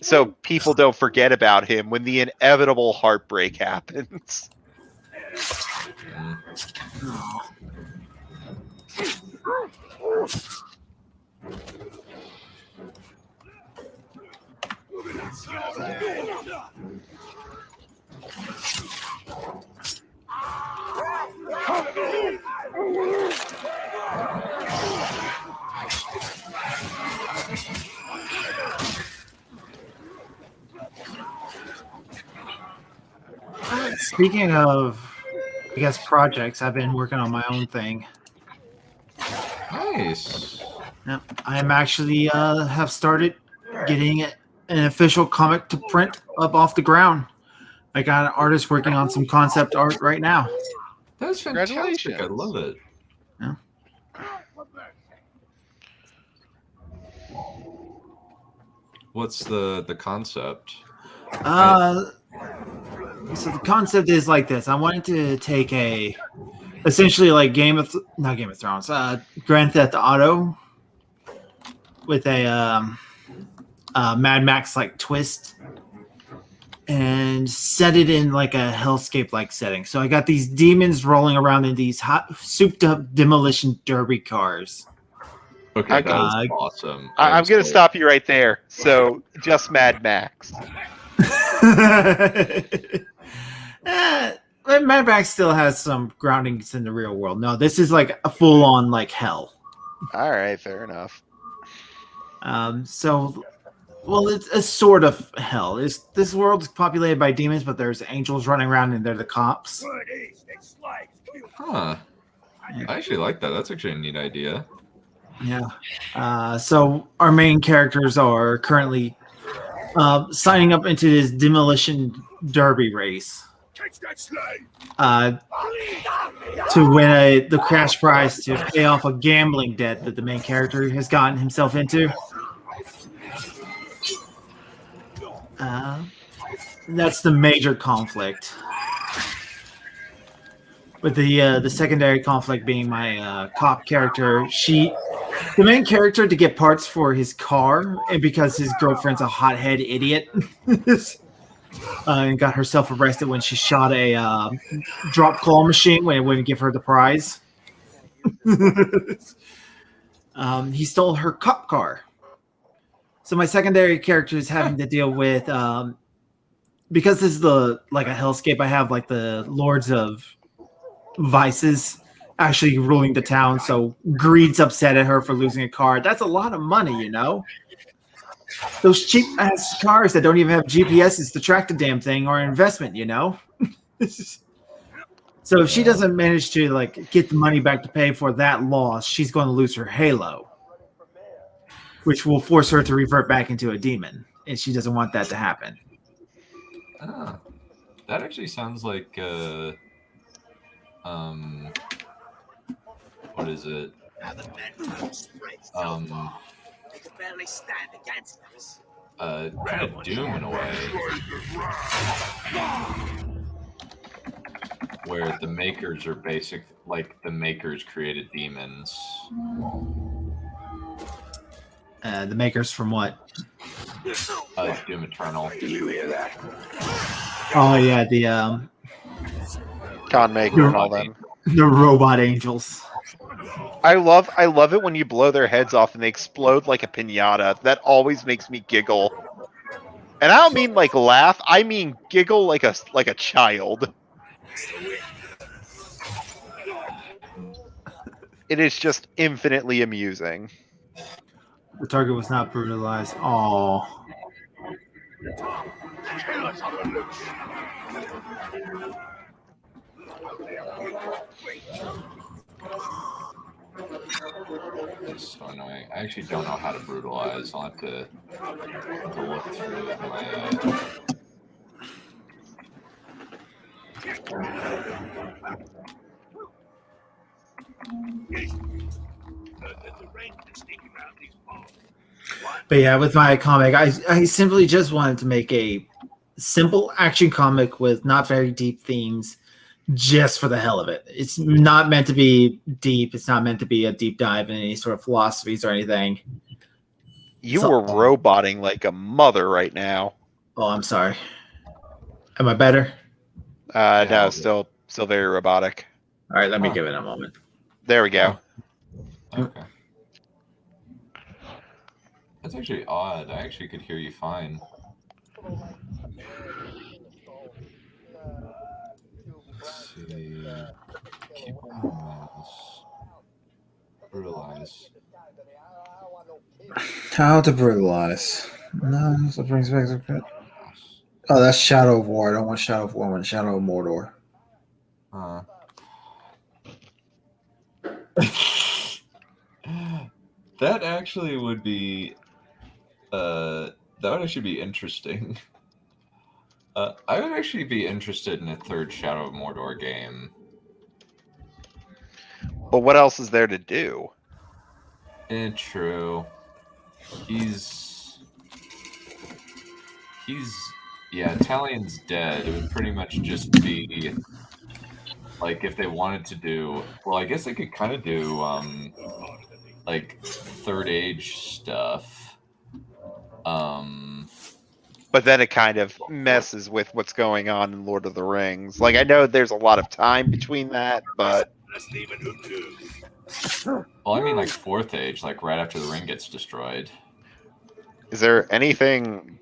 S7: so people don't forget about him when the inevitable heartbreak happens.
S5: Speaking of, I guess, projects, I've been working on my own thing.
S2: Nice.
S5: Now, I am actually have started getting an official comic to print up off the ground. I got an artist working on some concept art right now.
S2: That's fantastic. I
S7: Congratulations.
S2: love it.
S5: Yeah.
S2: What's the concept?
S5: So the concept is like this. I wanted to take essentially like not Game of Thrones, Grand Theft Auto with a Mad Max like twist and set it in like a hellscape like setting. So I got these demons rolling around in these hot souped up demolition derby cars.
S2: Okay, that's awesome.
S7: I'm going to stop you right there. So, just Mad Max.
S5: Mad Max still has some groundings in the real world. No, this is like a full-on like hell.
S7: All right, fair enough.
S5: Well, it's a sort of hell. This world's populated by demons, but there's angels running around, and they're the cops.
S2: Huh. I actually like that. That's actually a neat idea.
S5: Yeah. So our main characters are currently signing up into this demolition derby race to win the cash prize to pay off a gambling debt that the main character has gotten himself into. That's the major conflict. With the secondary conflict being my cop character, the main character, to get parts for his car, and because his girlfriend's a hothead idiot, and got herself arrested when she shot a drop claw machine when it wouldn't give her the prize. He stole her cop car. So my secondary character is having to deal with, because this is a hellscape, I have like the Lords of Vices actually ruling the town, so greed's upset at her for losing a car. That's a lot of money, you know? Those cheap ass cars that don't even have GPSs to track the damn thing are an investment, you know? So if she doesn't manage to get the money back to pay for that loss, she's going to lose her halo, which will force her to revert back into a demon, and she doesn't want that to happen.
S2: Ah, that actually sounds like what is it? Kind of Doom in a way, where the makers are the makers created demons.
S5: The makers from what?
S2: Doom Eternal.
S1: Did you hear that?
S5: Oh yeah, the
S7: Con Maker and all them.
S5: The robot angels.
S7: I love it when you blow their heads off and they explode like a piñata. That always makes me giggle. And I don't mean laugh, I mean giggle like a child. It is just infinitely amusing.
S5: The target was not brutalized. Oh.
S2: It's so annoying. I actually don't know how to brutalize. I'll have to look through my.
S5: But yeah, with my comic, I simply just wanted to make a simple action comic with not very deep themes, just for the hell of it. It's not meant to be deep. It's not meant to be a deep dive in any sort of philosophies or anything.
S7: You were roboting like a mother right now.
S5: Oh, I'm sorry. Am I better?
S7: No, still very robotic.
S5: All right, let me give it a moment.
S7: There we go.
S2: Okay. That's actually odd. I actually could hear you fine. Let's see. Keep on mouse. Brutalize.
S5: How to brutalize? No, that brings back. Oh, that's Shadow of War. I don't want Shadow of War. I want Shadow of Mordor.
S2: That actually would be. That would actually be interesting. I would actually be interested in a third Shadow of Mordor game.
S7: But what else is there to do?
S2: True. Yeah, Talion's dead. It would pretty much just be like if they wanted to do. Well, I guess they could kind of do like Third Age stuff.
S7: But then it kind of messes with what's going on in Lord of the Rings. Like, I know there's a lot of time between that, but...
S2: Well, I mean, like, Fourth Age, like, right after the ring gets destroyed.
S7: Is there anything...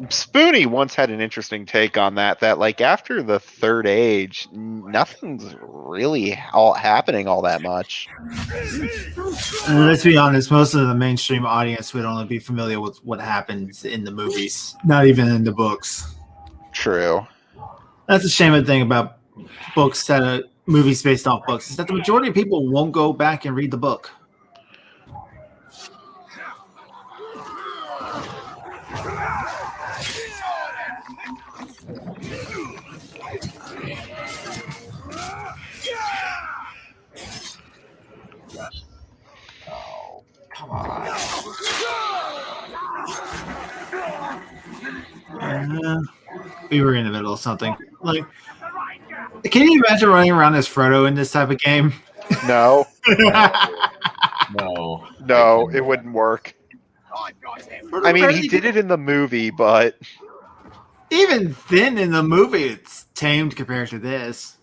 S7: Spoonie once had an interesting take on that, like, after the Third Age, nothing's really happening all that much.
S5: And let's be honest, most of the mainstream audience would only be familiar with what happens in the movies, not even in the books.
S7: True.
S5: That's a shame thing about books that are movies based off books, is that the majority of people won't go back and read the book.
S2: Oh, come on.
S5: We were in the middle of something. Like, can you imagine running around as Frodo in this type of game?
S7: No.
S2: No,
S7: it wouldn't work. I mean, he did it in the movie, but...
S5: Even then in the movie, it's tamed compared to this.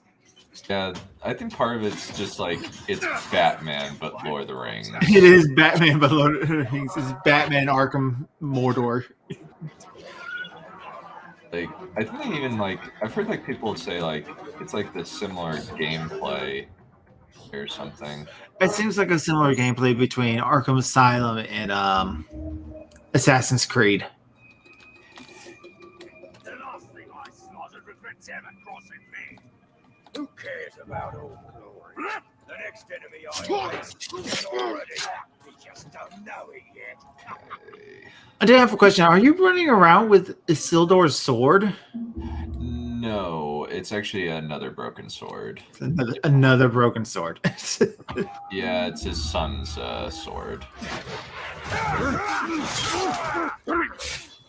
S2: Yeah, I think part of it's just like, it's Batman, but Lord of the Rings.
S5: It is Batman, but Lord of the Rings. It's Batman Arkham Mordor.
S2: Like, I think they even, like, I've heard, like, people say, like, it's, like, the similar gameplay or something.
S5: It seems like a similar gameplay between Arkham Asylum and Assassin's Creed.
S3: The last thing I slaughtered regrets ever crossing me. Who cares about old glory? The next enemy I face already. We just don't know it yet.
S5: I did have a question. Are you running around with Isildur's sword?
S2: No, it's actually another broken sword.
S5: Another broken sword.
S2: Yeah, it's his son's sword.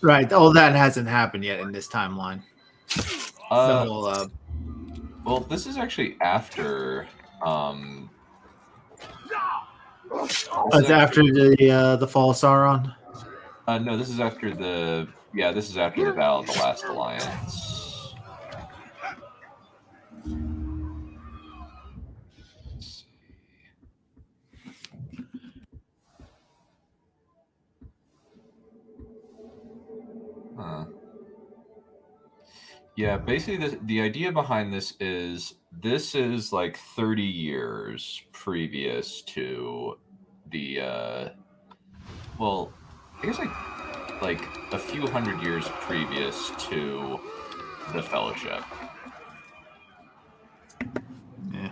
S5: Right. All that hasn't happened yet in this timeline.
S2: Well, this is actually after.
S5: It's after the fall of Sauron.
S2: No, this is after the. Yeah, this is after the Battle of the Last Alliance. Huh. Yeah, basically the idea behind this is like 30 years previous to the well, I guess like a few hundred years previous to the Fellowship.
S5: Yeah.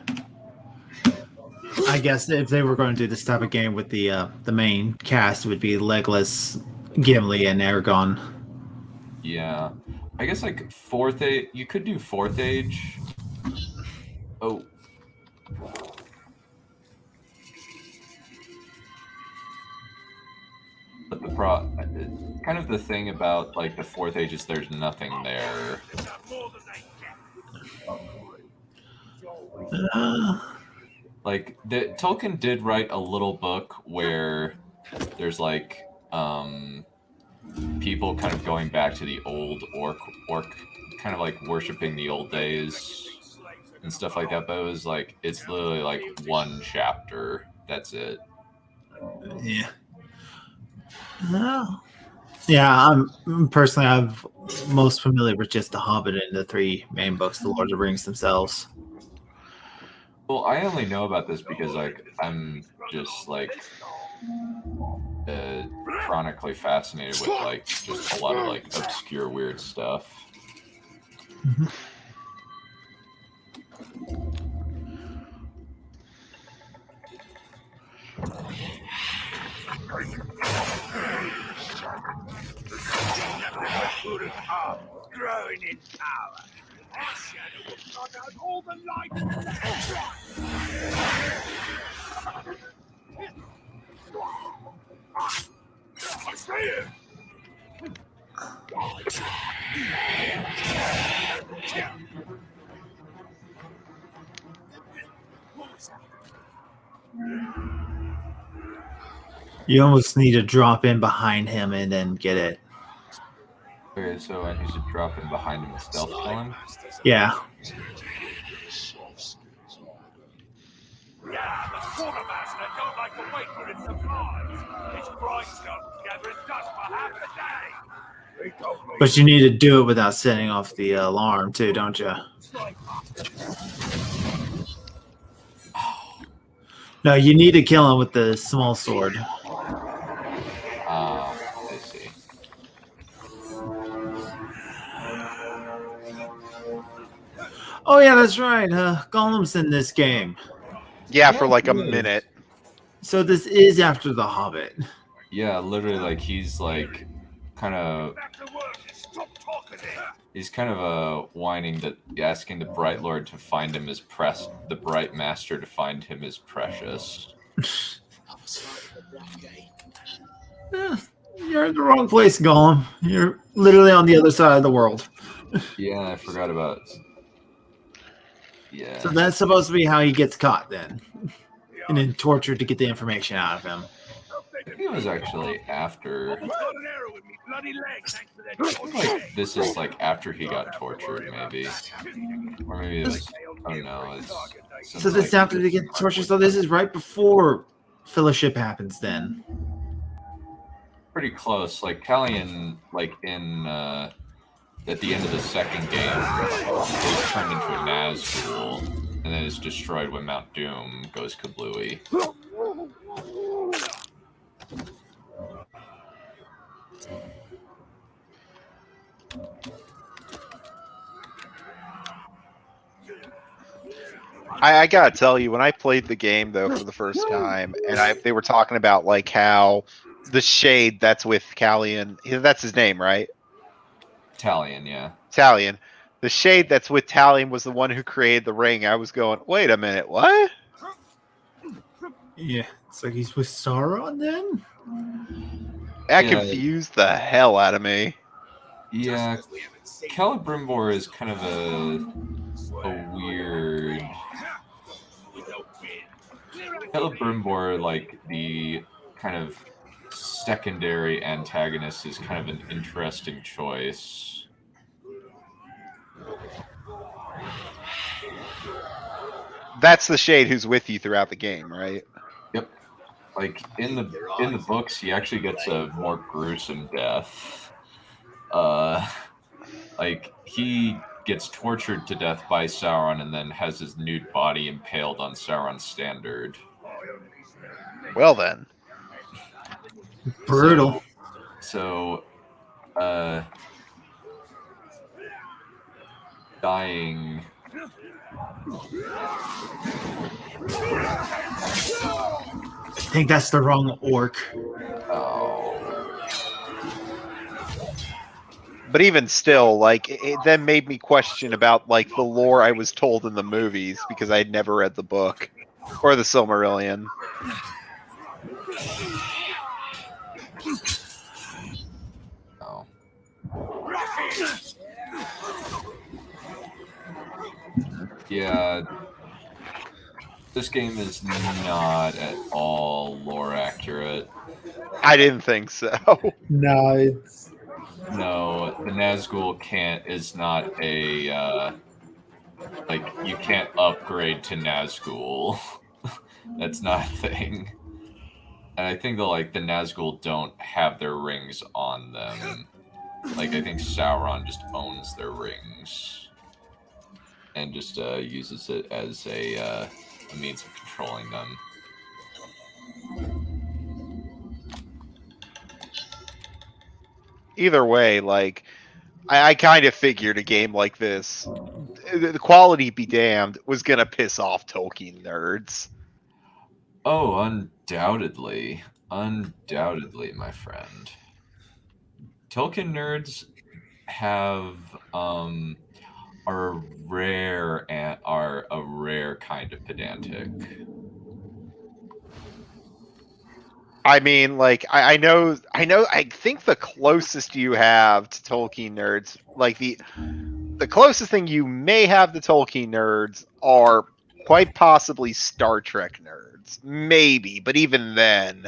S5: I guess if they were going to do this type of game with the main cast, it would be Legolas, Gimli, and Aragorn.
S2: Yeah, I guess like fourth age. You could do fourth age. Oh. But kind of the thing about like the fourth age is there's nothing there. Like Tolkien did write a little book where there's like people kind of going back to the old orc kind of like worshiping the old days and stuff like that, but it was like it's literally like one chapter. That's it.
S5: Yeah. Yeah, I'm most familiar with just The Hobbit and the three main books, the Lord of the Rings themselves.
S2: Well, I only know about this because like I'm just like chronically fascinated with like just a lot of like obscure weird stuff.
S5: Mm-hmm.
S3: Growing in power. Our shadow will shut out all the light. I see it.
S5: You almost need to drop in behind him and then get it.
S2: Okay, so I need to drop in behind him and stealth kill him?
S5: Yeah.
S3: Yeah, the quartermaster don't like to wait for its supplies. His grindstone gathering dust for half a day. He told me.
S5: But you need to do it without setting off the alarm too, don't you? No, you need to kill him with the small sword.
S2: I see.
S5: Oh yeah, that's right. Gollum's in this game.
S7: Yeah, for like a minute.
S5: So this is after The Hobbit.
S2: Yeah, literally, like he's like kind of he's kind of whining that asking the Bright Lord to find him the Bright Master to find him is precious.
S5: You're in the wrong place, Gollum. You're literally on the other side of the world.
S2: Yeah, I forgot about. Yeah.
S5: So that's supposed to be how he gets caught then, and then tortured to get the information out of him.
S2: I think it was actually after.
S3: Got an arrow in me bloody leg thanks to that
S2: Like this is like after he got tortured, maybe, or maybe it was. Oh no, it's.
S5: So this after they get tortured. So this is right before Fellowship happens. Then.
S2: Pretty close. Like Callian, like in at the end of the second game, is turned into a Nazgul, and then is destroyed when Mount Doom goes kablooey.
S7: I gotta tell you, when I played the game though for the first time, and they were talking about like how the shade that's with Callian, that's his name, right?
S2: Talion, yeah.
S7: Talion. The shade that's with Talion was the one who created the ring. I was going, wait a minute, what?
S5: Yeah, it's like he's with Sauron then?
S7: That
S2: Yeah.
S7: confused the hell out of me.
S2: Yeah, Celebrimbor is kind of a weird. Celebrimbor, like the kind of secondary antagonist, is kind of an interesting choice.
S7: That's the shade who's with you throughout the game, right?
S2: Yep. Like in the books, he actually gets a more gruesome death. Like he gets tortured to death by Sauron and then has his nude body impaled on Sauron's standard.
S7: Well then.
S5: Brutal.
S2: So dying.
S5: I think that's the wrong orc.
S2: Oh.
S7: But even still, like, it then made me question about, like, the lore I was told in the movies because I had never read the book or the Silmarillion.
S2: Oh. Yeah. This game is not at all lore accurate.
S7: I didn't think so.
S5: No, it's
S2: No, the Nazgul is not a like you can't upgrade to Nazgul. That's not a thing. And I think the Nazgul don't have their rings on them. Like I think Sauron just owns their rings and just uses it as a means of controlling them.
S7: Either way, like, I kind of figured a game like this, the quality be damned, was gonna piss off Tolkien nerds.
S2: Oh, undoubtedly. Undoubtedly, my friend. Tolkien nerds have are a rare kind of pedantic.
S7: I mean, like, I know. I think the closest you have to Tolkien nerds, like the closest thing you may have to Tolkien nerds are quite possibly Star Trek nerds, maybe. But even then,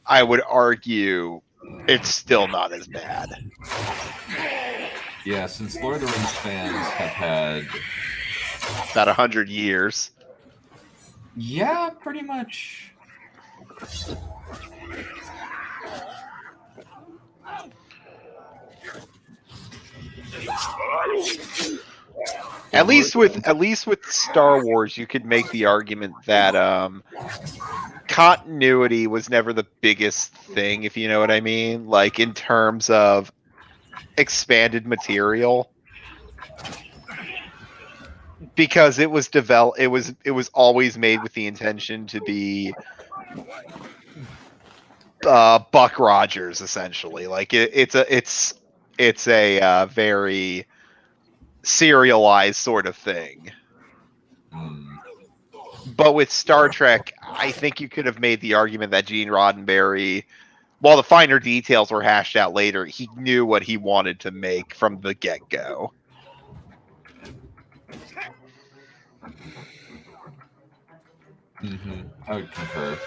S7: I would argue it's still not as bad.
S2: Yeah, since Lord of the Rings fans have had
S7: About 100 years.
S2: yeah, pretty much.
S7: At least with Star Wars, you could make the argument that continuity was never the biggest thing, if you know what I mean. Like in terms of expanded material, because it was always made with the intention to be Buck Rogers, essentially. Like it's a very serialized sort of thing. But with Star Trek, I think you could have made the argument that Gene Roddenberry, while the finer details were hashed out later, he knew what he wanted to make from the get-go.
S2: I would concur.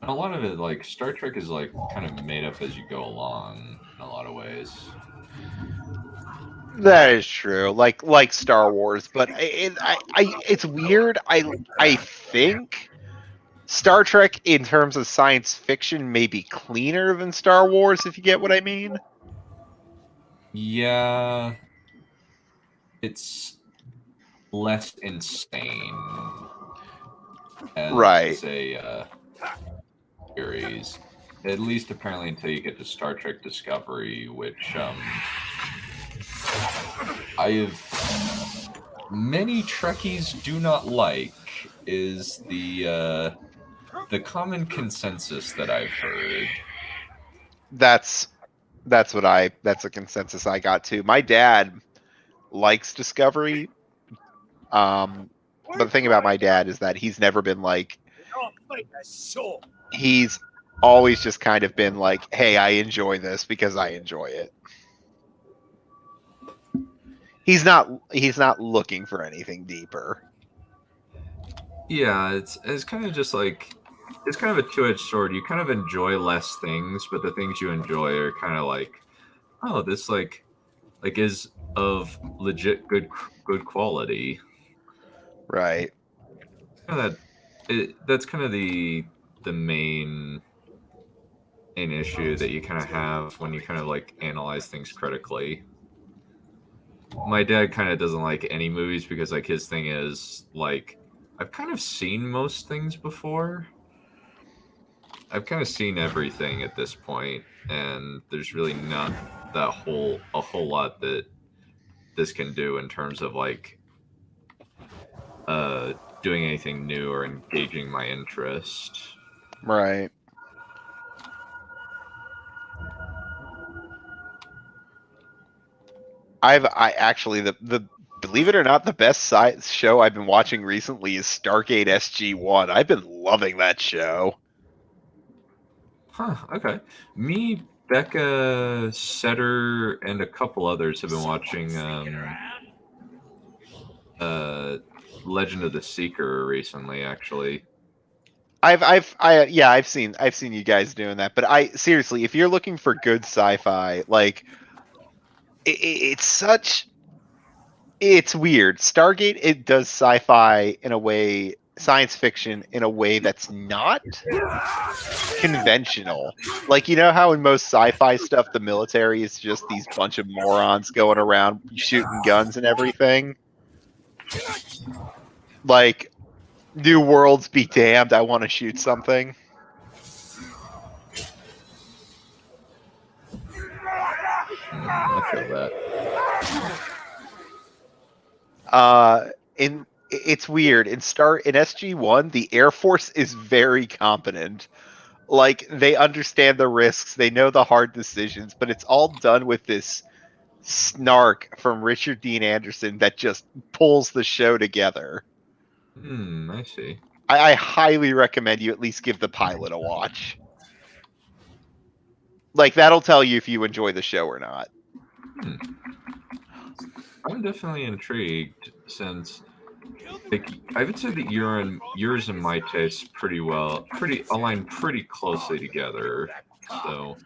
S2: And a lot of it, like Star Trek, is like kind of made up as you go along in a lot of ways.
S7: That is true, like Star Wars, but it's weird. I think Star Trek, in terms of science fiction, may be cleaner than Star Wars, if you get what I mean.
S2: Yeah, it's less insane as
S7: Right.
S2: a series. At least apparently until you get to Star Trek Discovery, which many Trekkies do not like, is the common consensus that I've heard.
S7: That's a consensus I got too. My dad likes Discovery. But the thing about my dad is that he's never been like, he's always just kind of been like, hey, I enjoy this because I enjoy it. He's not looking for anything deeper.
S2: Yeah, it's kind of just like, it's kind of a two-edged sword. You kind of enjoy less things, but the things you enjoy are kind of like, oh, this like is of legit good quality.
S7: Right.
S2: That's kind of the main issue that you kind of have when you kind of like analyze things critically. My dad kind of doesn't like any movies because like his thing is like I've kind of seen most things before. I've kind of seen everything at this point, and there's really not a whole lot that this can do in terms of like doing anything new or engaging my interest.
S7: Right. I actually the believe it or not, the best show I've been watching recently is Stargate SG-1. I've been loving that show.
S2: Huh, okay. Me, Becca, Setter, and a couple others have been watching Legend of the Seeker recently, actually.
S7: I've seen you guys doing that, but I seriously, if you're looking for good sci-fi, like it's weird. Stargate, it does sci-fi in a way, science fiction in a way that's not conventional. Like, you know how in most sci-fi stuff the military is just these bunch of morons going around shooting guns and everything? Like, New Worlds be damned, I want to shoot something.
S2: I feel that.
S7: It's weird. In SG-1, the Air Force is very competent. Like, they understand the risks, they know the hard decisions, but it's all done with this snark from Richard Dean Anderson that just pulls the show together.
S2: I see.
S7: I highly recommend you at least give the pilot a watch. Like, that'll tell you if you enjoy the show or not.
S2: I'm definitely intrigued, since like, I would say that yours and my tastes align pretty closely together. So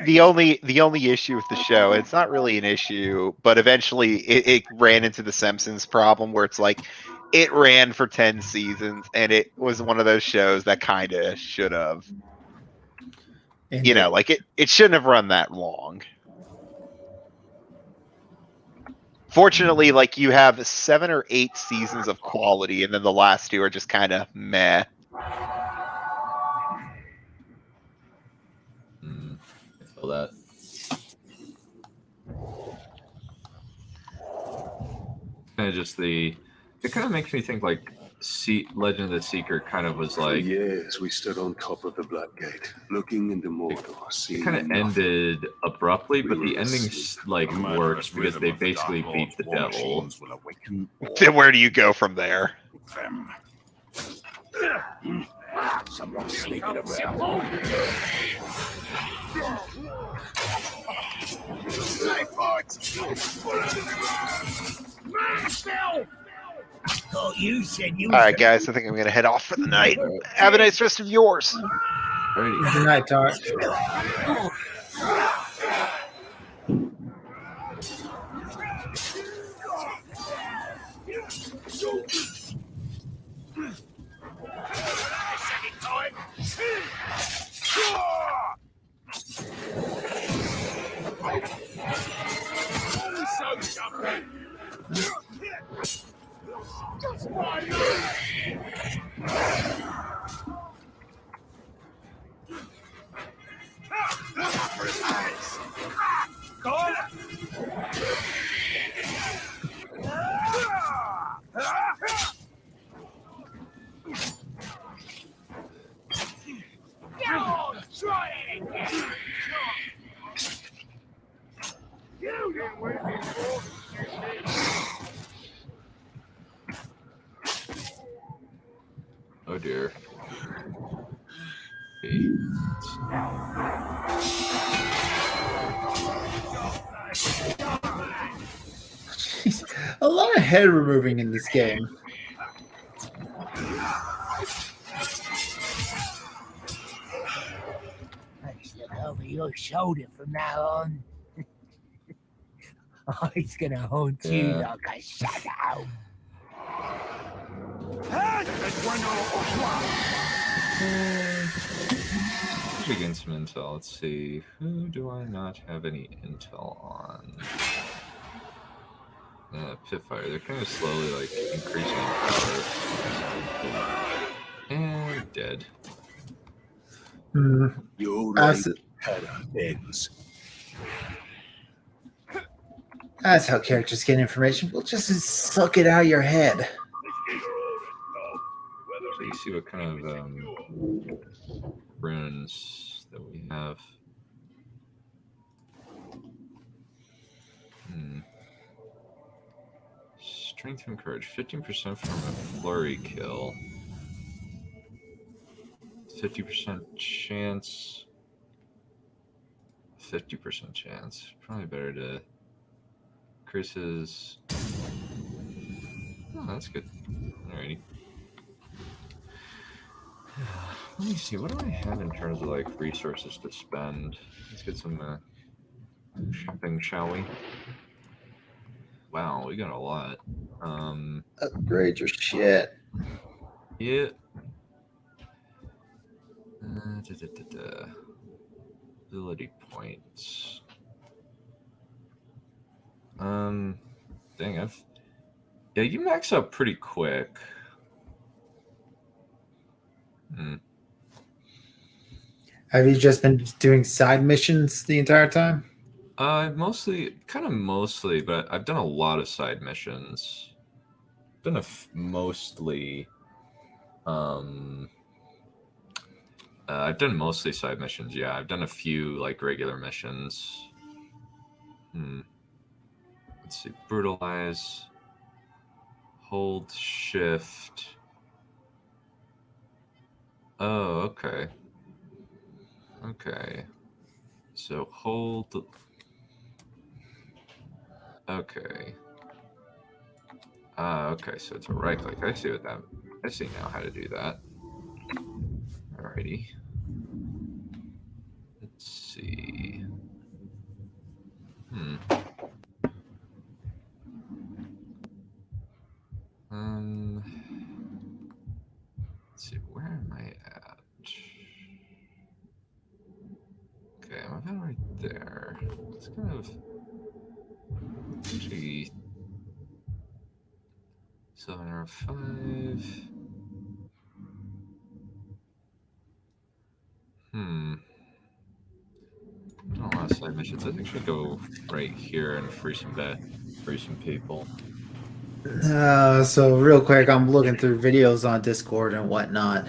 S7: the only issue with the show, it's not really an issue, but eventually it ran into the Simpsons problem where it's like it ran for 10 seasons and it was one of those shows that kind of should have, you know, like it shouldn't have run that long. Fortunately, like, you have 7 or 8 seasons of quality, and then the last 2 are just kind of meh.
S2: I feel that. Kind of just it kind of makes me think like Legend of the Seeker kind of was like.
S4: Yes, we stood on top of the Black Gate, looking into Mordor.
S2: It kind of ended abruptly, but the ending like works because they basically beat the devil.
S7: Then where do you go from there?
S3: Someone's sneaking around.
S6: Oh, you said you.
S7: All right, guys, I think I'm gonna head off for the night. Have a nice rest of yours.
S2: Alrighty.
S5: Good night, Todd.
S3: Try it again. You didn't win before.
S2: Oh dear.
S5: Jeez, a lot of head removing in this game.
S6: Look over your shoulder from now on. Oh, he's gonna haunt you like a shadow.
S2: Begin some intel. Let's see. Who do I not have any intel on? Pitfire. They're kind of slowly like increasing in power. And dead.
S4: You old
S5: That's,
S4: lady had her things.
S5: that's how characters get information. We'll just suck it out of your head.
S2: So you see what kind of runes that we have. Strength and courage. 15% from a flurry kill. 50% chance. 50% chance. Probably better to increase his. Oh, that's good. Alrighty. Let me see. What do I have in terms of like resources to spend? Let's get some shopping, shall we? Wow, we got a lot.
S5: Upgrade your shit.
S2: Yeah. Ability points. Dang, yeah, you max out pretty quick.
S5: Have you just been doing side missions the entire time?
S2: Mostly, but I've done a lot of side missions. Done mostly. I've done mostly side missions. Yeah, I've done a few like regular missions. Let's see, brutalize, hold, shift. Oh, okay. Okay. So hold. Okay. Okay, so it's a right click. I see now how to do that. Alrighty. Let's see. Let's see, where am I at? Okay, I'm about right there. It's kind of actually 7 or 5. Done a lot of side missions. I think I should go right here and free some people.
S5: So real quick, I'm looking through videos on Discord and whatnot,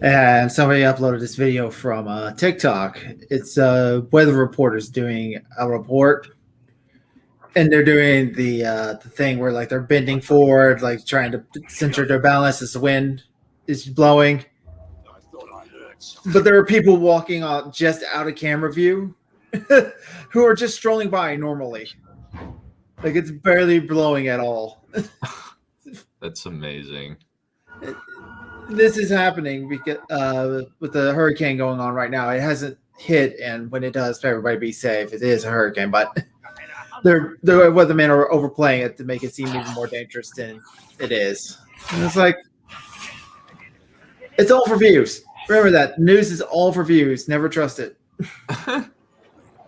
S5: and somebody uploaded this video from TikTok. It's weather reporters doing a report, and they're doing the thing where like they're bending forward, like trying to center their balance as the wind is blowing. But there are people walking on just out of camera view who are just strolling by normally. Like it's barely blowing at all.
S2: That's amazing.
S5: This is happening because with the hurricane going on right now, it hasn't hit, and when it does, everybody be safe. It is a hurricane, but the weathermen are overplaying it to make it seem even more dangerous than it is. And it's like it's all for views. Remember that news is all for views. Never trust it.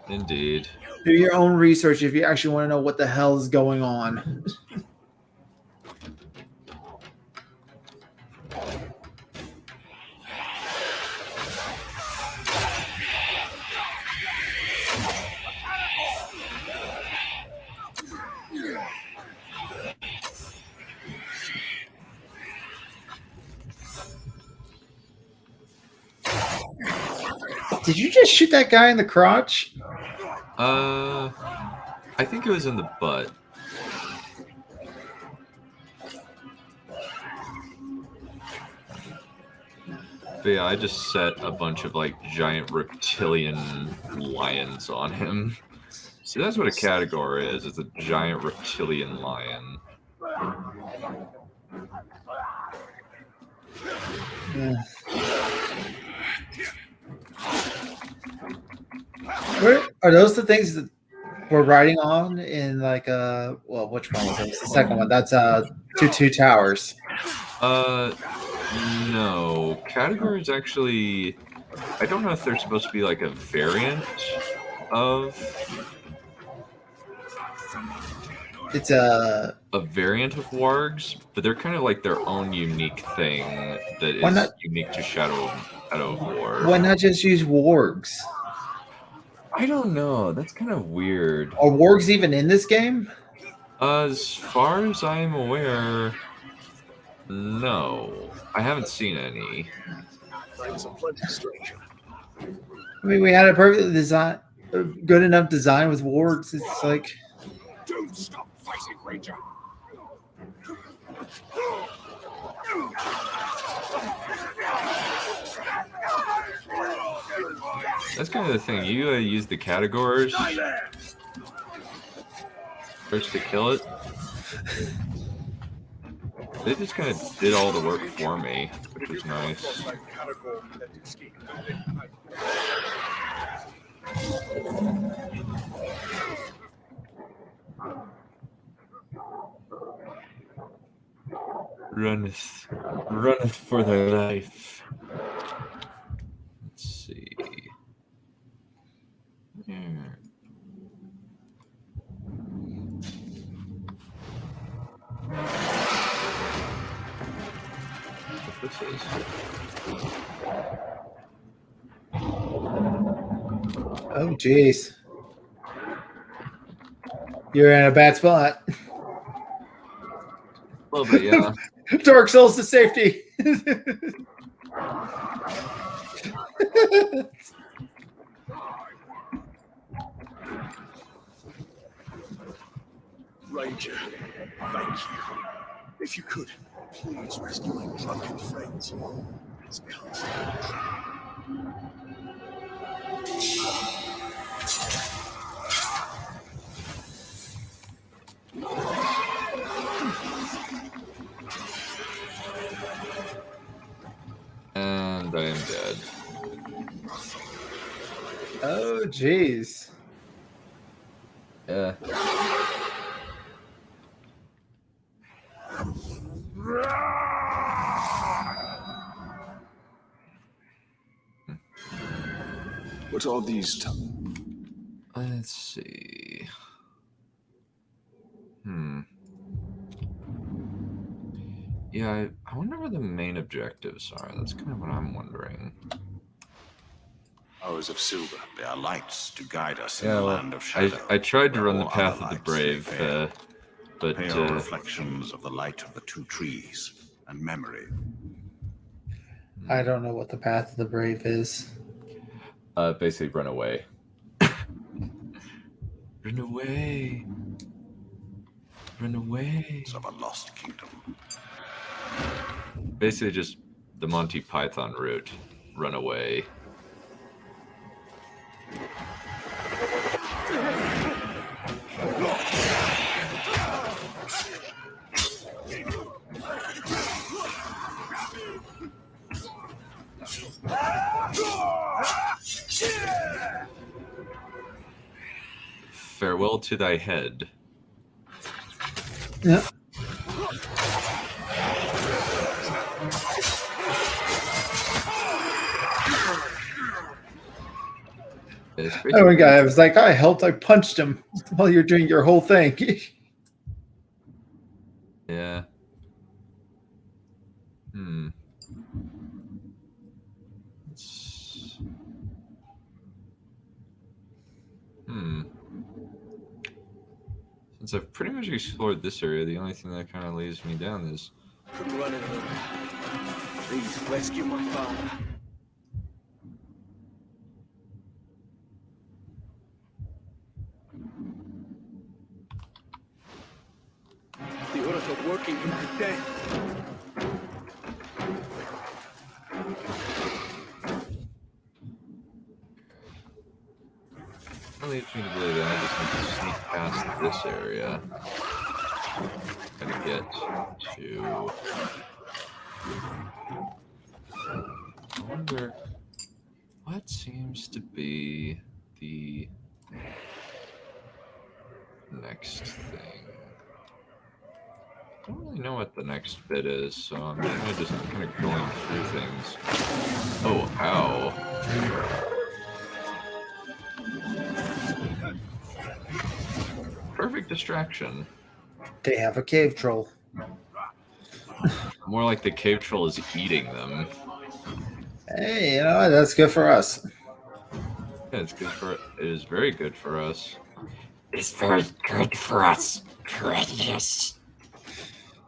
S2: Indeed.
S5: Do your own research if you actually want to know what the hell is going on. Did you just shoot that guy in the crotch?
S2: I think it was in the butt. But yeah, I just set a bunch of like giant reptilian lions on him. See, that's what a category is. It's a giant reptilian lion.
S5: Yeah. Where are those the things that we're riding on in like well, which one was it? It's the second one. That's two towers.
S2: No. Categories actually, I don't know if they're supposed to be like a variant of
S5: It's a
S2: variant of wargs, but they're kind of like their own unique thing that
S5: Why
S2: is
S5: not-
S2: unique to Shadow of War.
S5: why not just use wargs?
S2: I don't know. That's kind of weird.
S5: Are wargs even in this game?
S2: As far as I'm aware, no. I haven't seen any.
S4: Thanks a plenty, stranger.
S5: I mean, we had a perfect design, a good enough design with wargs. It's like,
S3: Don't stop fighting, Ranger.
S2: That's kind of the thing. You use the categories first to kill it. They just kind of did all the work for me, which was nice. Runneth for their life. Let's see. Here. What this is?
S5: oh, jeez. You're in a bad spot.
S2: A little bit, yeah.
S5: Dark Souls to safety.
S4: Ranger, thank you. If you could, please rescue my drunken friends. It's constant.
S2: And I am dead.
S5: Oh, jeez.
S2: Yeah.
S4: What are these?
S2: Let's see. Yeah, I wonder where the main objectives are. That's kind of what I'm wondering.
S1: Powers of silver, they are lights to guide us in
S2: Yeah,
S1: the
S2: well,
S1: land of shadow.
S2: I tried to run the
S1: All
S2: path
S1: other
S2: of the
S1: lights,
S2: brave,
S1: they fail.
S2: but
S1: Pale reflections of the light of the two trees and memory.
S5: I don't know what the path of the brave is.
S2: basically run away. Run away. Run away.
S1: Of a lost kingdom.
S2: Basically just the Monty Python route. Run away. Farewell to thy head.
S5: Yeah. Oh my god, I was like, I helped, I punched him while you're doing your whole thing.
S2: Yeah. Since I've pretty much explored this area, the only thing that kind of leads me down is...
S3: Couldn't run it alone. Please rescue my father. The orders are working in the day.
S2: That leads me to believe that I just need to sneak past this area. Gotta get to... I wonder... What seems to be the next thing? I don't really know what the next bit is, so I'm just kind of going through things. Oh, ow. Perfect distraction.
S5: They have a cave troll.
S2: More like the cave troll is eating them.
S5: Hey, you know what? That's good for us.
S2: Yeah, it's good for. It is very good for us.
S6: It's very good for us. Precious.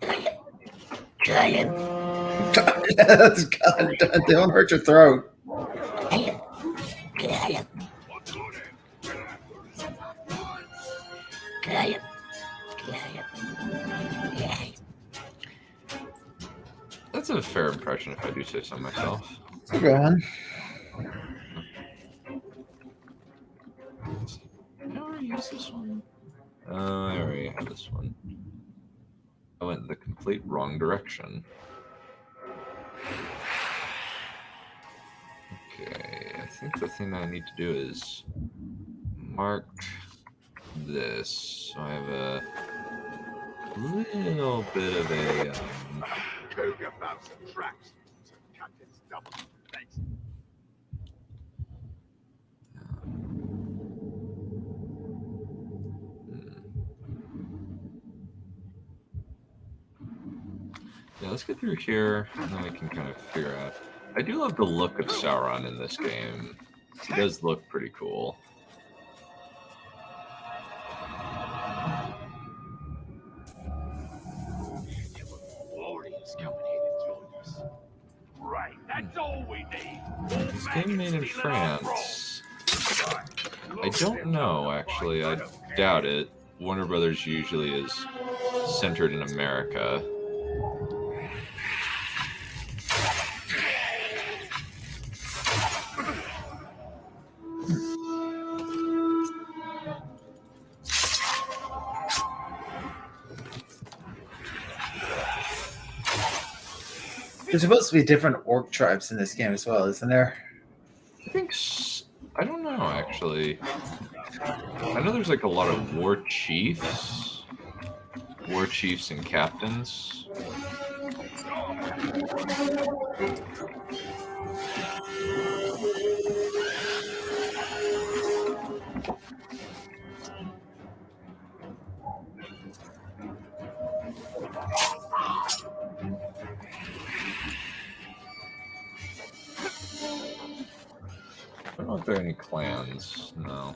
S6: Kill him.
S5: That's God. Don't hurt your throat.
S6: Kill him. Kill him. Kill him. Kill him. Yeah.
S2: That's a fair impression, if I do say so myself.
S5: Go on.
S2: I already used this one. I already have this one. I went the complete wrong direction. Okay, I think the thing that I need to do is mark this. So I have a little bit of a.
S3: Talk about some tracks. Some Captain Stubble. Thanks.
S2: Yeah, let's get through here, and then we can kind of figure out. I do love the look of Sauron in this game. He does look pretty cool.
S3: Warriors coming here to join us. Right, that's all we need.
S2: This game made in France. I don't know, actually. I doubt it. Warner Brothers usually is centered in America.
S5: There's supposed to be different orc tribes in this game as well, isn't there?
S2: I think I don't know, actually. I know there's like a lot of war chiefs and captains. I don't know if there are any clans. No.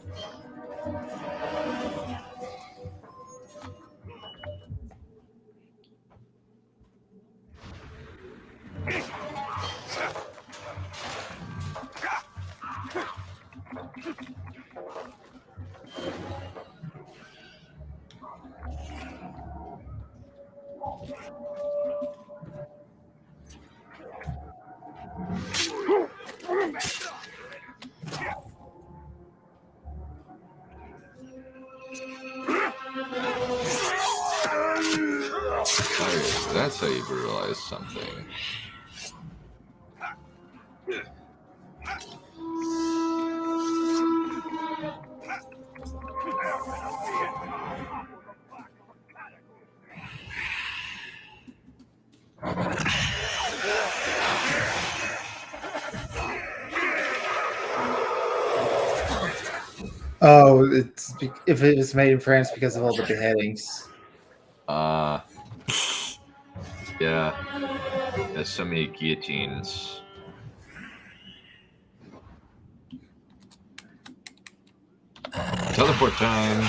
S2: That's how you brutalize something.
S5: Oh, it's if it was made in France because of all the beheadings.
S2: Yeah. There's so many guillotines. Teleport time.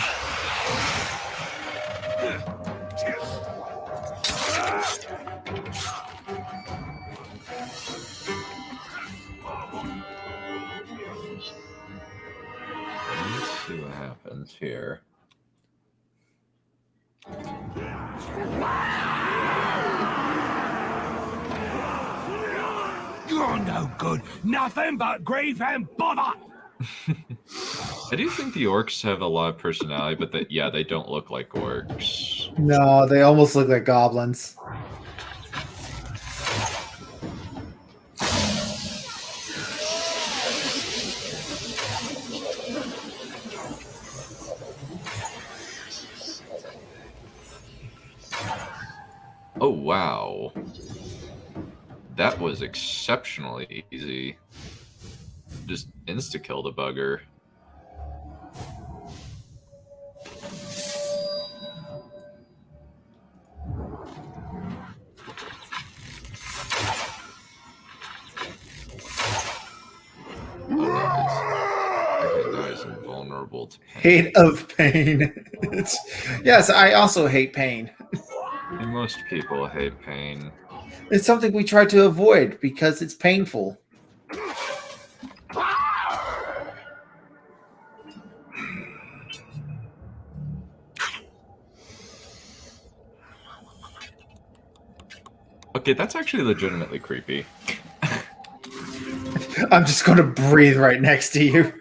S2: Let's see what happens here.
S6: You're no good. Nothing but grief and bother.
S2: I do think the orcs have a lot of personality, but they don't look like orcs.
S5: No, they almost look like goblins.
S2: Oh, wow. That was exceptionally easy. Just insta-kill the bugger. susceptible to pain.
S5: Hate of pain. Yes, I also hate pain.
S2: And most people hate pain.
S5: It's something we try to avoid because it's painful.
S2: Okay, that's actually legitimately creepy.
S5: I'm just going to breathe right next to you.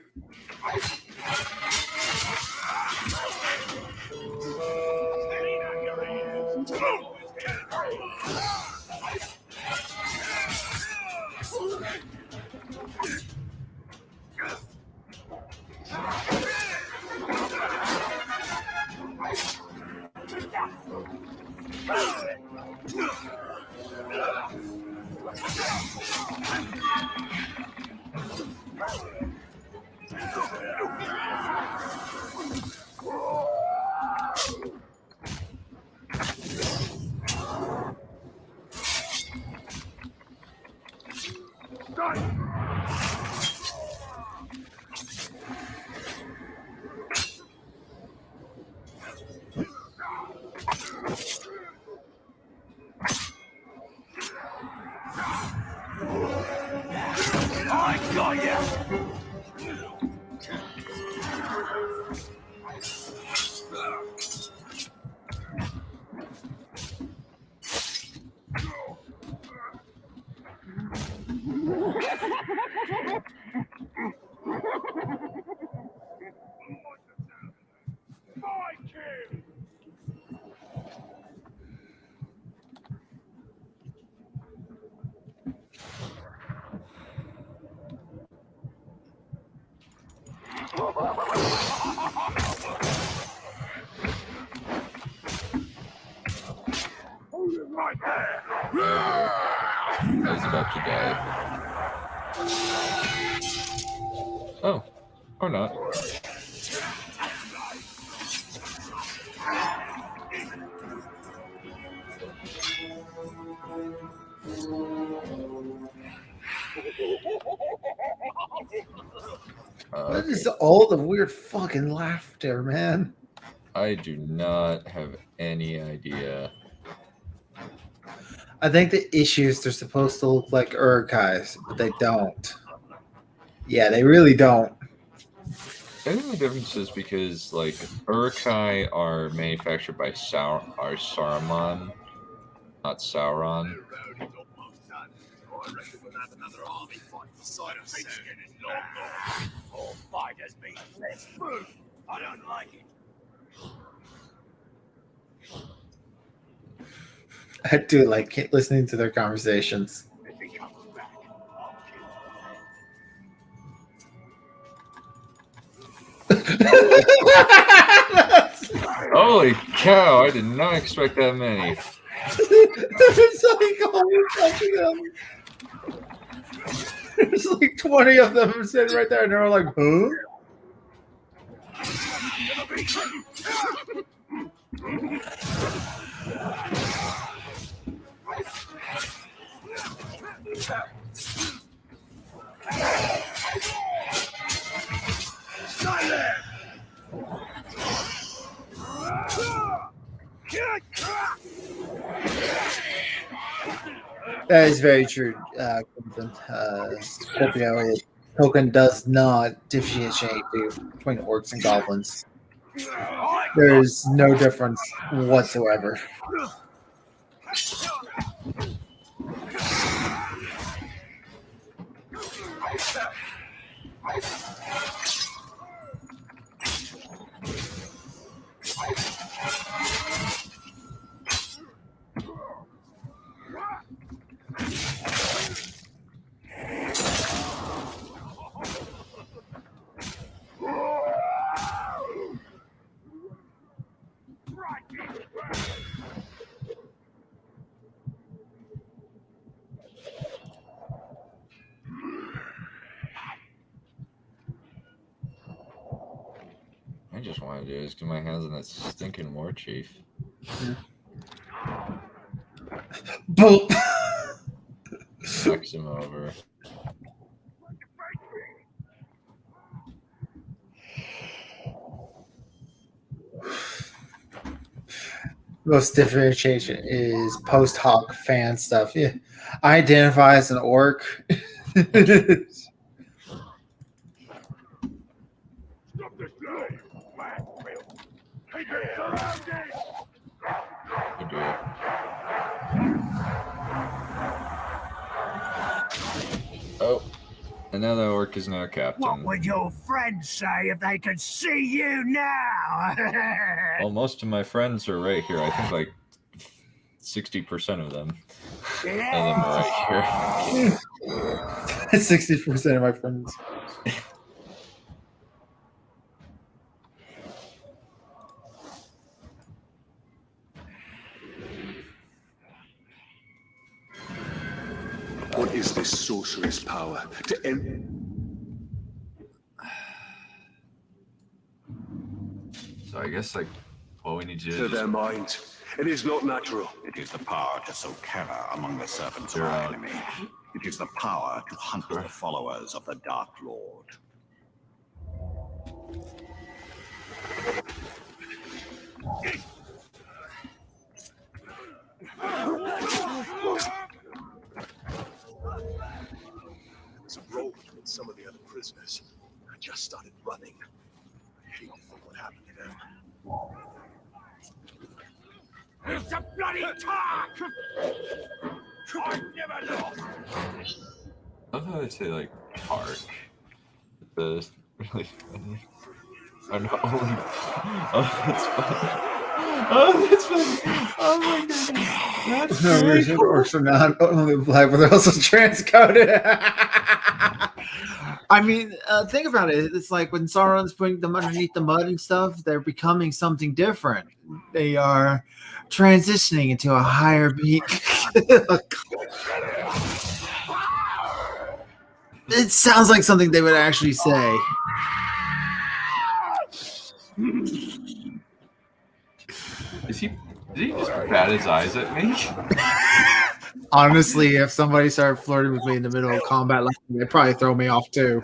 S3: I got ya! Right there!
S2: I was about to die. Oh, or not.
S5: What is all the weird fucking laughter, man?
S2: I do not have any idea.
S5: I think the issues they're supposed to look like Urukais, but they don't. Yeah, they really don't.
S2: I think the difference is because, like, Urukai are manufactured by Saruman, not Sauron.
S3: All fighters mean less food. I don't like it.
S5: I do like listening to their conversations.
S3: If he comes back, I'll kill him.
S2: Holy cow! I did not expect that many.
S5: It's like almost touching them. There's like 20 of them sitting right there, and they're all like, huh?
S3: Stay there!
S5: That is very true, Crimson. Scorpio. Token does not differentiate between orcs and goblins. There is no difference whatsoever.
S2: I just want to do is get my hands on that stinking war chief.
S5: Boop.
S2: Sucks him over.
S5: most differentiation is post hoc fan stuff. Yeah, I identify as an orc.
S3: Stop this guy, you black will. Take it surrounded!
S2: Oh dear. Oh, and now the orc is now
S6: What
S2: captain.
S6: would your friends say if they could see you now?
S2: Well, most of my friends are right here. I think like 60% of them. Are right here.
S5: 60% of my friends.
S4: What is this sorcerer's power to end?
S2: So I guess like what we need to
S4: To
S2: do
S4: their
S2: is
S4: minds. It is not natural.
S8: It is the power to sow terror among the servants of
S2: They're
S8: our
S2: out.
S8: enemy. It is the power to hunt the followers of the Dark Lord.
S4: There's a roll between some of the other prisoners. I just started running. I hate to think what happened to them.
S3: It's a bloody talk! I've never lost!
S2: I thought I'd say like Tark. The really funny. Oh no! Oh, that's funny. Oh, that's funny. Oh my goodness. That's very cool.
S5: Orcs are not only black, but they're also transcoded. I mean, think about it. It's like when Sauron's putting them underneath the mud and stuff, they're becoming something different. They are transitioning into a higher being. It sounds like something they would actually say.
S2: Did he just bat his eyes at me?
S5: Honestly, if somebody started flirting with me in the middle of combat, like, they'd probably throw me off too.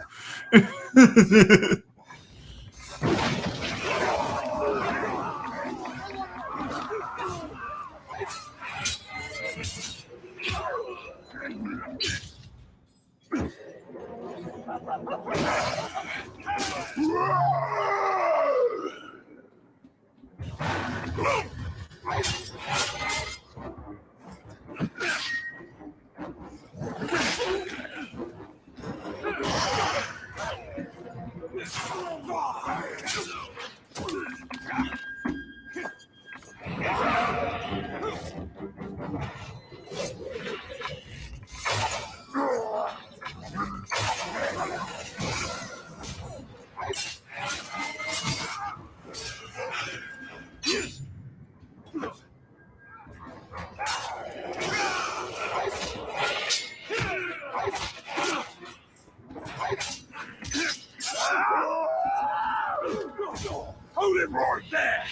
S3: Hold it right there!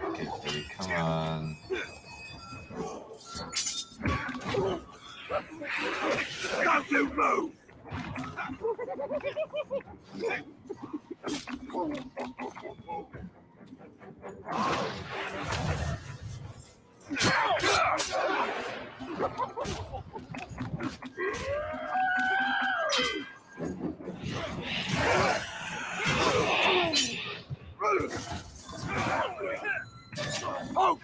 S2: Okay, baby, come on.
S3: Don't you move! Oh,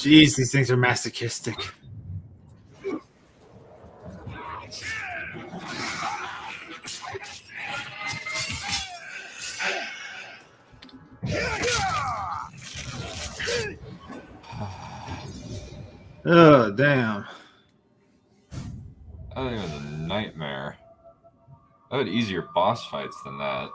S5: Jeez, these things are masochistic. Oh, damn.
S2: I think it was a nightmare. I had easier boss fights than that.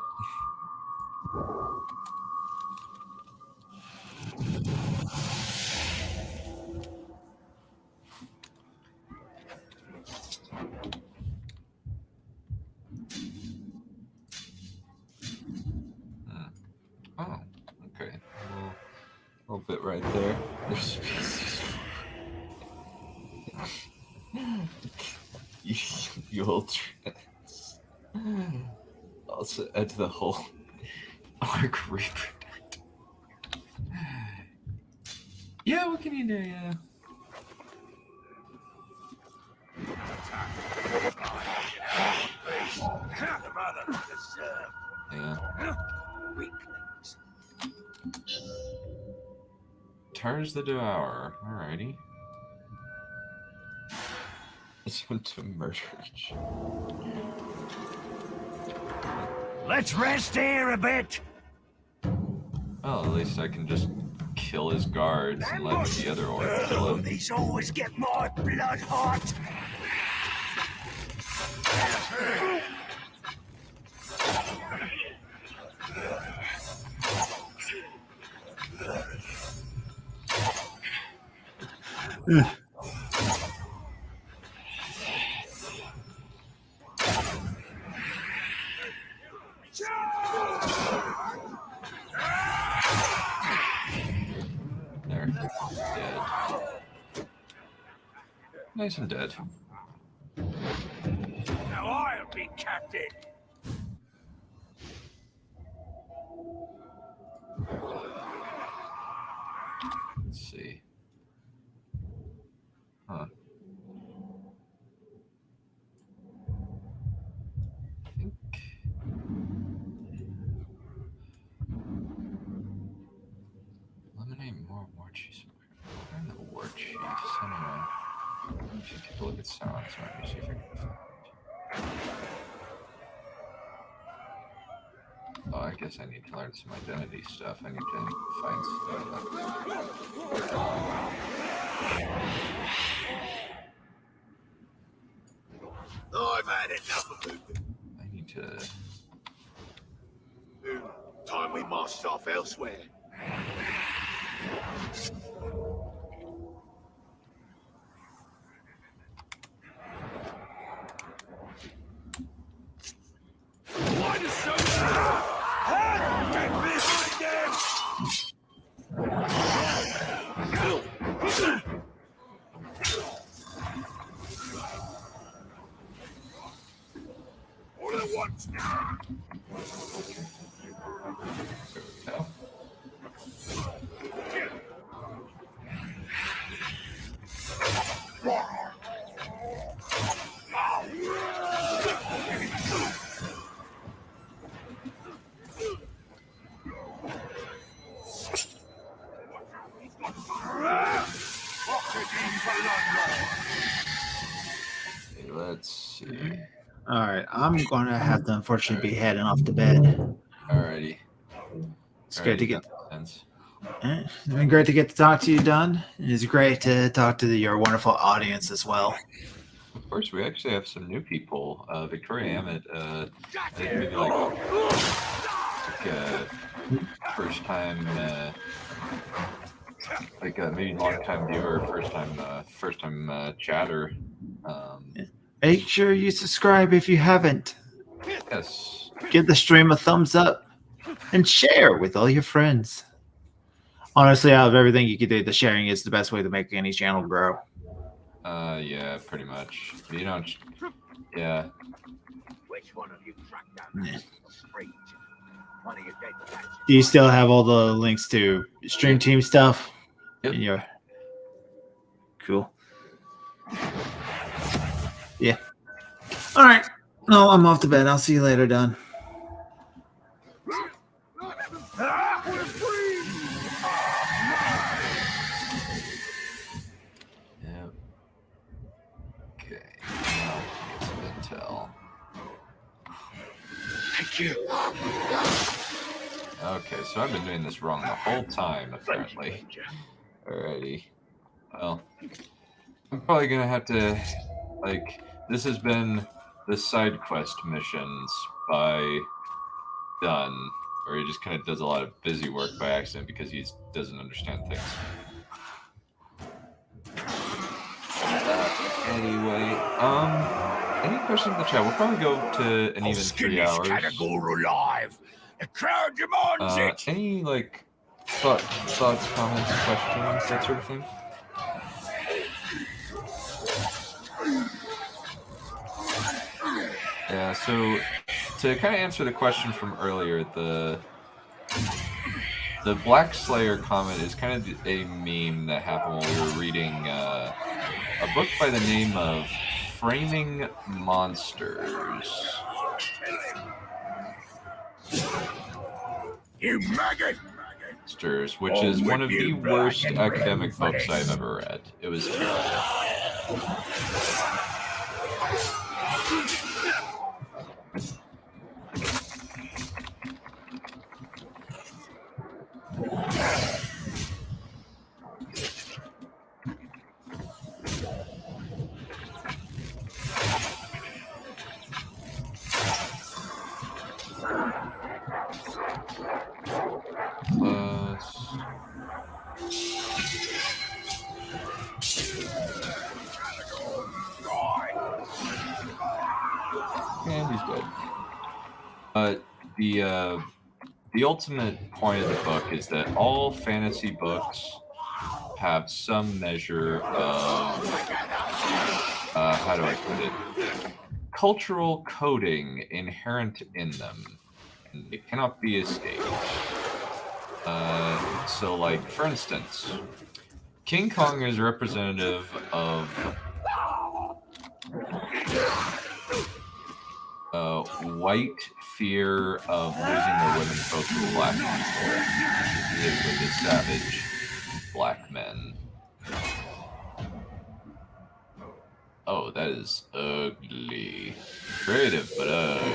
S2: Oh, okay. A little bit right there. There's species. you old trans. Also add the whole arc reaper. Yeah, what can you do? Yeah. Yeah. Tars the Devourer. Alrighty. It's went to murder.
S3: Let's rest here a bit.
S2: Well, at least I can just kill his guards and let the other orc kill him.
S3: These always get my blood hot.
S2: There. Dead. Nice and dead.
S3: Now I'll be captain.
S2: Let's see. Huh. I think. Eliminate more war chiefs. Where are the war chiefs anyway? I should take a look at sounds. Let me see if I can find. Oh, I guess I need to learn some identity stuff. I need to find stuff.
S4: I've had enough of it.
S2: I need to.
S4: Time we marched off elsewhere. Why does so get behind them! All at once now.
S2: There we go. Okay, let's see.
S5: All right, I'm going to have to unfortunately be heading off to bed.
S2: Alrighty.
S5: It's great to
S2: Alrighty,
S5: get.
S2: that makes sense.
S5: It's been great to get to talk to you, Dunn. It's great to talk to your wonderful audience as well.
S2: Of course, we actually have some new people. Victoria Ammett, I think maybe like first time, maybe long time viewer, first time chatter.
S5: Make sure you subscribe if you haven't.
S2: Yes.
S5: Give the stream a thumbs up and share with all your friends. Honestly, out of everything you can do, the sharing is the best way to make any channel grow.
S2: Yeah, pretty much. You know, yeah.
S3: Which one of you tracked down that street? One of your dead cats.
S5: Do you still have all the links to Stream Team stuff?
S2: Yep.
S5: In your... Cool. Yeah. All right. No, I'm off to bed. I'll see you later, Don.
S3: We're free!
S2: Yep. Okay. Now get some intel.
S4: Thank you.
S2: Okay, so I've been doing this wrong the whole time, apparently. Alrighty. Well, I'm probably gonna have to, like, this has been the side quest missions by Dunn, where he just kind of does a lot of busy work by accident because he doesn't understand things. Anyway, any questions in the chat? We'll probably go to an even 3 hours.
S3: Alive. The crowd demands it.
S2: Any like thoughts, comments, questions, that sort of thing? Yeah, so to kind of answer the question from earlier, the Black Slayer comment is kind of a meme that happened when we were reading a book by the name of Framing Monsters.
S3: You maggot!
S2: Which is one of the worst academic books I've ever read. It was terrible. And he's dead. But the ultimate point of the book is that all fantasy books have some measure of how do I put it? Cultural coding inherent in them. And it cannot be escaped. So, like, for instance, King Kong is representative of white fear of losing their women folk to black people, with the savage black men. Oh, that is ugly. Creative, but ugly.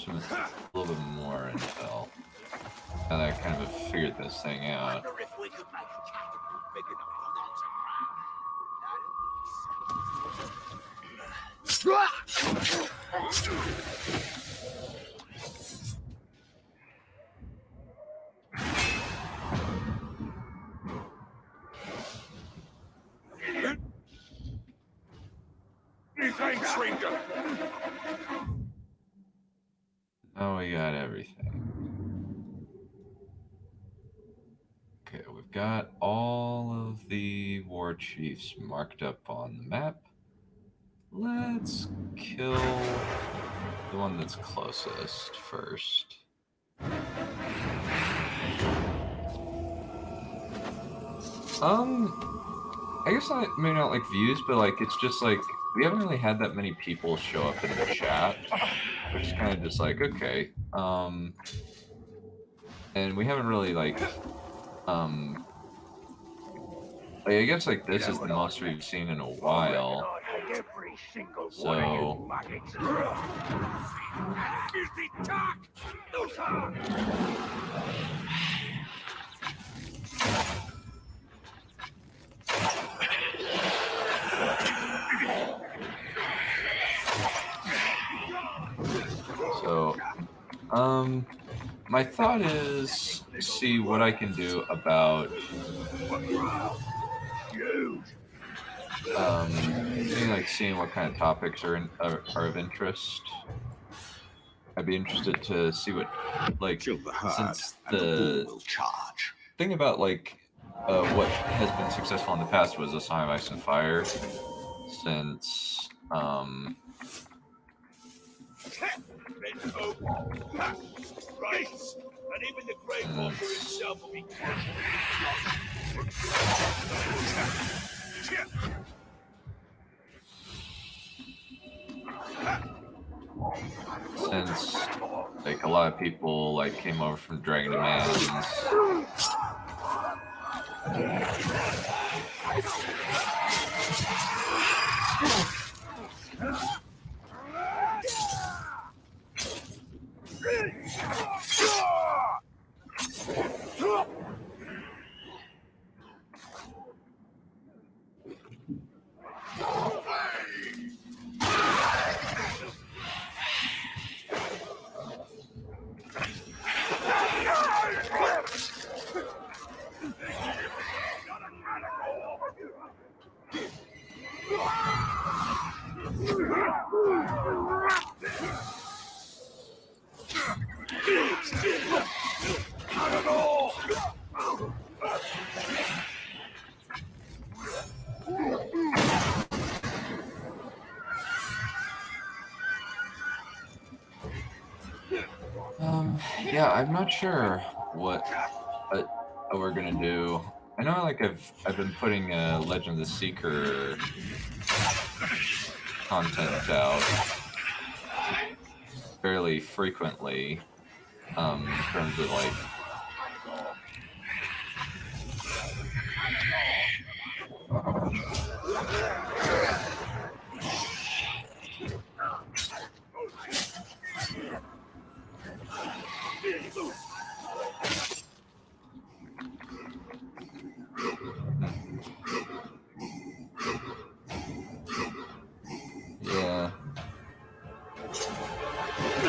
S2: A little bit more intel. Now that I kind of figured this thing out. Oh, we got everything. Okay, we've got all of the war chiefs marked up on the map. Let's kill the one that's closest first. I guess I may not like views, but like it's just like we haven't really had that many people show up in the chat, which is kind of just like okay. And we haven't really like I guess like this is the most we've seen in a while. So my thought is see what I can do about seeing what kind of topics are of interest. I'd be interested to see what since the thing about like what has been successful in the past was A Song of Ice and Fire, since
S3: and even the Great Walker himself will be
S2: since like a lot of people like came over from Dragon Demands. Yeah, I'm not sure what we're gonna do. I know, like I've been putting Legend of the Seeker content out fairly frequently. In terms of like.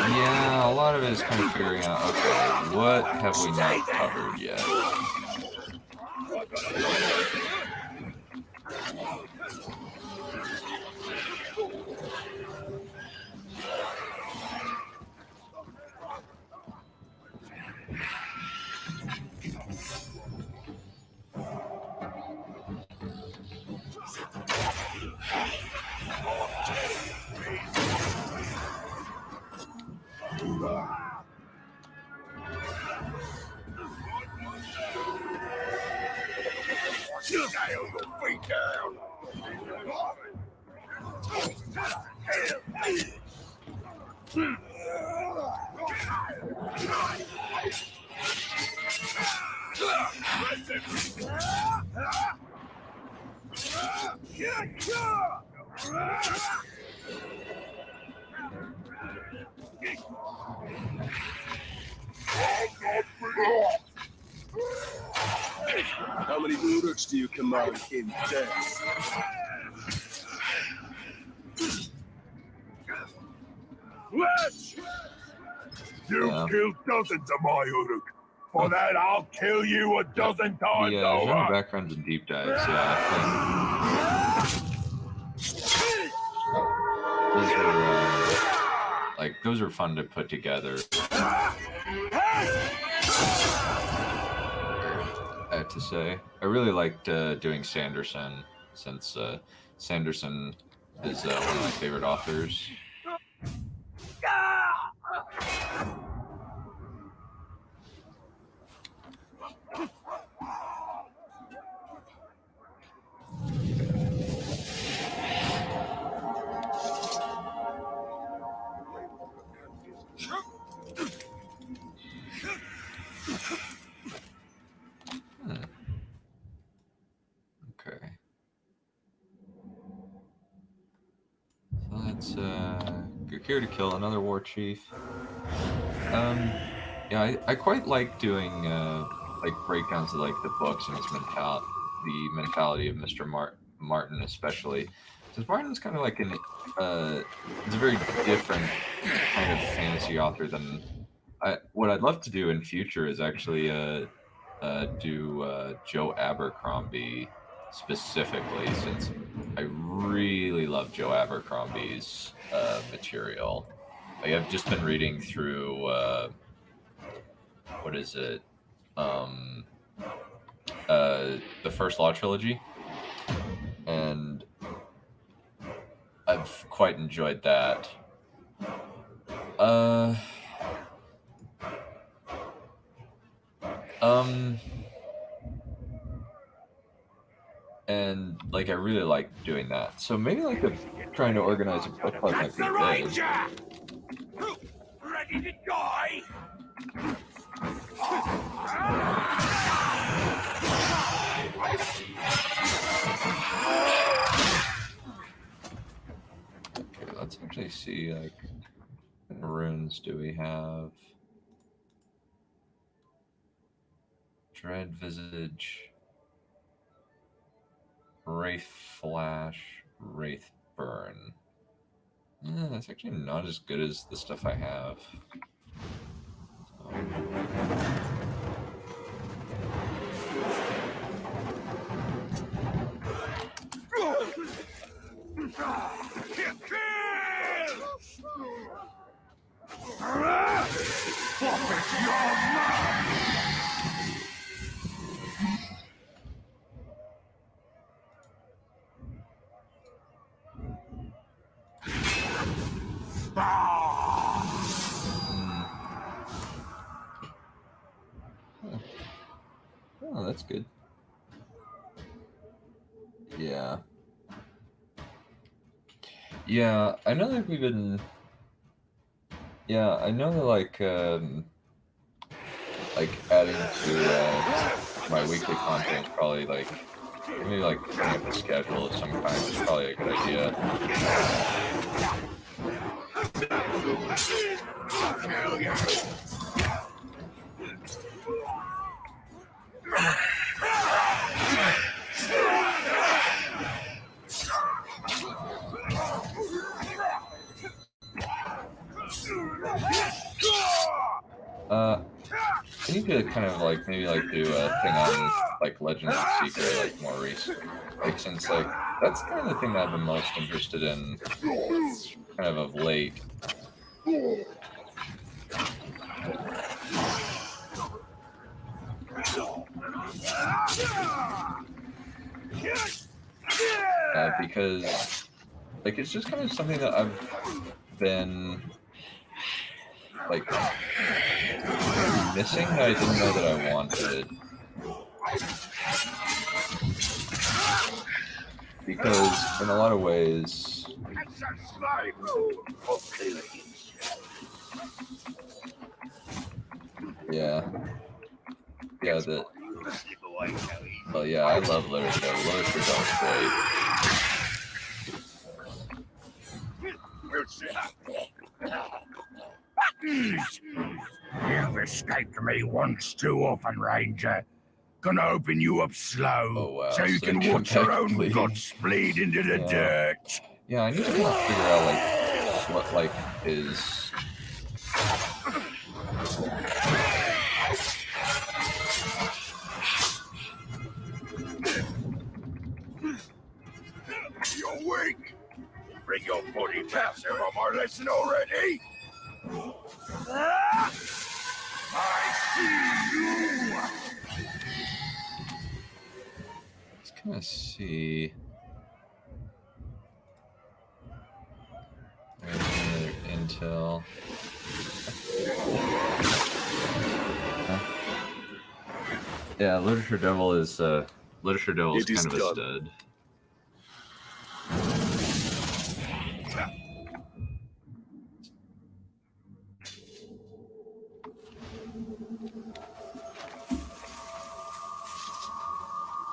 S2: Yeah, a lot of it is kind of figuring out, okay, what have we not covered yet?
S4: How many Uruks do you command in death?
S1: You killed dozens of my Uruk. For that, I'll kill you a dozen times
S2: The
S1: over.
S2: genre backgrounds and deep dives, yeah, I think those were fun to put together. I have to say, I really liked doing Sanderson, since Sanderson is one of my favorite authors. Okay. So that's here to kill another war chief. Yeah, I quite like doing like breakdowns of like the books and his the mentality of Mr. Martin, especially, because Martin's kind of like he's a very different kind of fantasy author than what I'd love to do in future is actually do Joe Abercrombie specifically, since I really love Joe Abercrombie's material. Like, I've just been reading through what is it? The First Law trilogy, and I've quite enjoyed that. And like I really like doing that. So maybe like trying to organize a book club might be good.
S3: Ready to die?
S2: actually see, like, what runes do we have? Dread Visage, Wraith Flash, Wraith Burn. That's actually not as good as the stuff I have. Oh, that's good. Yeah. Yeah, I know that we've been... Yeah, I know that, like adding to my weekly content is probably, like, maybe, like, putting up a schedule of some kind is probably a good idea. I need to kind of, like, maybe, like, do a thing on, like, Legend of the Secret, like, more recent. Like, since, like, that's kind of the thing that I've been most interested in kind of late. Because, like, it's just kind of something that I've been, like, missing that I didn't know that I wanted. Because, in a lot of ways... Yeah. Yeah, that... Well, yeah, I love literature. Literature don't great.
S3: You've escaped me once too often, Ranger. Gonna open you up slow, so you can watch your own guts bleed into the dirt.
S2: Yeah, I need to kind of figure out, like, what, like, is...
S3: You're weak. Bring your body passive on our lesson already. I see you.
S2: Let's kind of see... Intel. Yeah, Literature Devil is kind of a stud.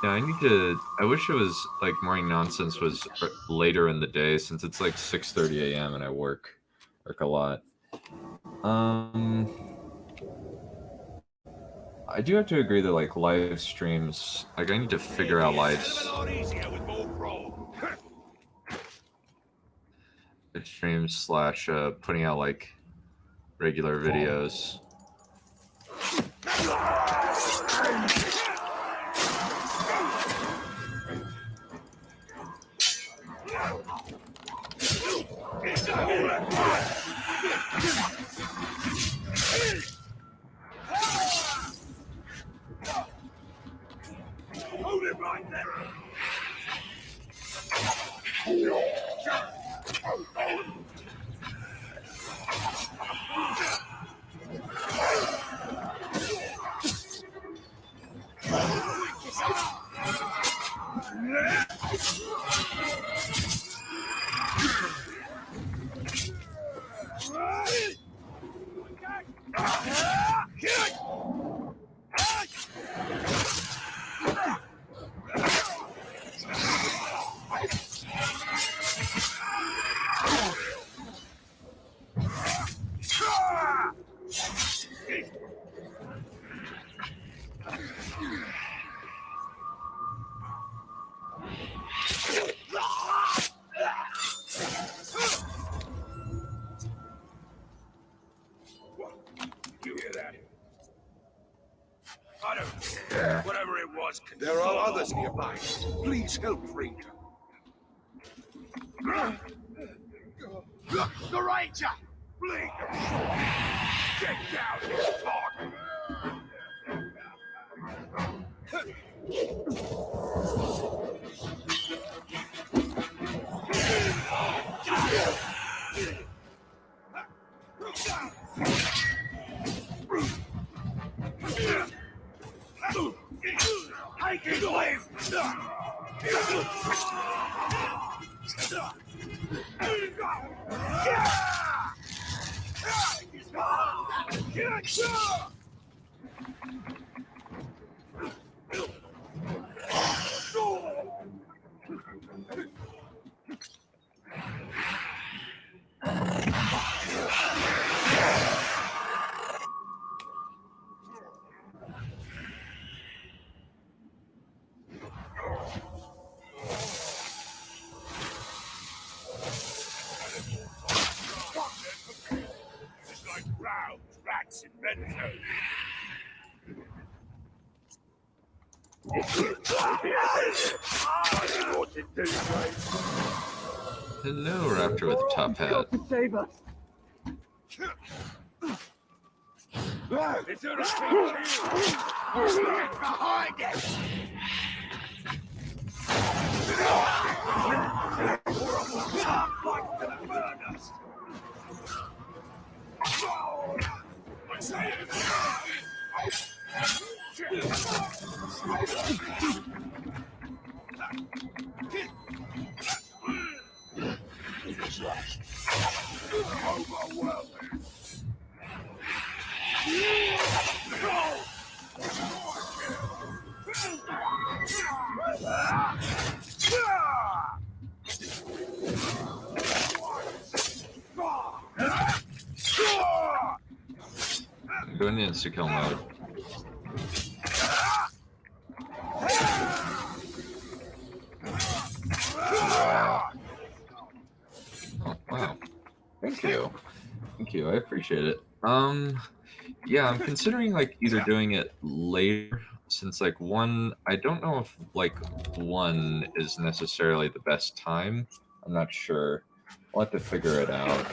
S2: Yeah, I wish it was, like, Morning Nonsense was later in the day, since it's, like, 6:30 a.m. and I work a lot. I do have to agree that, like, live streams, like, I need to figure out live streams slash putting out, like, regular videos.
S3: Hold it right there. was concerned.
S4: There are others nearby. Please help Ranger.
S3: The Ranger! Bleed your sword! Get down here, Todd! Take his life! It's like rounds, rats, and Benzo.
S2: Hello, Raptor with a top hat.
S3: Save us! It's gonna get behind us!
S2: Go into insta-kill mode. Oh, wow. Thank you. Thank you. I appreciate it. Yeah, I'm considering like either doing it later, since like one, I don't know if like 1 is necessarily the best time. I'm not sure. I'll have to figure it out.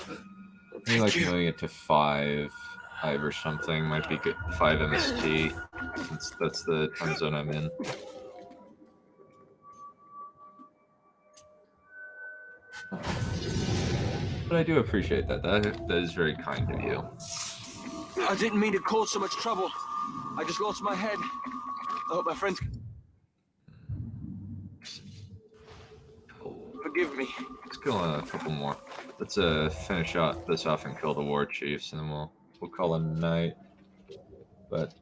S2: Maybe like moving it to 5 or something might be good. 5 MST, since that's the time zone I'm in. But I do appreciate that. That is very kind of you.
S9: I didn't mean to cause so much trouble. I just lost my head. I hope my friends forgive me.
S2: Let's kill a couple more. Let's finish this off and kill the war chiefs, and then we'll call it a night. But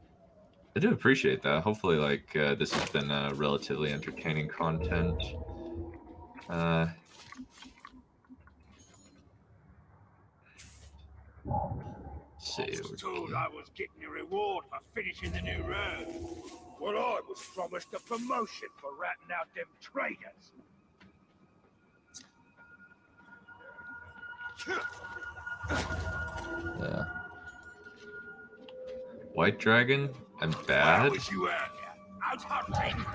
S2: I do appreciate that. Hopefully, like this has been relatively entertaining content. Let's see.
S3: I was told I was getting a reward for finishing the new road. Well, I was promised a promotion for ratting out them traitors.
S2: Yeah. White Dragon? I'm bad?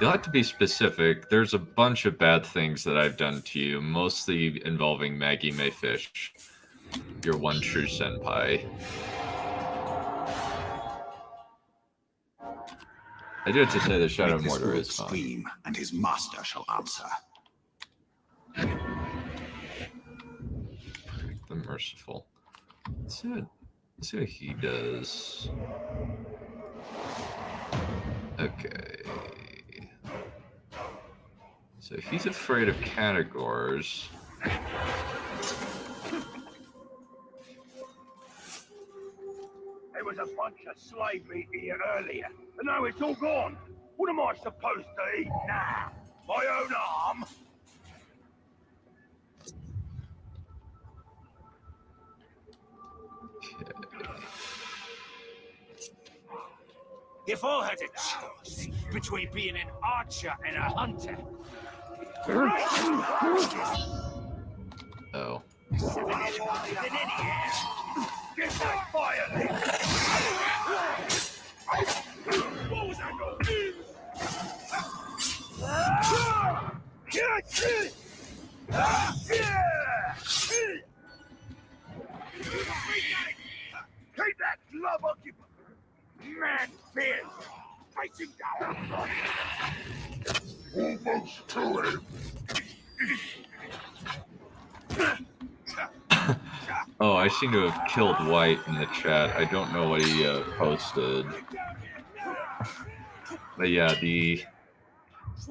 S2: You'll have to be specific. There's a bunch of bad things that I've done to you, mostly involving Maggie Mayfish, your one true senpai. I do have to say the Shadow of Mordor is fun.
S8: Scream, and his master shall answer.
S2: The Merciful. Let's see what he does. Okay. So he's afraid of categories.
S3: There was a bunch of slave meat here earlier, and now it's all gone. What am I supposed to eat now? My own arm?
S6: If I had a choice between being an archer and a hunter,
S2: Oh.
S3: Get that fire lit! What was that going? Keep that glove occupied. Man, fierce. Face him down.
S1: Almost to him.
S2: Oh, I seem to have killed White in the chat. I don't know what he posted. But yeah,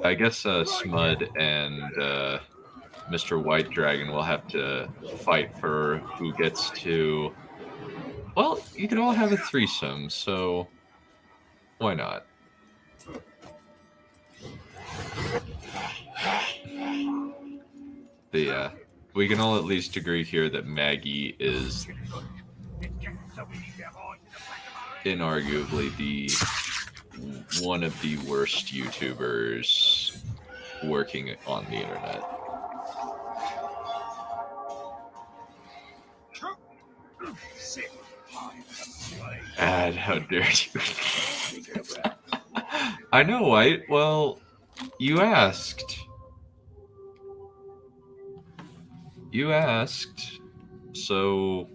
S2: I guess Smud and Mr. White Dragon will have to fight for who gets to... Well, you could all have a threesome, so why not? But yeah, we can all at least agree here that Maggie is inarguably one of the worst YouTubers working on the internet. Ad, how dare you? I know, White. Well, you asked. You asked, so...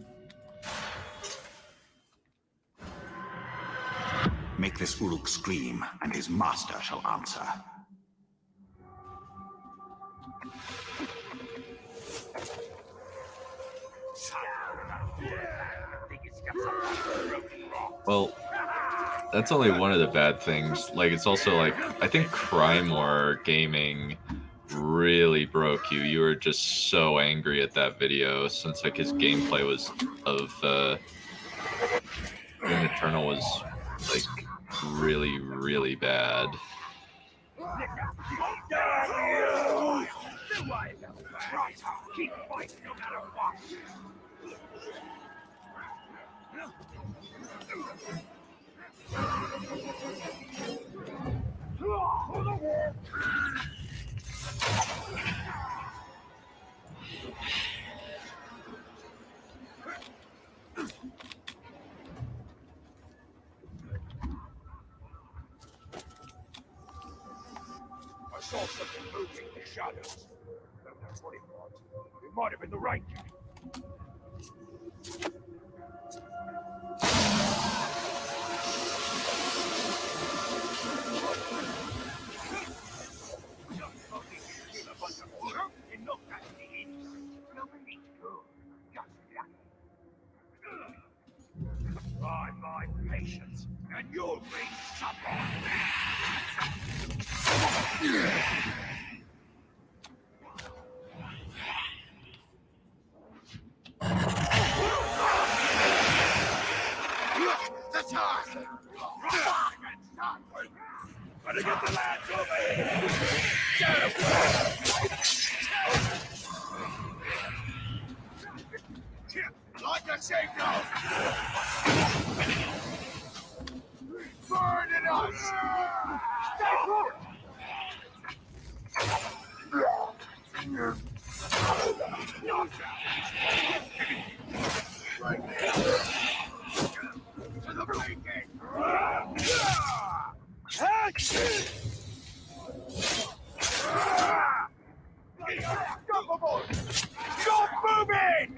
S8: Make this Uruk scream, and his master shall answer.
S2: Well, that's only one of the bad things. Like, it's also like, I think Crymore Gaming really broke you. You were just so angry at that video since like his gameplay was of Doom Eternal was like really, really bad.
S3: Keep fighting no matter what. I saw something moving in the shadows. Don't know what it was. It might have been the Ranger. Try my patience, and you'll be someone. The time! Better get the lads over here! Like a signal! Burn it up! Stay put! Right there. To the blanket! Unstoppable! Stop moving!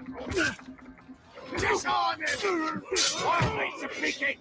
S3: Disarm him! One place to begin!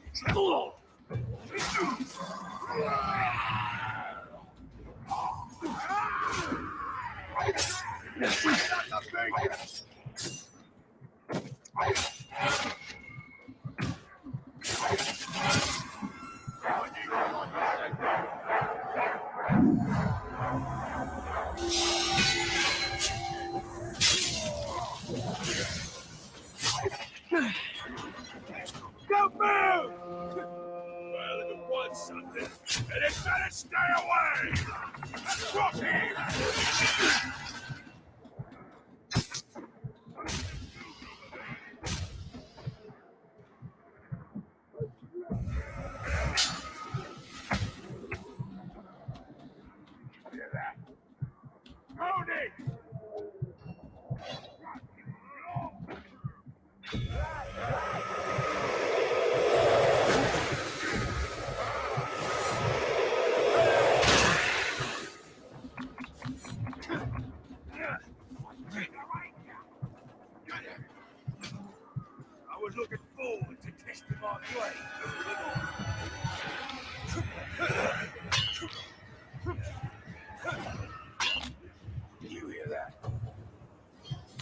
S3: Don't move! Well, if it was something, then it better stay away! Drop him!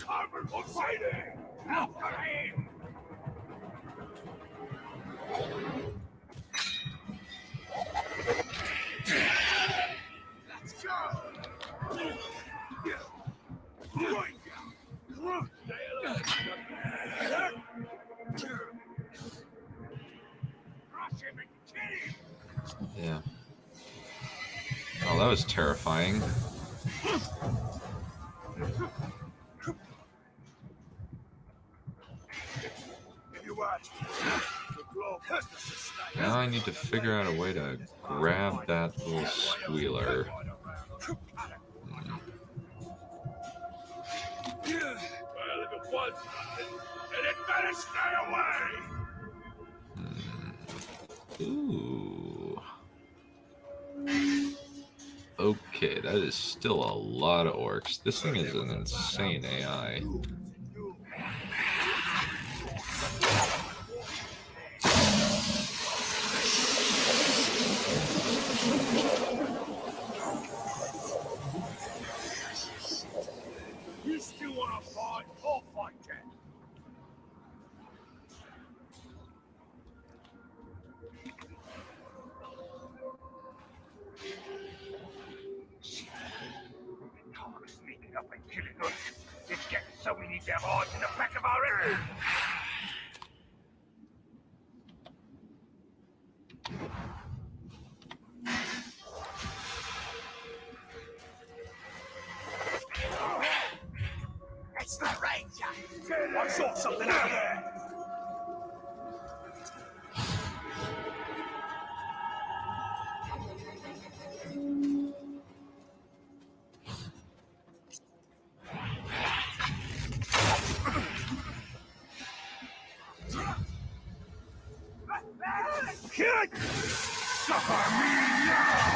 S3: Covered for fighting! After him! Let's go! Right. Crush him and kill him!
S2: Yeah. Oh, that was terrifying. Now I need to figure out a way to grab that little squealer.
S3: Well, if it was nothing, then it better stay away!
S2: Ooh. Okay, that is still a lot of orcs. This thing is an insane AI.
S3: You still want to fight? I'll fight you. Sneaking up and killing us. It's getting so we need to have eyes in the back of our head. It's the Ranger. I saw something out there. Suffer me now!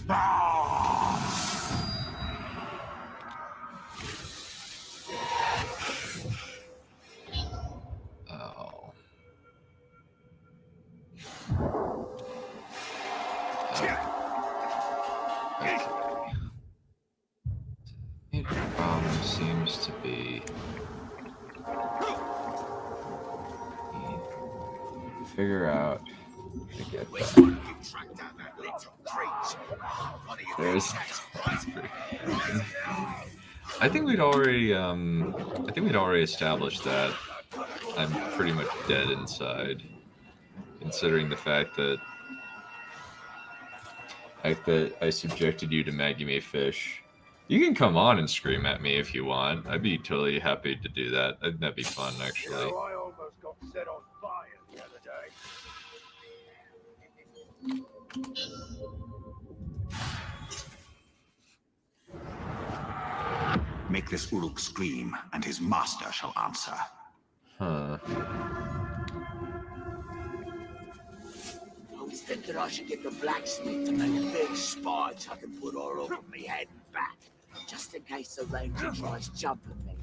S2: Oh. The problem seems to be figure out to get that. There's I think we'd already established that I'm pretty much dead inside, considering the fact that I subjected you to Maggie May Fish. You can come on and scream at me if you want. I'd be totally happy to do that. That'd be fun, actually.
S3: I almost got set on fire the other day.
S8: Make this Uruk scream, and his master shall answer.
S2: Huh.
S6: I was thinking I should get the blacksmith to make a big spike I can put all over me head and back, just in case the Ranger tries jumping me.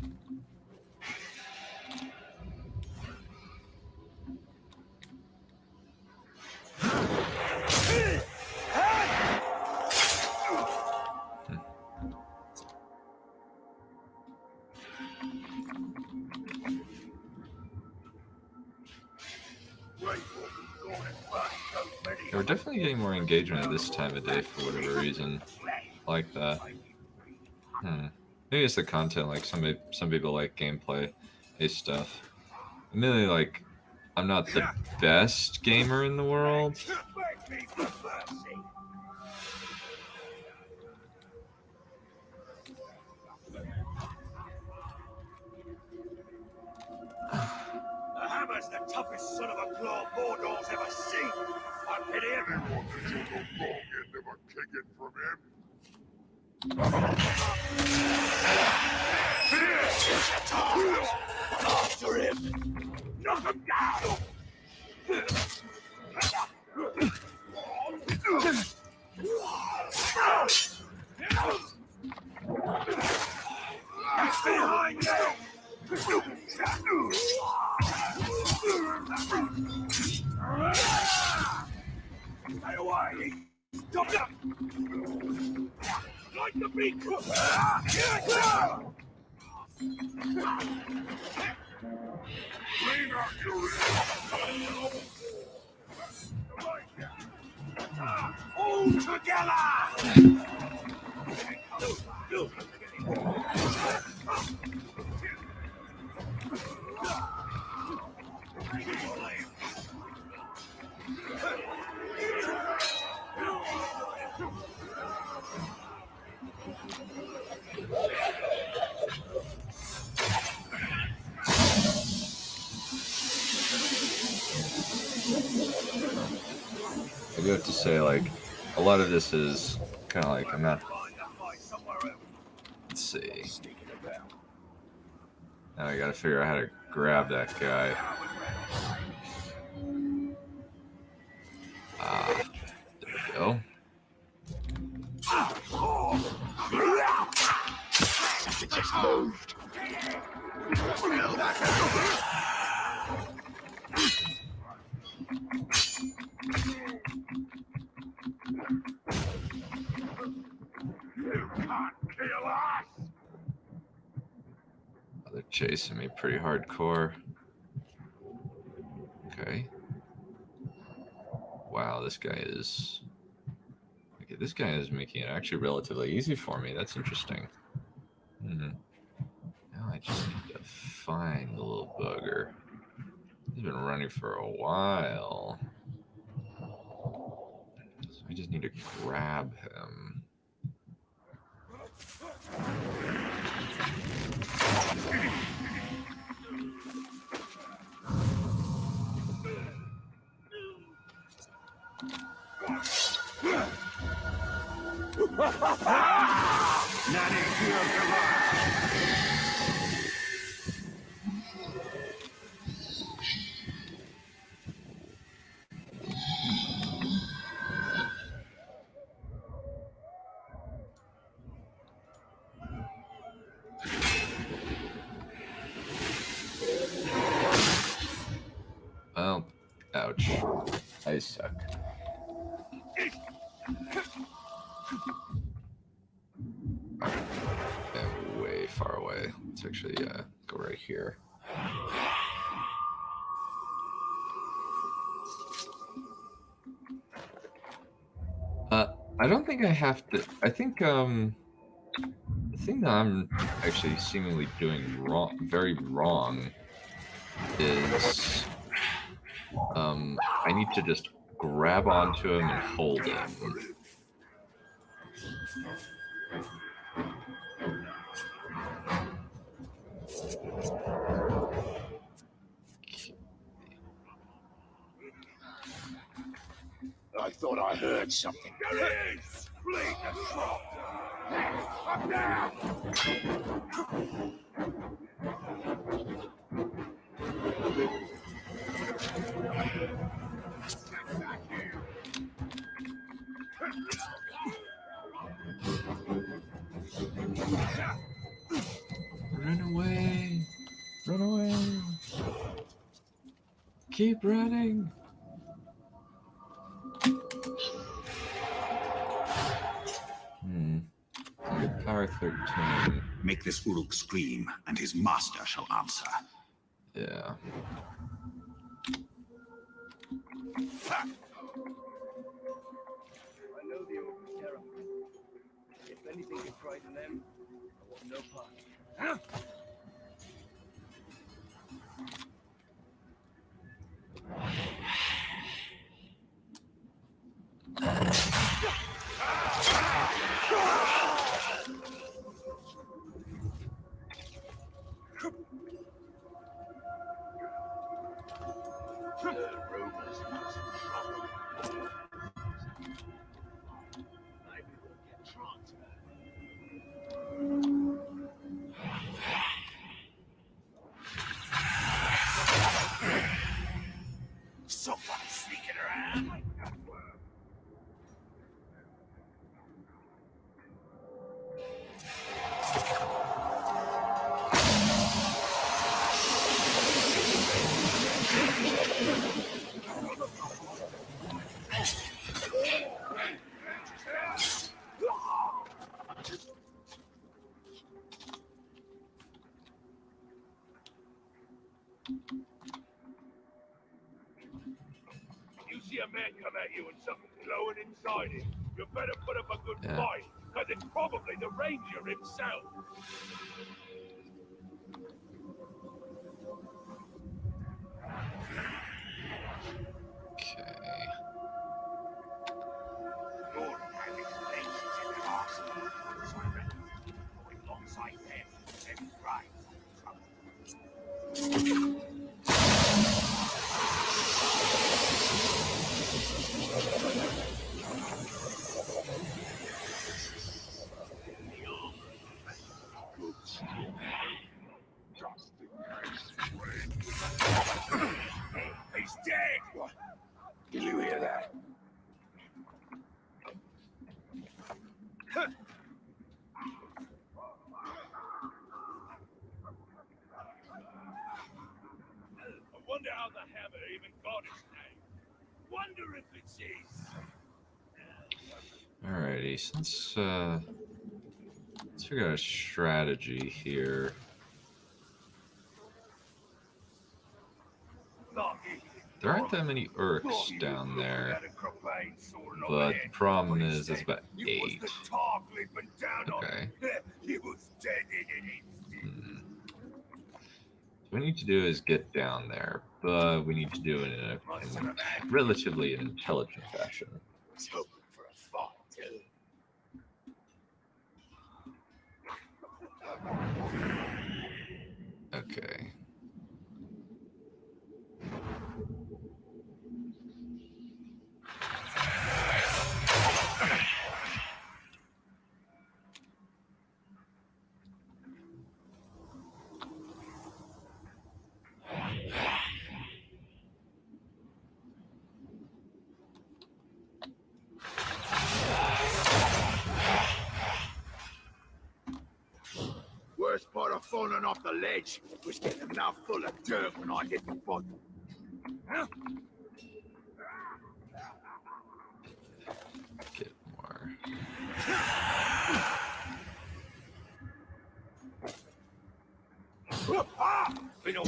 S2: Yeah, we're definitely getting more engagement at this time of day for whatever reason. I like that. Maybe it's the content. Like some people like gameplay based stuff. Admittedly, like I'm not the best gamer in the world.
S3: The hammer's the toughest son of a claw Mordor's ever seen. I pity him. Everyone that took a wrong end of a kicking from him. After him! Knock him down! Behind you! Stay away! Stop it! Like the beak! Leave out your all together!
S2: I do have to say, like, a lot of this is kind of like, I'm not. Let's see. Now I gotta figure out how to grab that guy. There we go.
S3: It just moved. You can't kill us.
S2: Oh, they're chasing me pretty hardcore. Okay. Wow, this guy is. Okay, this guy is making it actually relatively easy for me. That's interesting. Now I just need to find the little bugger. He's been running for a while. So I just need to grab him. Well, ouch. I suck. I'm way far away. Let's actually go right here. I don't think I have to. I think the thing that I'm actually seemingly doing wrong, very wrong, is I need to just grab onto him and hold him.
S3: I thought I heard something. There is! Flee the swamp! Up now!
S2: Run away! Run away! Keep running! Power 13.
S8: Make this Uruk scream, and his master shall answer.
S2: Yeah.
S3: I know the Orc terror. If anything can frighten them, I want no part. Huh? Someone sneaking around. You see a man come at you and something glowing inside him, you better put up a good fight, because it's probably the Ranger himself.
S2: Okay.
S3: Lord has his places in the arsenal, so I reckon going alongside them, then right trouble. He's dead! Did you hear that? I wonder how the hammer even got its name. Wonder if it's his.
S2: Alrighty, let's figure out a strategy here. There aren't that many Urks down there, but the problem is there's about 8. Okay. What we need to do is get down there, but we need to do it in a relatively intelligent fashion. Okay.
S3: Worst part of falling off the ledge was getting a mouth full of dirt when I hit the bottom.
S2: Get more.
S3: Been a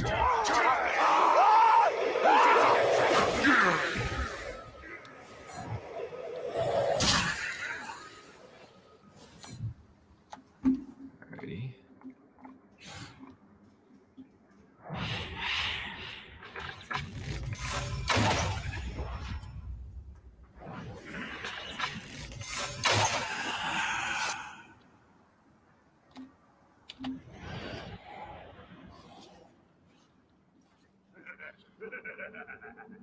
S2: Alrighty.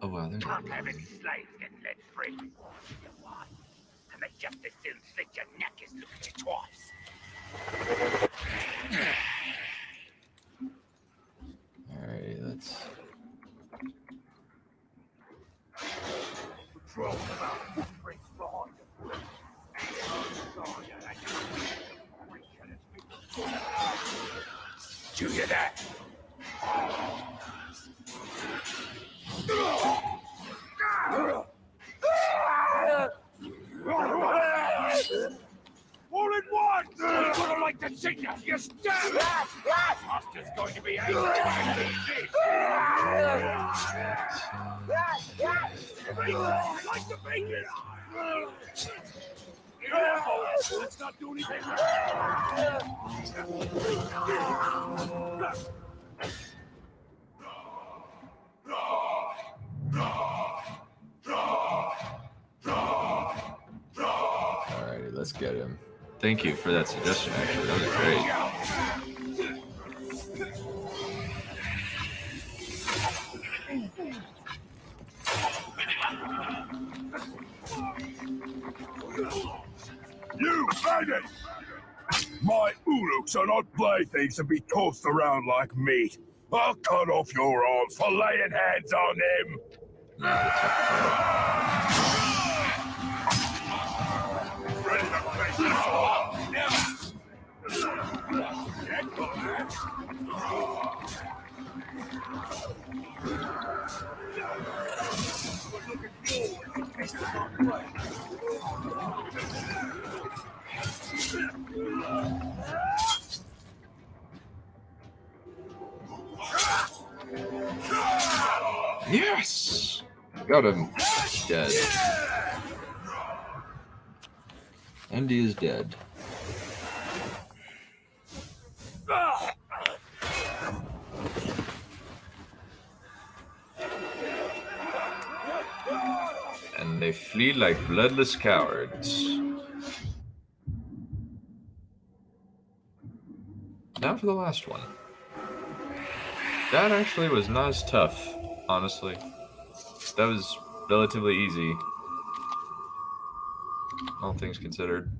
S2: Oh wow, there's
S3: Can't have any slaves getting let free. Why? And they just as soon slit your neck as look at you twice.
S2: Alright, let's.
S3: Patrol about footprints behind them. Did you hear that? All in one! I'm gonna like to see you! You stab! Master's going to be angry when he sees I like the bacon! Careful! Let's not do anything!
S2: Alrighty, let's get him. Thank you for that suggestion, actually. That was great.
S3: You bandit! My Uruks are not playthings to be tossed around like meat. I'll cut off your arms for laying hands on them. Ready to face this all?
S2: Yes! Got him. Dead. And he is dead. And they flee like bloodless cowards. Now for the last one. That actually was not as tough, honestly. That was relatively easy, all things considered.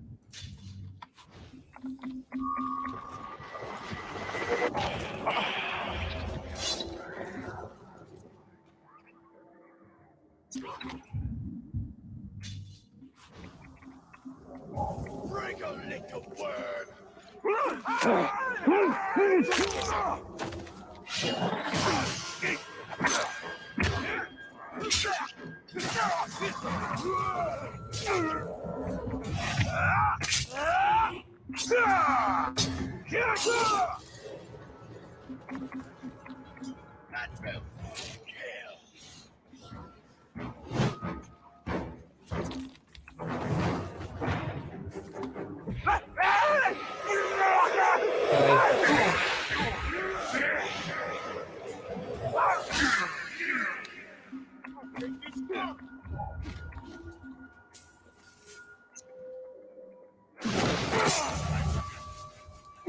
S3: Bring a little word.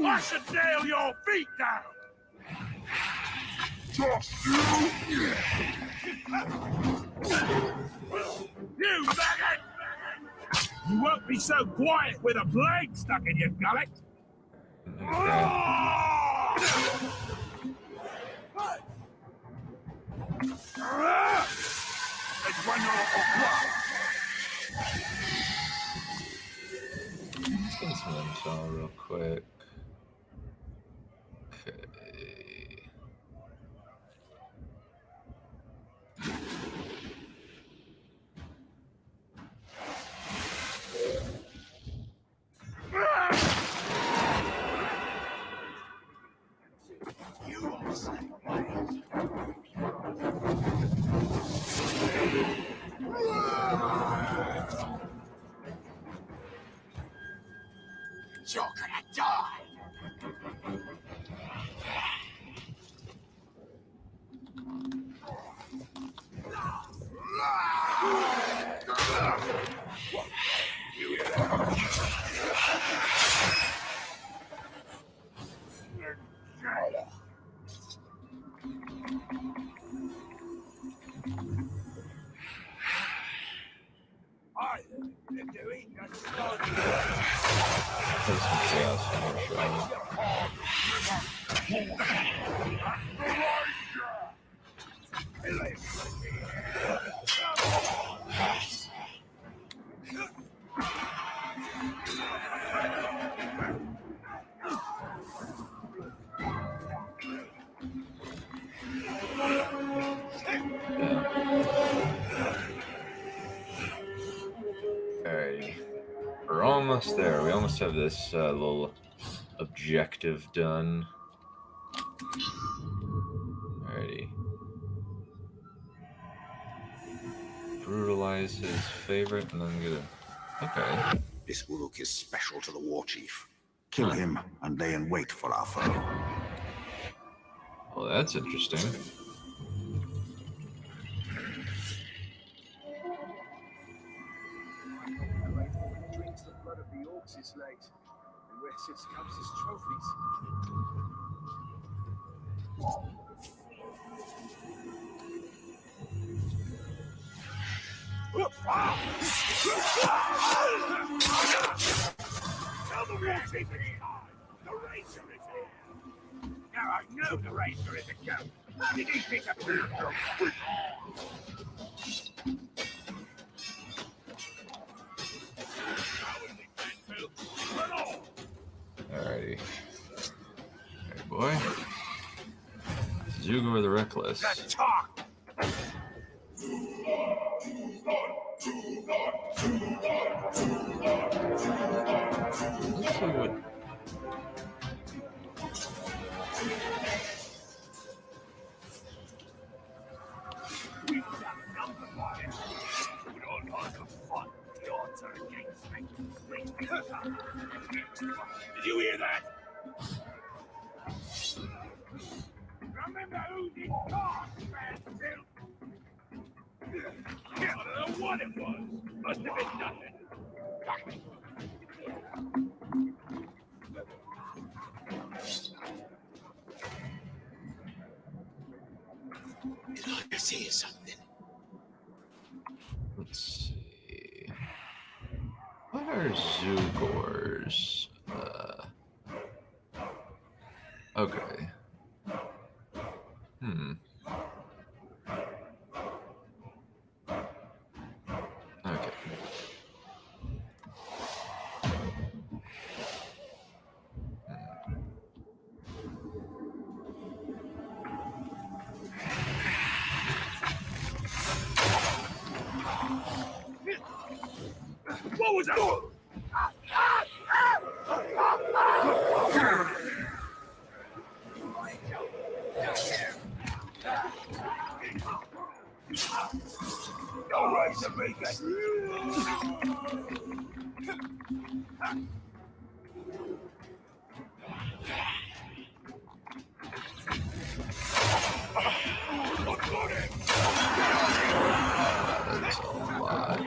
S3: I should nail your feet down! Just you! You maggot! You won't be so quiet with a plague stuck in your gullet! It's when you're
S2: Let's get some intel real quick. Okay.
S3: you are saying, you're gonna die! They're doing a
S2: There's some chaos in Alright. We're almost there. We almost have this little objective done. Alrighty. Brutalize his favorite and then get a... Okay.
S8: This Uruk is special to the war chief. Kill him and lay in wait for our foe.
S2: Well, that's interesting.
S9: Drinks the blood of the orcs his legs, and wears his cups as trophies.
S3: Tell the war chief it's time! The Razor is here! Now I know the Razor is a joke! How did he pick up the joke?
S2: Alrighty. Alright, boy. Zugor the Reckless.
S3: Let's talk!
S2: Let's see what...
S3: wonder who this car smashed into. I don't know what it was. Must have been nothing.
S6: Did I just hear something?
S2: Let's see. What are Zugors? Okay. Okay.
S3: What was that? Don't raise the beacon.
S2: That's a lot.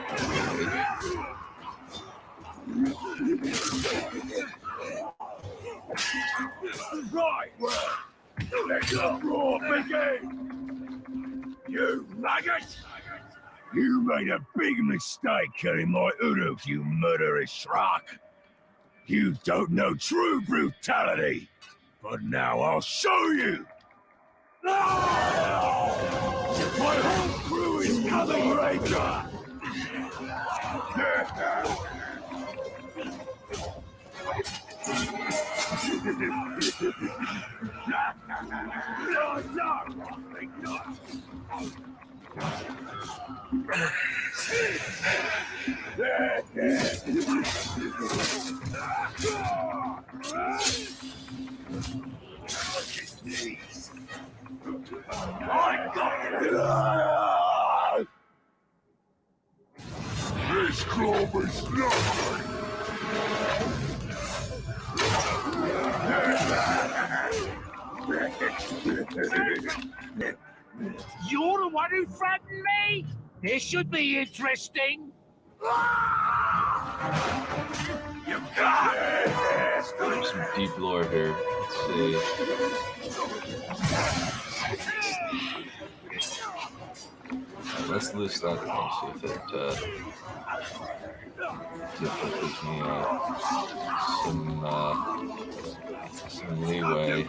S3: Right. Let the roar begin. You maggot! You made a big mistake killing my Uruk, you murderous shrike. You don't know true brutality, but now I'll show you. My whole crew is coming, Ranger. No, I think not. I got it! This club is nothing! You're the one who threatened me? This should be interesting. You got it!
S2: There's some deep lore here. Let's see. Let's loose that thing, see if it gives me some leeway.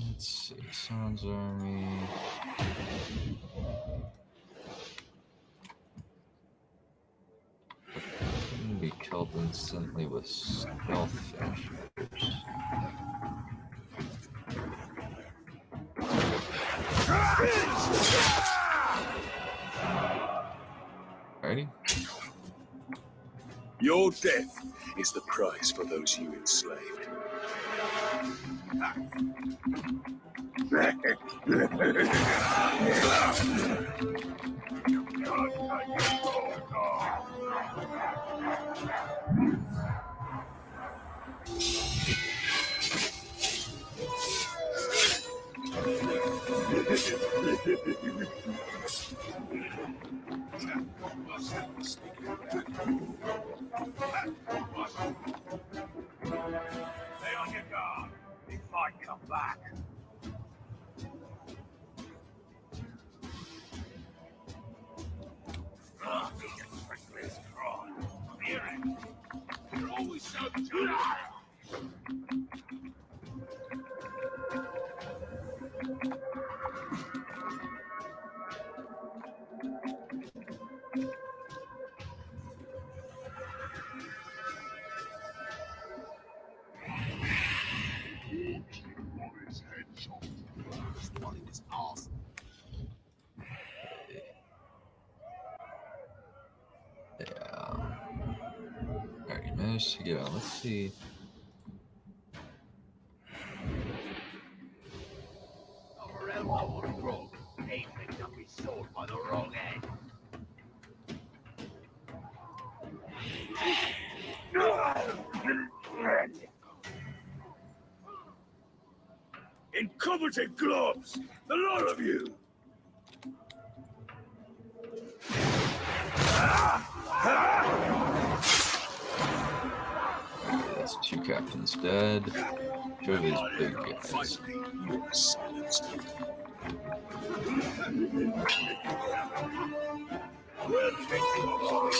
S2: Let's see, Sans Army. Couldn't be killed instantly with stealth finishers. Ready?
S4: Your death is the prize for those you enslaved.
S3: Stay on your guard. He might come back. Reckless crime. Hear it. You're always so good.
S2: nice to get on. Let's see.
S3: By the wrong end. Incompetent gloves! The lot of you!
S2: That's 2 captains dead. 2 of these big guys.
S3: You are silenced. We'll take you.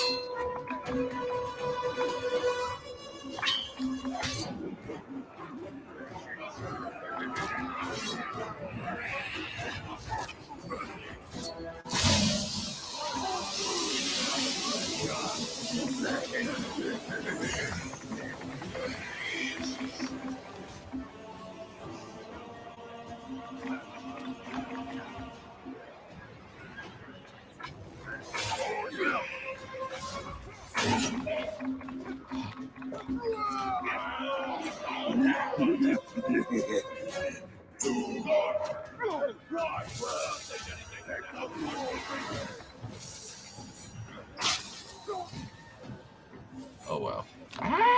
S2: Oh wow.
S3: Time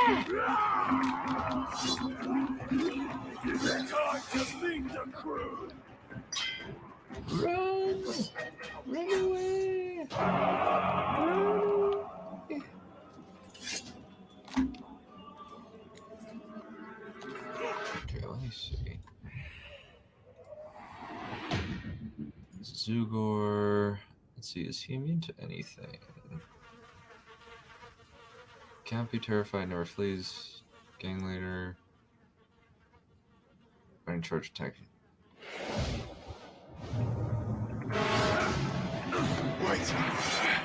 S3: to lead the crew.
S2: Run! Run away! Okay, let me see. Zugor. Let's see, is he immune to anything? Can't be terrified, never flees. Gang leader. Running charge attack.
S3: Wait.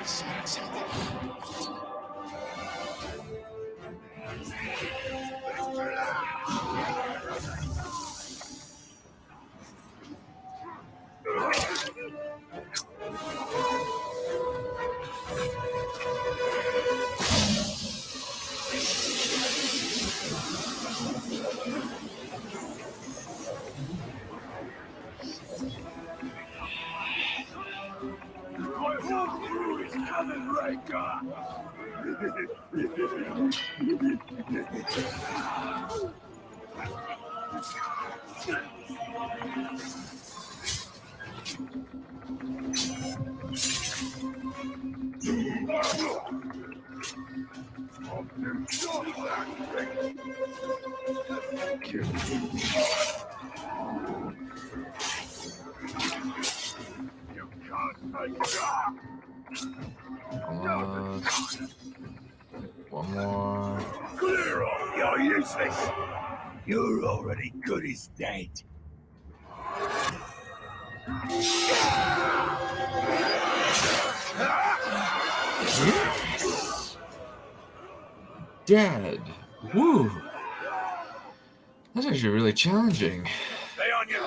S3: Smell something. My whole crew is coming right up.
S2: One more.
S3: Clear off, you're useless. You're already good as dead.
S2: Dead. Woo. That's actually really challenging.
S3: Stay on you.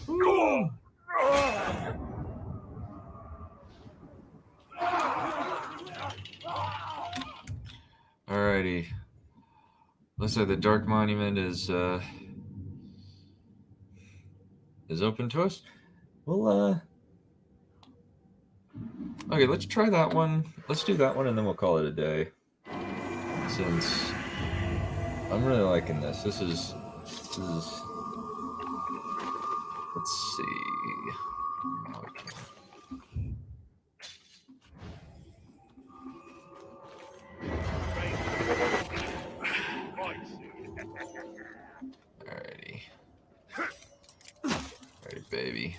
S3: Go.
S2: Alrighty. Looks like the Dark Monument is open to us. Well, okay, let's try that one. Let's do that one, and then we'll call it a day. Since I'm really liking this. This is. Let's see. Alrighty. Alrighty, baby.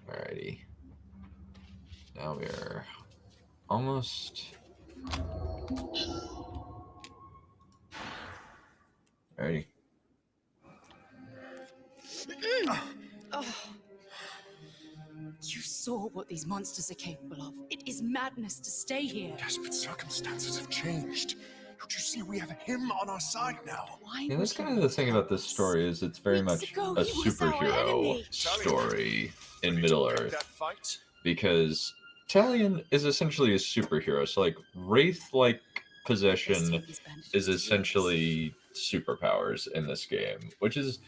S2: Alrighty. Now we are almost. Alrighty.
S10: Oh. You saw what these monsters are capable of. It is madness to stay here.
S4: Yes, but circumstances have changed. Don't you see we have him on our side now?
S10: Why
S2: Yeah,
S10: would
S2: that's
S10: he
S2: kind of the thing about this
S10: us?
S2: story is it's very
S10: Weeks
S2: much
S10: ago,
S2: a
S10: he was our
S2: superhero
S10: enemy.
S2: story in
S4: Ready to
S2: Middle
S4: pick
S2: Earth
S4: that fight?
S2: because Talion is essentially a superhero. So like Wraith-like possession
S10: These bandages
S2: is
S10: to
S2: essentially superpowers in this game, which is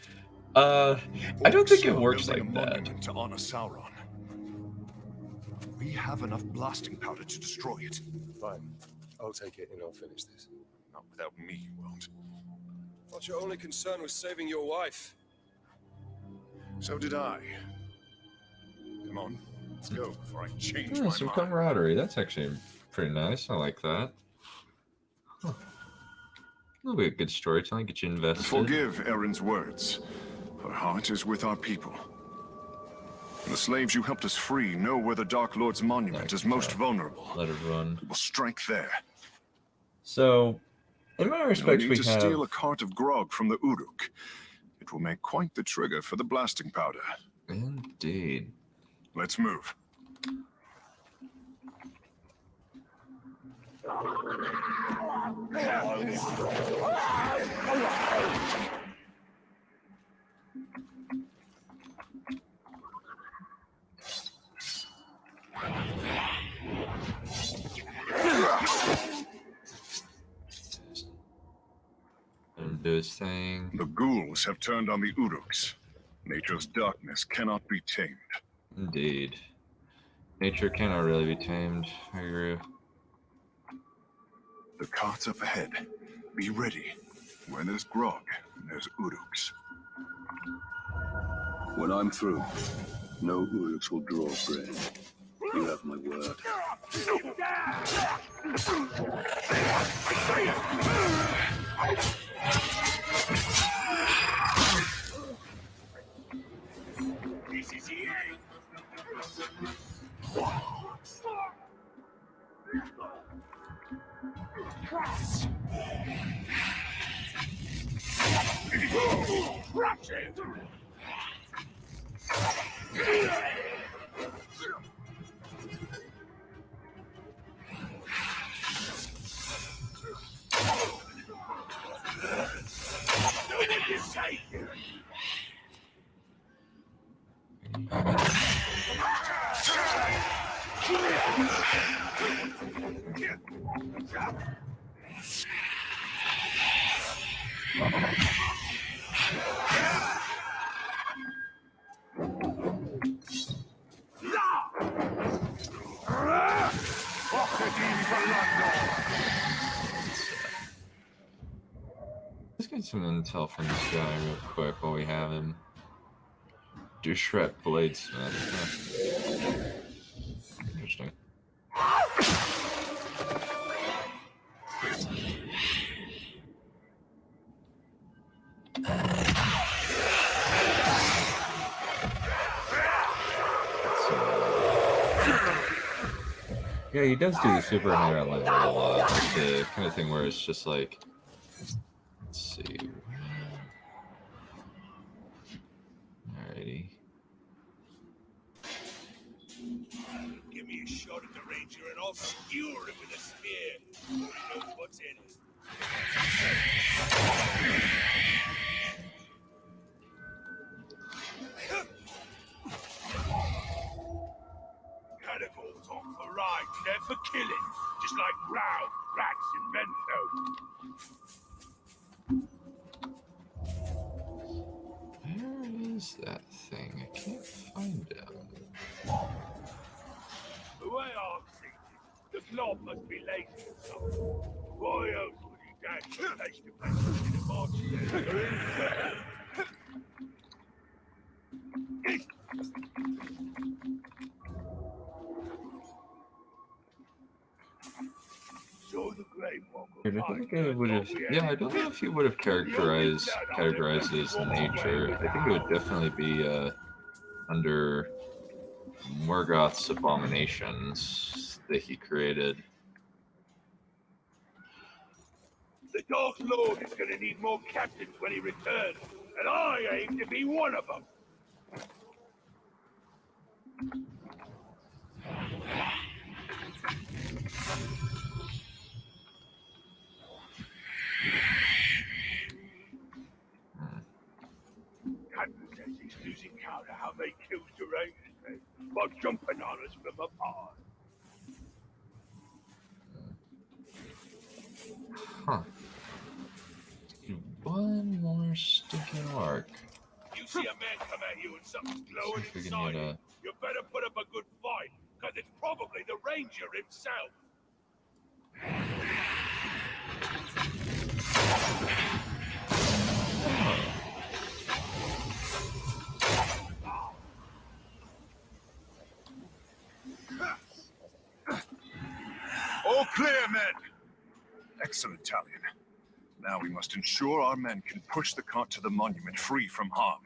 S2: I don't think it
S4: Orcs are
S2: works
S4: building
S2: like
S4: a
S2: that.
S4: monument to honor Sauron. We have enough blasting powder to destroy it.
S11: Fine. I'll take it and I'll finish this.
S4: Not without me, you won't.
S11: Thought your only concern was saving your wife.
S4: So did I. Come on, let's go before I change
S2: Hmm,
S4: my
S2: some
S4: mind.
S2: camaraderie. That's actually pretty nice. I like that. Huh. That'll be a good storytelling. Get you invested.
S3: Forgive Erin's words. Her heart is with our people. The slaves you helped us free know where the Dark Lord's monument is most vulnerable.
S2: Let it run.
S3: We will strike there.
S2: So, in my
S3: No
S2: respects,
S3: need
S2: we
S3: to
S2: have
S3: steal a cart of grog from the Uruk. It will make quite the trigger for the blasting powder.
S2: indeed.
S3: Let's move.
S2: And do his thing.
S3: The ghouls have turned on the Uruks. Nature's darkness cannot be tamed.
S2: Indeed. Nature cannot really be tamed. I agree.
S3: The cart's up ahead. Be ready. Where there's grog, there's Uruks.
S12: When I'm through, no Uruks will draw bread. You have my word.
S3: This is the end. Crush it!
S2: Let's get some intel from this guy real quick while we have him. Dushret Bladesmith. Huh. Interesting. Yeah, he does do the super high level a lot. Like the kind of thing where it's just like, let's see. Alrighty.
S3: Give me a shot at the Ranger and I'll skewer it with a spear. Who knows what's in it? Cannibals on for ride, they're for killing, just like brown rats in Bento.
S2: Where is that thing? I can't find him.
S3: The way I'm thinking, the blob must be lazy or something. Why else would he dash from place to place in a march? So the Grey
S2: I think I would have. Yeah, I don't know if he would have categorized it as nature. I think it would definitely be under Morgoth's abominations that he created.
S3: The Dark Lord is going to need more captains when he returns, and I aim to be one of them.
S2: Huh. One more stinking arc.
S3: You see a man come at you and something's glowing
S2: See if we can
S3: inside
S2: get
S3: him, you better put up a good fight, because it's probably the Ranger himself.
S4: All clear, men! Excellent, Talion. Now we must ensure our men can push the cart to the monument free from harm.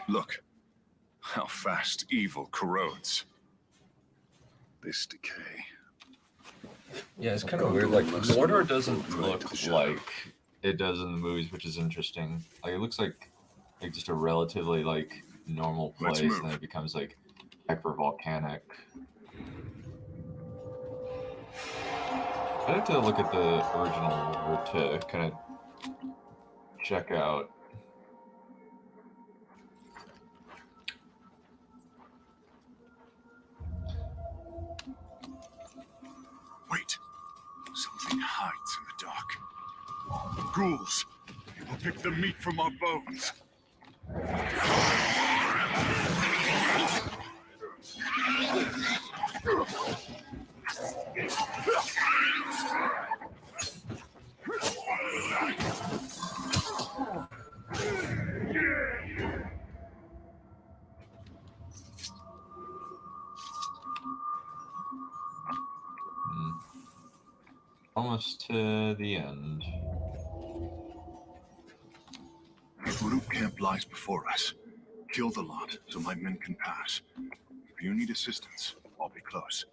S4: Look, how fast evil corrodes. This decay.
S2: Yeah, it's kind of weird. Like, Mordor doesn't look like it does in the movies, which is interesting. Like, it looks like just a relatively, like, normal place, and then it becomes, like, hyper-volcanic. I'd have to look at the original to kind of check out.
S4: Wait. Something hides in the dark. Ghouls. They will pick the meat from our bones.
S2: Almost to the end.
S4: The root camp lies before us. Kill the lot so my men can pass. If you need assistance, I'll be close.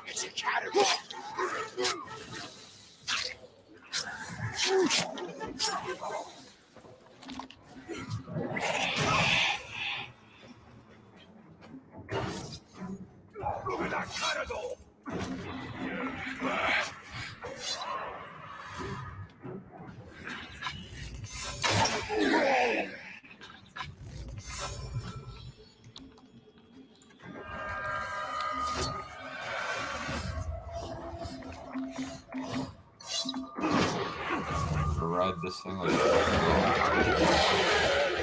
S6: It's a cannibal.
S3: Look at that cannibal!
S2: Ride this thing like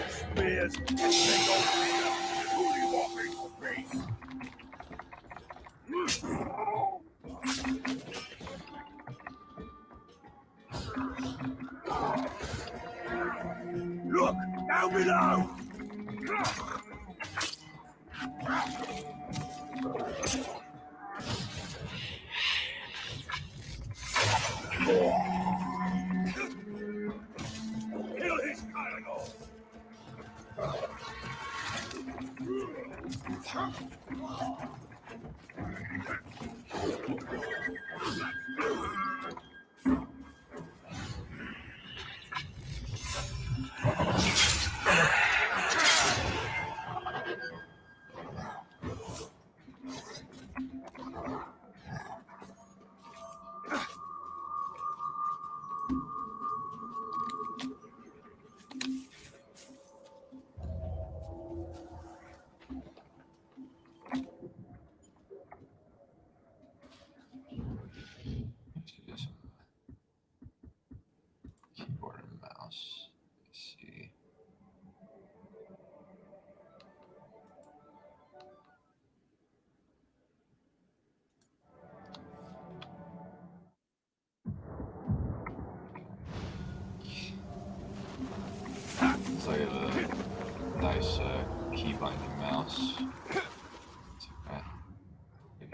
S3: Spears, they don't fear. Who do you want me to be? Look, down below! Kill his cargo!
S2: keyboard and mouse. Let's see. It's like a nice key binding mouse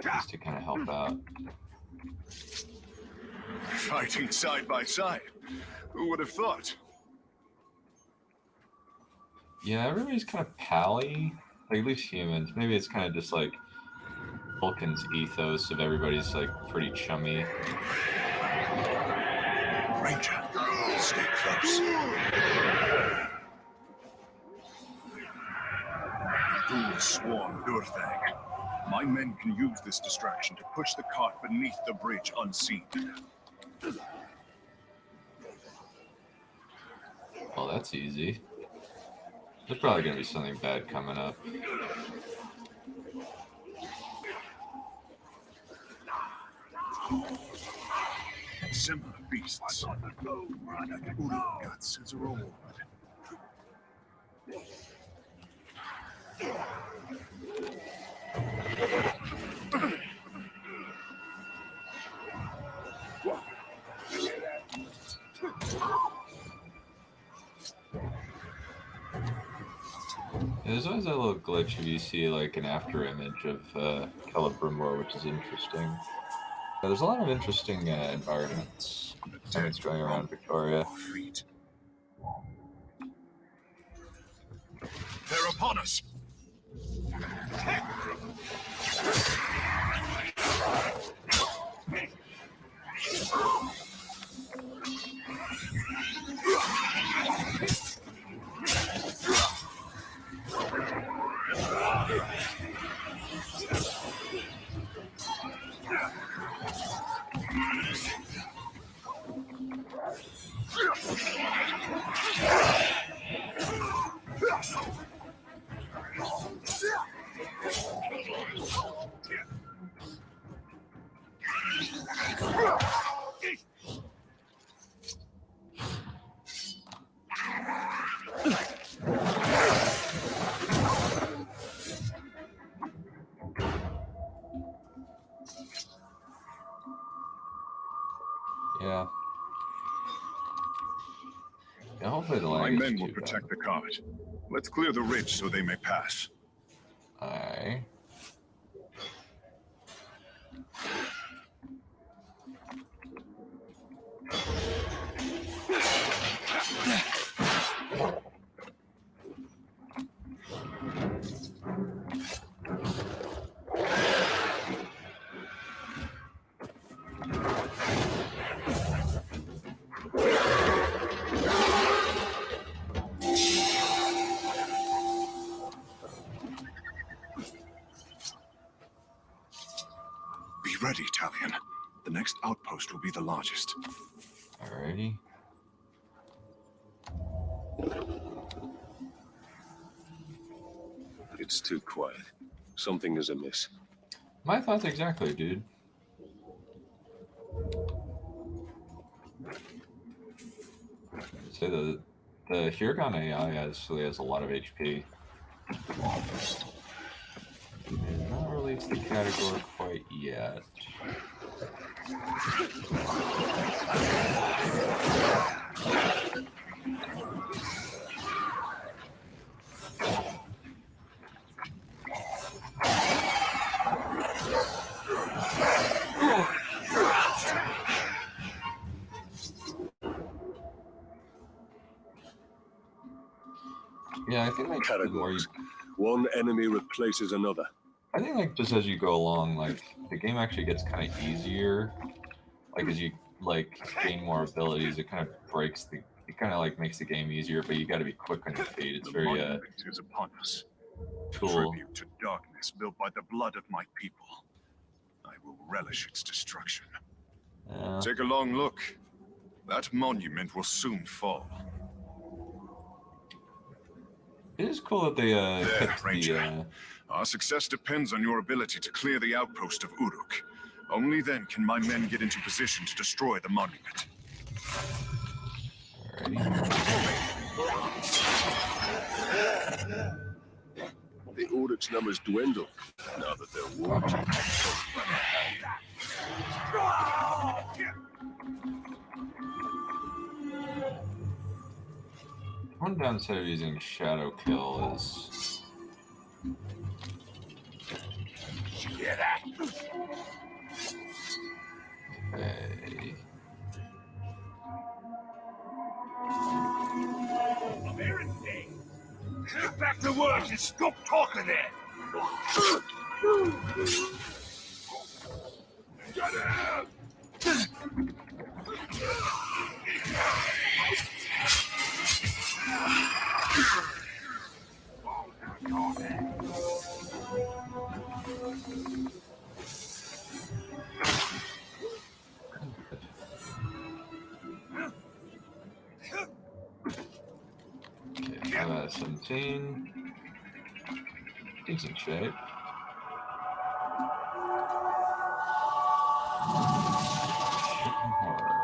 S2: just to kind of help out.
S4: Fighting side by side. Who would have thought?
S2: Yeah, everybody's kind of pally, like at least humans. Maybe it's kind of just like Vulcan's ethos of everybody's like pretty chummy.
S4: Ranger, stay close. Who swarm Durthang? My men can use this distraction to push the cart beneath the bridge unseen.
S2: Well, that's easy. There's probably gonna be something bad coming up.
S4: Similar beasts. Uruk guts as a reward.
S2: There's always that little glitch if you see like an after image of Celebrimbor, which is interesting. There's a lot of interesting environments going around Victoria.
S4: They're upon us.
S2: Yeah. Yeah, hopefully the
S4: My
S2: lag
S4: men
S2: is
S4: will
S2: too
S4: protect
S2: bad.
S4: the cart. Let's clear the ridge so they may pass.
S2: Aye.
S4: Be ready, Talion. The next outpost will be the largest.
S2: Alrighty.
S12: It's too quiet. Something is amiss.
S2: My thoughts exactly, dude. Say the Hirgon AI actually has a lot of HP. They've not released the category quite yet. Yeah, I think like the more you,
S12: One enemy replaces another.
S2: I think like just as you go along, like the game actually gets kind of easier. Like as you like gain more abilities, it kind of breaks the, it kind of like makes the game easier. But you got to be quick on your feet. It's
S4: The
S2: very
S4: monument is upon us.
S2: cool.
S4: Tribute to darkness built by the blood of my people. I will relish its destruction. Take a long look. That monument will soon fall.
S2: It is cool that they
S4: There,
S2: kept
S4: Ranger. Our success depends on your ability to clear the outpost of Uruk. Only then can my men get into position to destroy the monument.
S12: The Uruk's numbers dwindle now that they're watching.
S2: One downside of using Shadow Kill is okay.
S3: Get back to work and stop talking there! Get out!
S2: 17. Decent shape. Horror.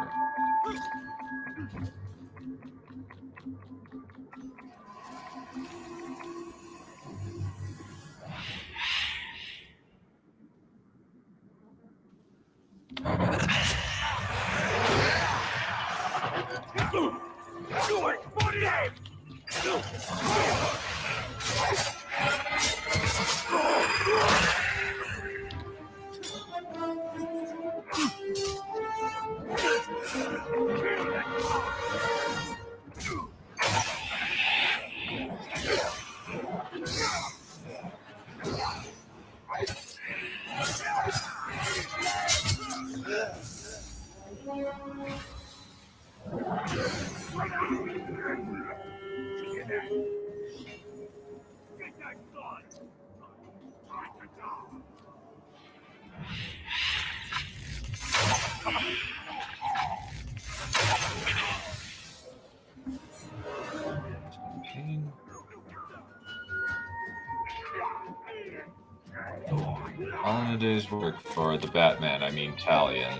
S2: All in a day's work for the Batman, I mean Talion.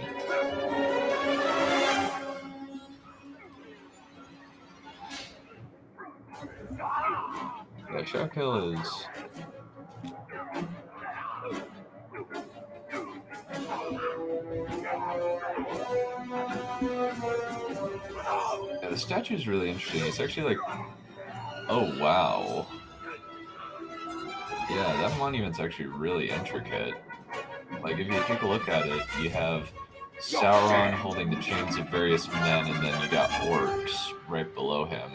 S2: Yeah, Shark Hill is... Yeah, the statue is really interesting. It's actually like... Oh, wow. Yeah, that monument's actually really intricate. Like, if you take a look at it, you have Sauron holding the chains of various men, and then you got orcs right below him.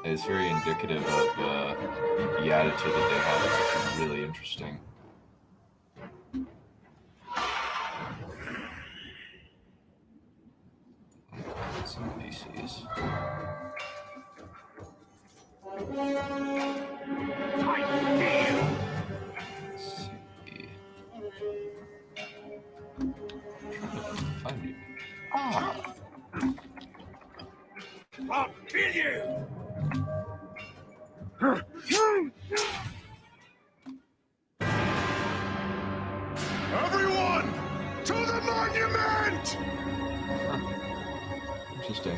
S2: It's very indicative of the attitude that they have. It's actually really interesting. Some PCs.
S3: I'll kill you!
S4: Everyone, to the monument!
S2: Interesting.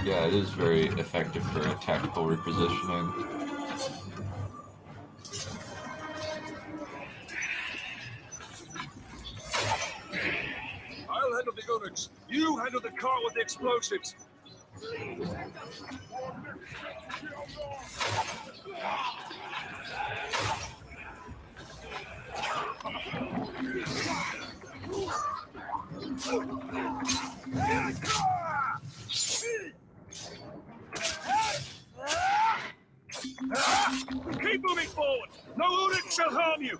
S2: Yeah, it is very effective for tactical repositioning.
S3: I'll handle the units. You handle the car with the explosives. Keep moving forward. No unit shall harm you.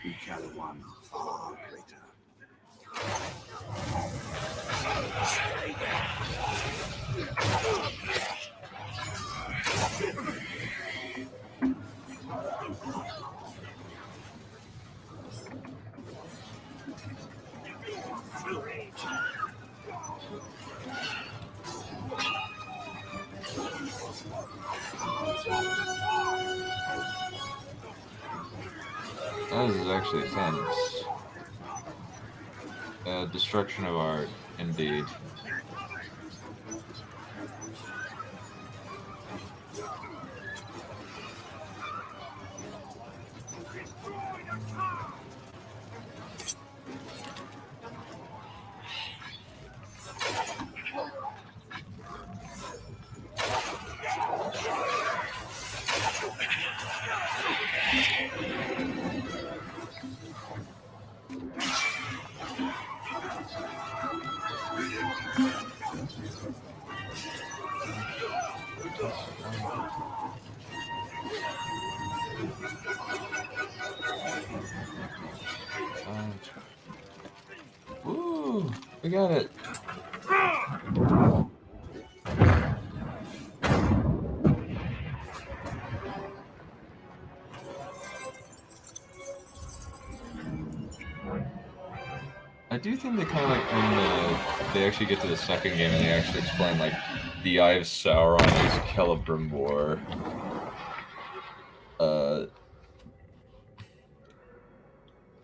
S8: We carry one far greater.
S2: That is actually tense. Destruction of art, indeed. Woo! We got it. I do think they kind of like when they actually get to the second game and they actually explain like the Eye of Sauron is Celebrimbor.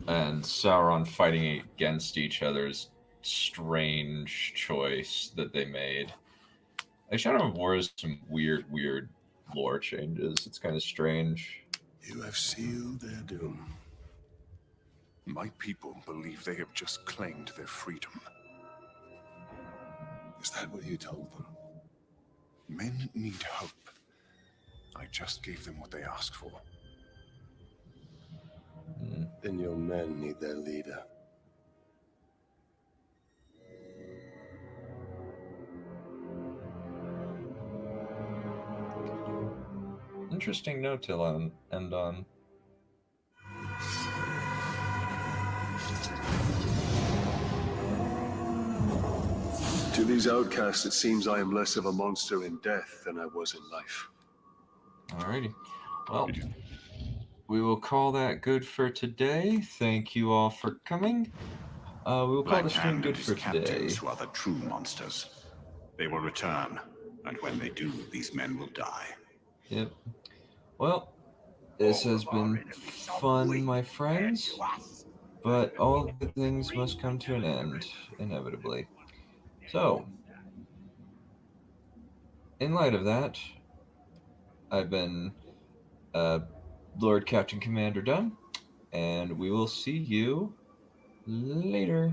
S2: And Sauron fighting against each other's strange choice that they made. Like Shadow of War has some weird lore changes. It's kind of strange.
S3: You have sealed their doom.
S4: My people believe they have just claimed their freedom.
S3: Is that what you told them?
S4: Men need hope. I just gave them what they asked for.
S3: Then your men need their leader.
S2: Interesting note to end on.
S12: To these outcasts, it seems I am less of a monster in death than I was in life.
S2: Alrighty. Well, we will call that good for today. Thank you all for coming. We will call the stream good for today.
S8: Who are the true monsters. They will return, and when they do, these men will die.
S2: Yep. Well, this has been fun, my friends, but all good things must come to an end, inevitably. So, in light of that, I've been Lord Captain Commander Dunn, and we will see you later.